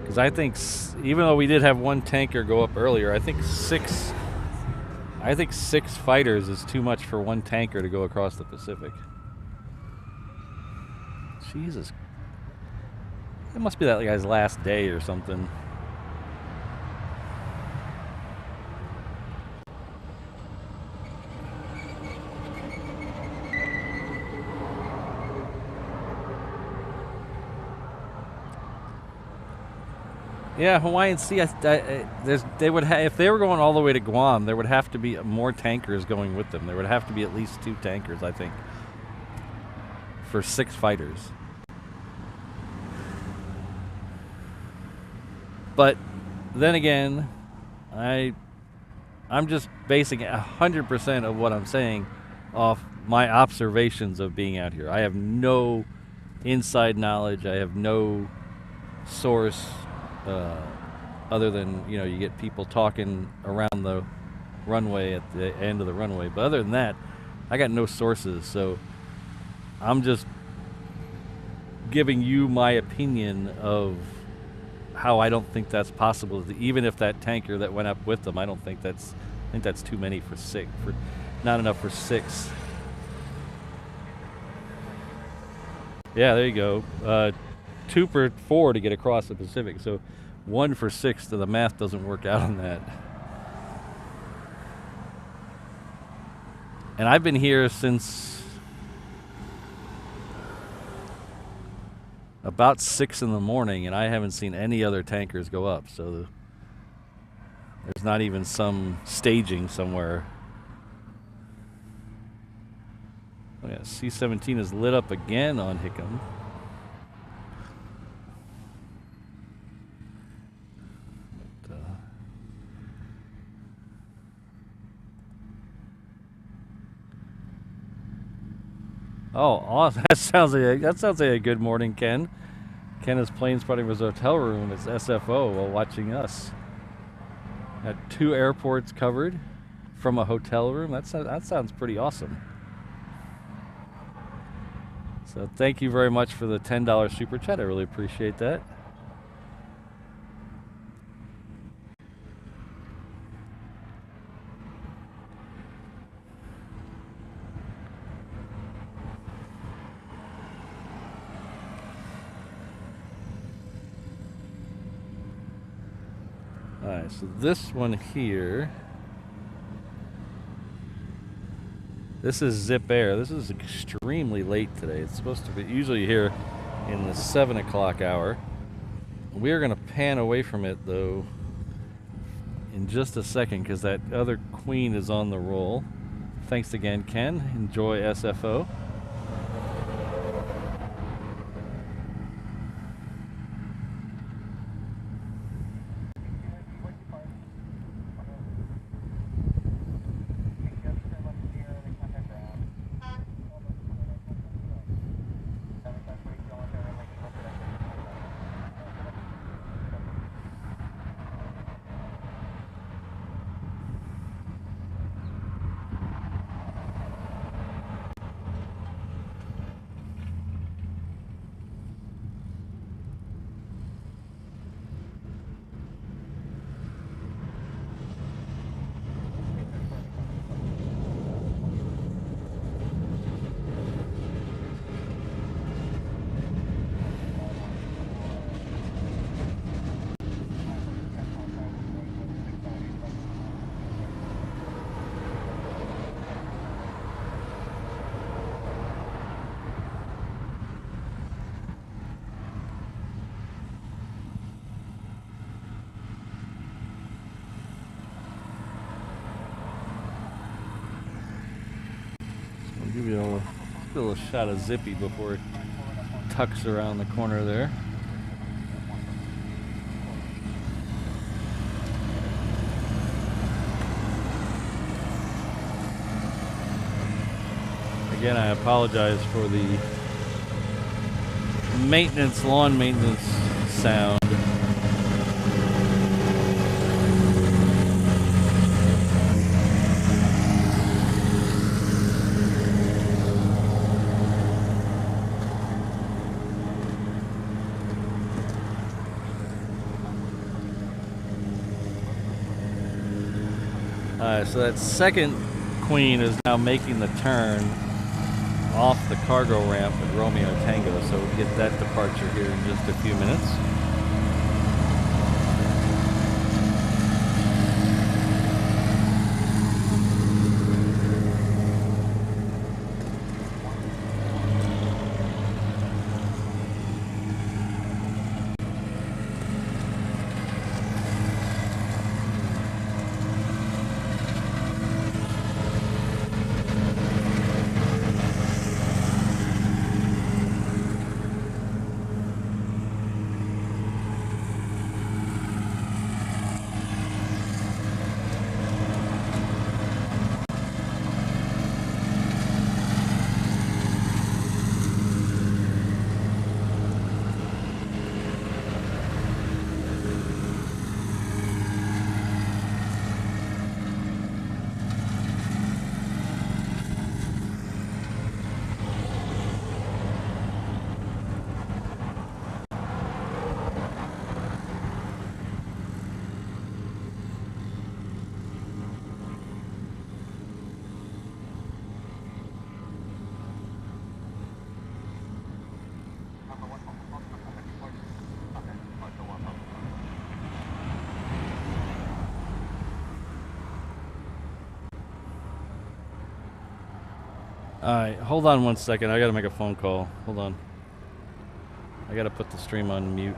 Because I think, even though we did have one tanker go up earlier, I think six fighters is too much for one tanker to go across the Pacific. Jesus. It must be that guy's last day or something. Yeah, Hawaiian Sea. They would if they were going all the way to Guam, there would have to be more tankers going with them. There would have to be at least 2 tankers, I think, for 6 fighters. But then again, I'm just basing 100% of what I'm saying off my observations of being out here. I have no inside knowledge. I have no source. Other than, you get people talking around the runway at the end of the runway. But other than that, I got no sources. So I'm just giving you my opinion of how I don't think that's possible. Even if that tanker that went up with them, I think that's too many for 6. Not enough for 6. Yeah, there you go. 2 for 4 to get across the Pacific, so 1 for 6. So the math doesn't work out on that. And I've been here since about 6 in the morning, and I haven't seen any other tankers go up. So there's not even some staging somewhere. Oh yeah, C-17 is lit up again on Hickam. Oh, awesome. That sounds like a good morning, Ken. Ken is plane spotting his hotel room as SFO while watching us. Got 2 airports covered from a hotel room. That sounds pretty awesome. So thank you very much for the $10 super chat. I really appreciate that. Alright, so this one here, this is Zip Air. This is extremely late today. It's supposed to be usually here in the 7 o'clock hour. We are going to pan away from it, though, in just a second, because that other queen is on the roll. Thanks again, Ken. Enjoy SFO. Give you a little shot of Zippy before tucks around the corner there. Again, I apologize for the lawn maintenance sound. So that second queen is now making the turn off the cargo ramp at Romeo Tango, so we'll get that departure here in just a few minutes. Alright, hold on one second. I gotta make a phone call. Hold on. I gotta put the stream on mute.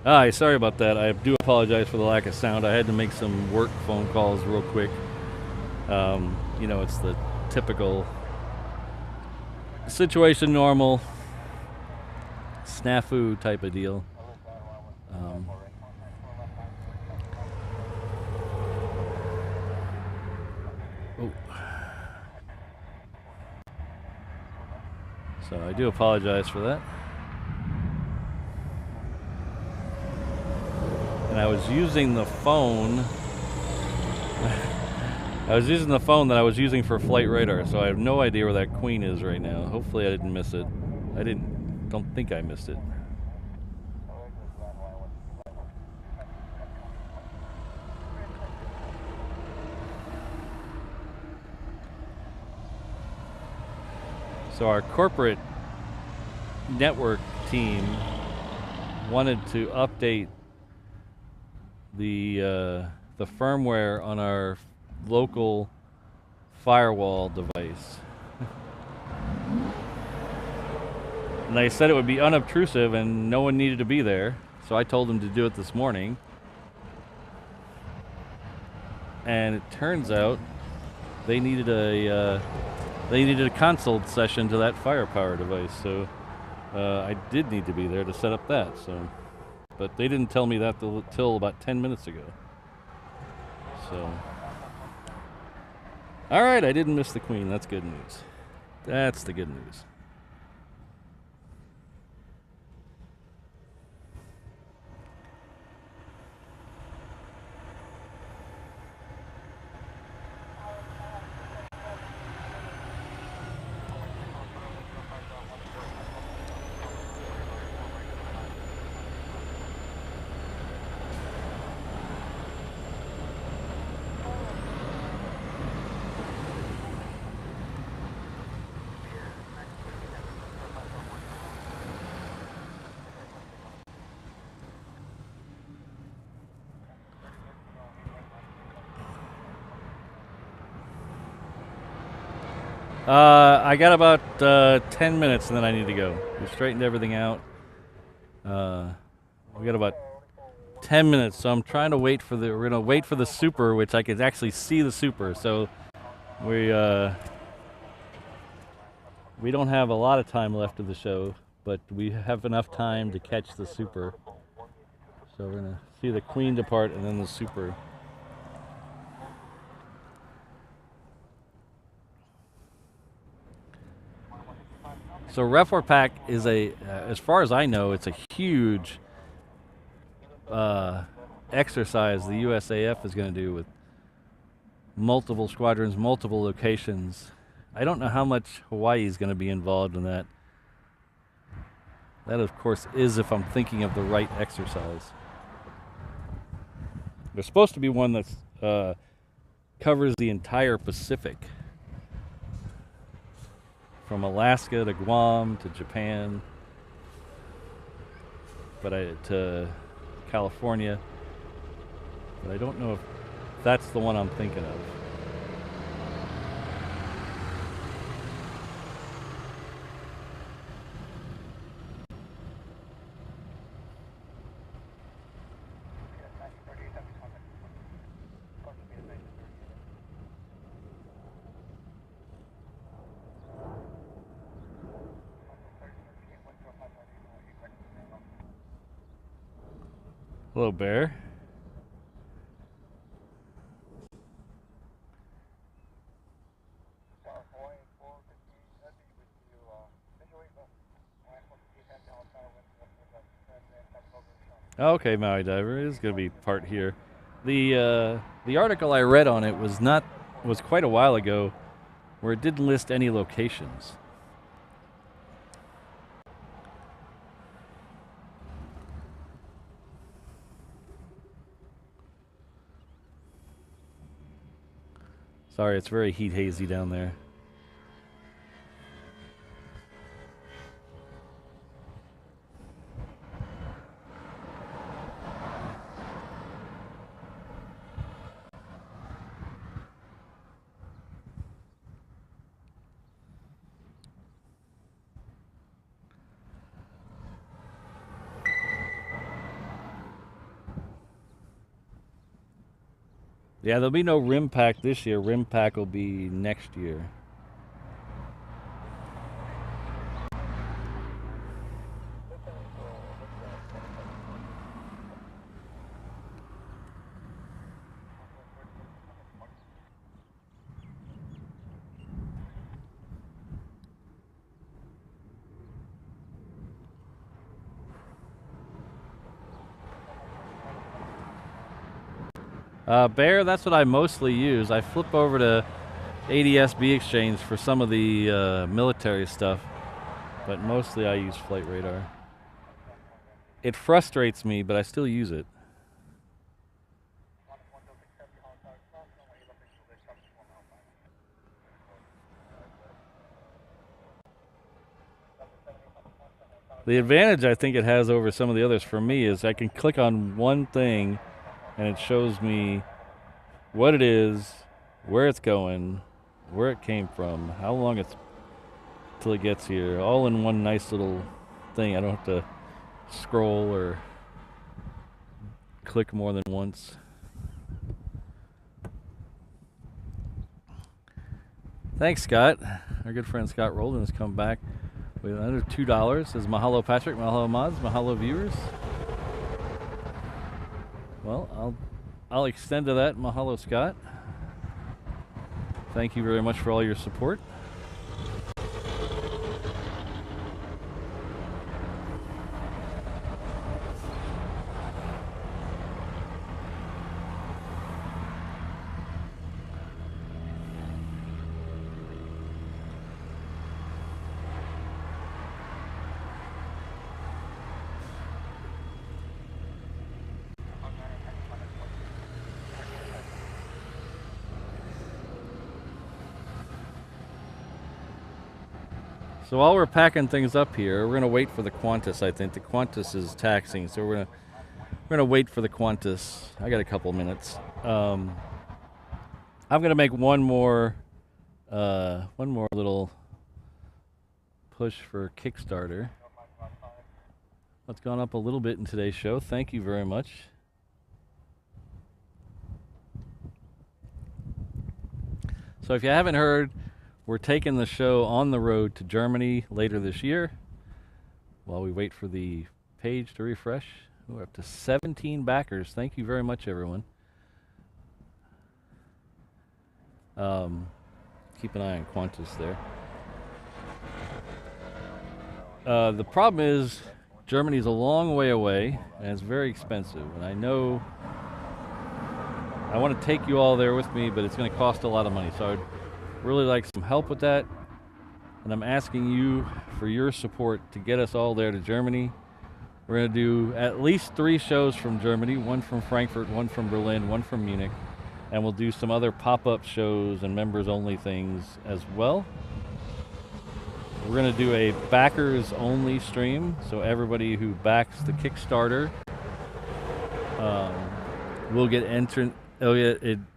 Hi, sorry about that. I do apologize for the lack of sound. I had to make some work phone calls real quick. You know, it's the typical situation, normal snafu type of deal. So I do apologize for that. And I was using the phone. I was using the phone that I was using for flight radar, so I have no idea where that queen is right now. Hopefully I didn't miss it. Don't think I missed it. So our corporate network team wanted to update the firmware on our local firewall device. And they said it would be unobtrusive and no one needed to be there. So I told them to do it this morning. And it turns out they needed a console session to that firepower device. So I did need to be there to set up that. So, but they didn't tell me that till about 10 minutes ago. So, all right, I didn't miss the queen. That's good news. That's the good news. I got about 10 minutes and then I need to go. We straightened everything out. We got about 10 minutes, so I'm trying to wait for we're gonna wait for the super, which I could actually see the super. So we don't have a lot of time left of the show, but we have enough time to catch the super. So we're gonna see the queen depart and then the super. So Refor Pack is as far as I know, it's a huge exercise the USAF is going to do with multiple squadrons, multiple locations. I don't know how much Hawaii is going to be involved in that. That, of course, is if I'm thinking of the right exercise. There's supposed to be one that covers the entire Pacific. From Alaska to Guam to Japan, to California. But I don't know if that's the one I'm thinking of. Hello, Bear. Okay, Maui Diver is going to be part here. The article I read on it was quite a while ago, where it didn't list any locations. Sorry, it's very heat hazy down there. Yeah, there'll be no rim pack this year. Rim pack will be next year. Bear, that's what I mostly use. I flip over to ADS-B Exchange for some of the military stuff, but mostly I use Flight Radar. It frustrates me, but I still use it. The advantage I think it has over some of the others for me is I can click on one thing and it shows me what it is, where it's going, where it came from, how long it's till it gets here, all in one nice little thing. I don't have to scroll or click more than once. Thanks, Scott. Our good friend Scott Roldan has come back with another $2. Says mahalo Patrick, mahalo Mods, mahalo viewers. Well, I'll extend to that. Mahalo, Scott. Thank you very much for all your support. So while we're packing things up here, we're gonna wait for the Qantas. I think the Qantas is taxing, so we're gonna wait for the Qantas. I got a couple minutes. I'm gonna make one more little push for Kickstarter. It's gone up a little bit in today's show. Thank you very much. So if you haven't heard, we're taking the show on the road to Germany later this year while we wait for the page to refresh. We're up to 17 backers. Thank you very much, everyone. Keep an eye on Qantas there. The problem is Germany's a long way away and it's very expensive. And I know I want to take you all there with me, but it's going to cost a lot of money. So I'd really like some help with that, and I'm asking you for your support to get us all there to Germany. We're going to do at least 3 shows from Germany, one from Frankfurt, one from Berlin, one from Munich, and we'll do some other pop-up shows and members-only things as well. We're going to do a backers-only stream, so everybody who backs the Kickstarter will get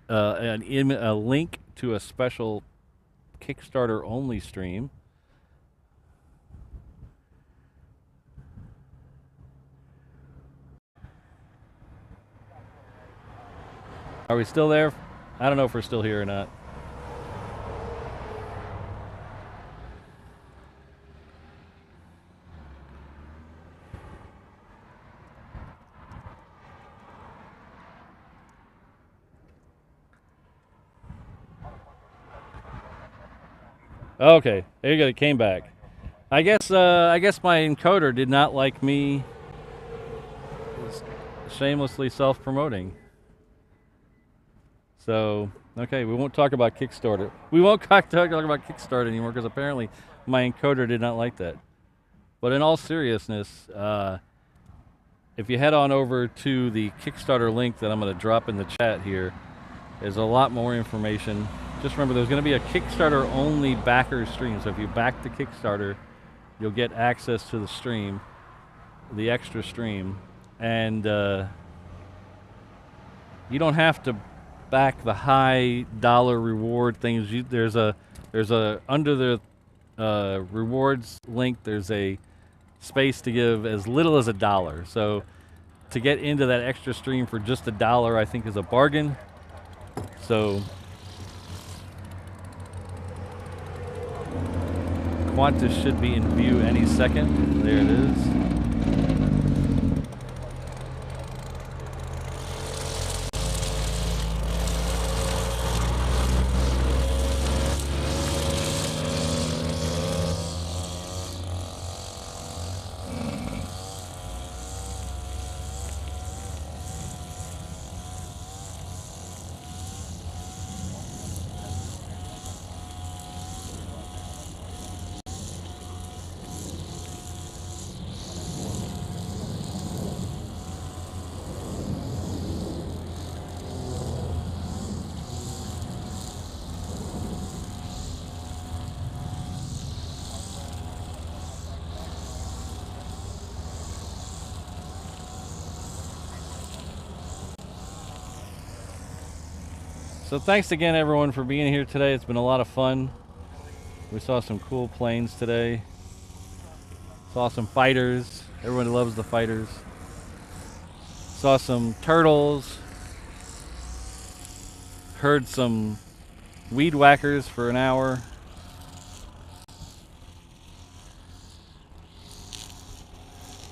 a link to a special Kickstarter-only stream. Are we still there? I don't know if we're still here or not. Okay, there you go. It came back. I guess my encoder did not like me shamelessly self-promoting. So, okay, we won't talk about Kickstarter. We won't talk about Kickstarter anymore because apparently my encoder did not like that. But in all seriousness, if you head on over to the Kickstarter link that I'm going to drop in the chat here, there's a lot more information. Just remember, there's going to be a Kickstarter-only backer stream. So if you back the Kickstarter, you'll get access to the stream, the extra stream, and you don't have to back the high dollar reward things. There's a under the rewards link. There's a space to give as little as $1. So to get into that extra stream for just $1, I think is a bargain. So Qantas should be in view any second. There it is. So thanks again, everyone, for being here today. It's been a lot of fun. We saw some cool planes today. Saw some fighters. Everyone loves the fighters. Saw some turtles. Heard some weed whackers for an hour.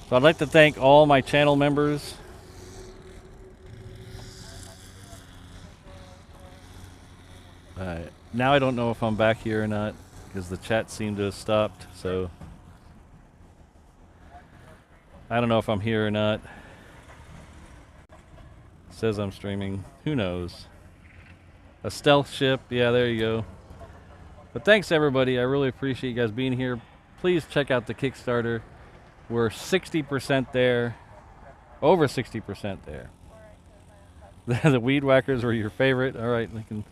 So I'd like to thank all my channel members. Now I don't know if I'm back here or not because the chat seemed to have stopped. So I don't know if I'm here or not. It says I'm streaming. Who knows? A stealth ship. Yeah, there you go. But thanks, everybody. I really appreciate you guys being here. Please check out the Kickstarter. We're 60% there. Over 60% there. The weed whackers were your favorite. All right, Lincoln.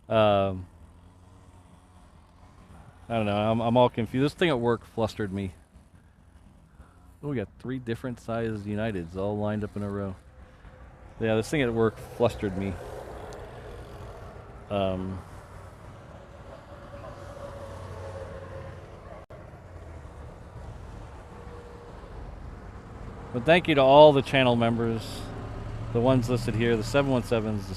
I don't know. I'm all confused. This thing at work flustered me. Oh, we got 3 different sized Uniteds all lined up in a row. Yeah, this thing at work flustered me. But thank you to all the channel members, the ones listed here, the 717s, the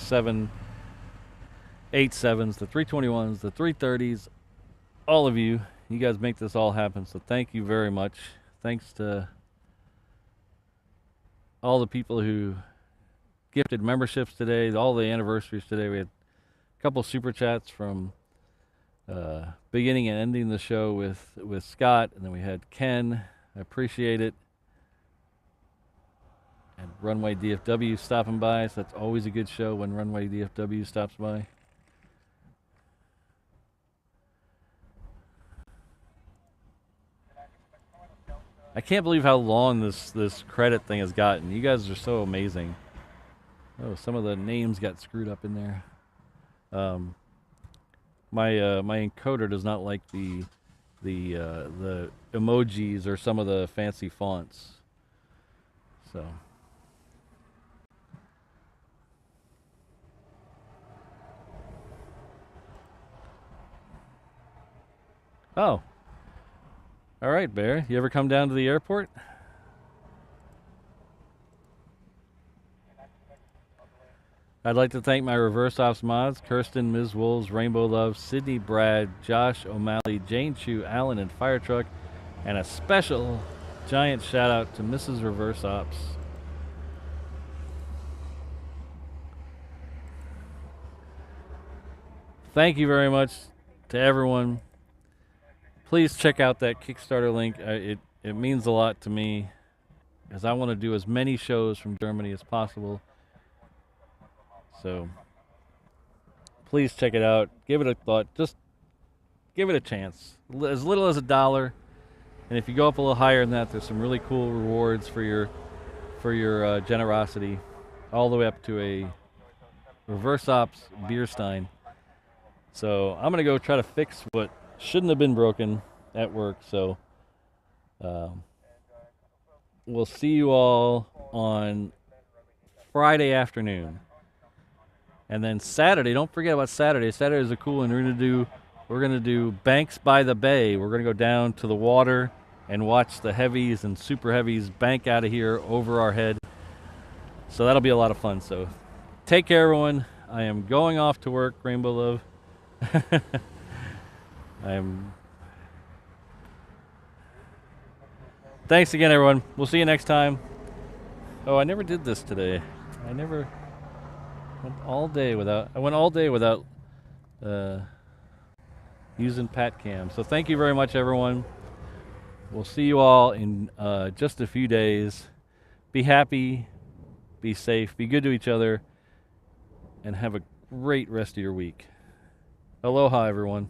787s, the 321s, the 330s, all of you. You guys make this all happen, so thank you very much. Thanks to all the people who gifted memberships today, all the anniversaries today. We had a couple super chats from beginning and ending the show with Scott, and then we had Ken. I appreciate it. And Runway DFW stopping by, so that's always a good show when Runway DFW stops by. I can't believe how long this credit thing has gotten. You guys are so amazing. Oh, some of the names got screwed up in there. My encoder does not like the emojis or some of the fancy fonts. So. Oh. All right, Bear. You ever come down to the airport? I'd like to thank my reverse ops mods, Kirsten, Ms. Wolves, Rainbow Love, Sydney, Brad, Josh, O'Malley, Jane Chu, Alan, and Fire Truck, and a special giant shout out to Mrs. Reverse Ops. Thank you very much to everyone. Please check out that Kickstarter link. It means a lot to me, as I want to do as many shows from Germany as possible. So please check it out. Give it a thought. Just give it a chance. As little as $1, and if you go up a little higher than that, there's some really cool rewards for your generosity, all the way up to a reverse ops beer stein. So I'm gonna go try to fix what shouldn't have been broken at work. So we'll see you all on Friday afternoon. And then Saturday, don't forget about Saturday. Saturday is a cool one. We're gonna do Banks by the Bay. We're gonna go down to the water and watch the Heavies and Super Heavies bank out of here over our head. So that'll be a lot of fun. So take care, everyone. I am going off to work, Rainbow Love. Thanks again, everyone. We'll see you next time. Oh, I never did this today. I never went all day without. I went all day without using PatCam. So thank you very much, everyone. We'll see you all in just a few days. Be happy, be safe, be good to each other, and have a great rest of your week. Aloha, everyone.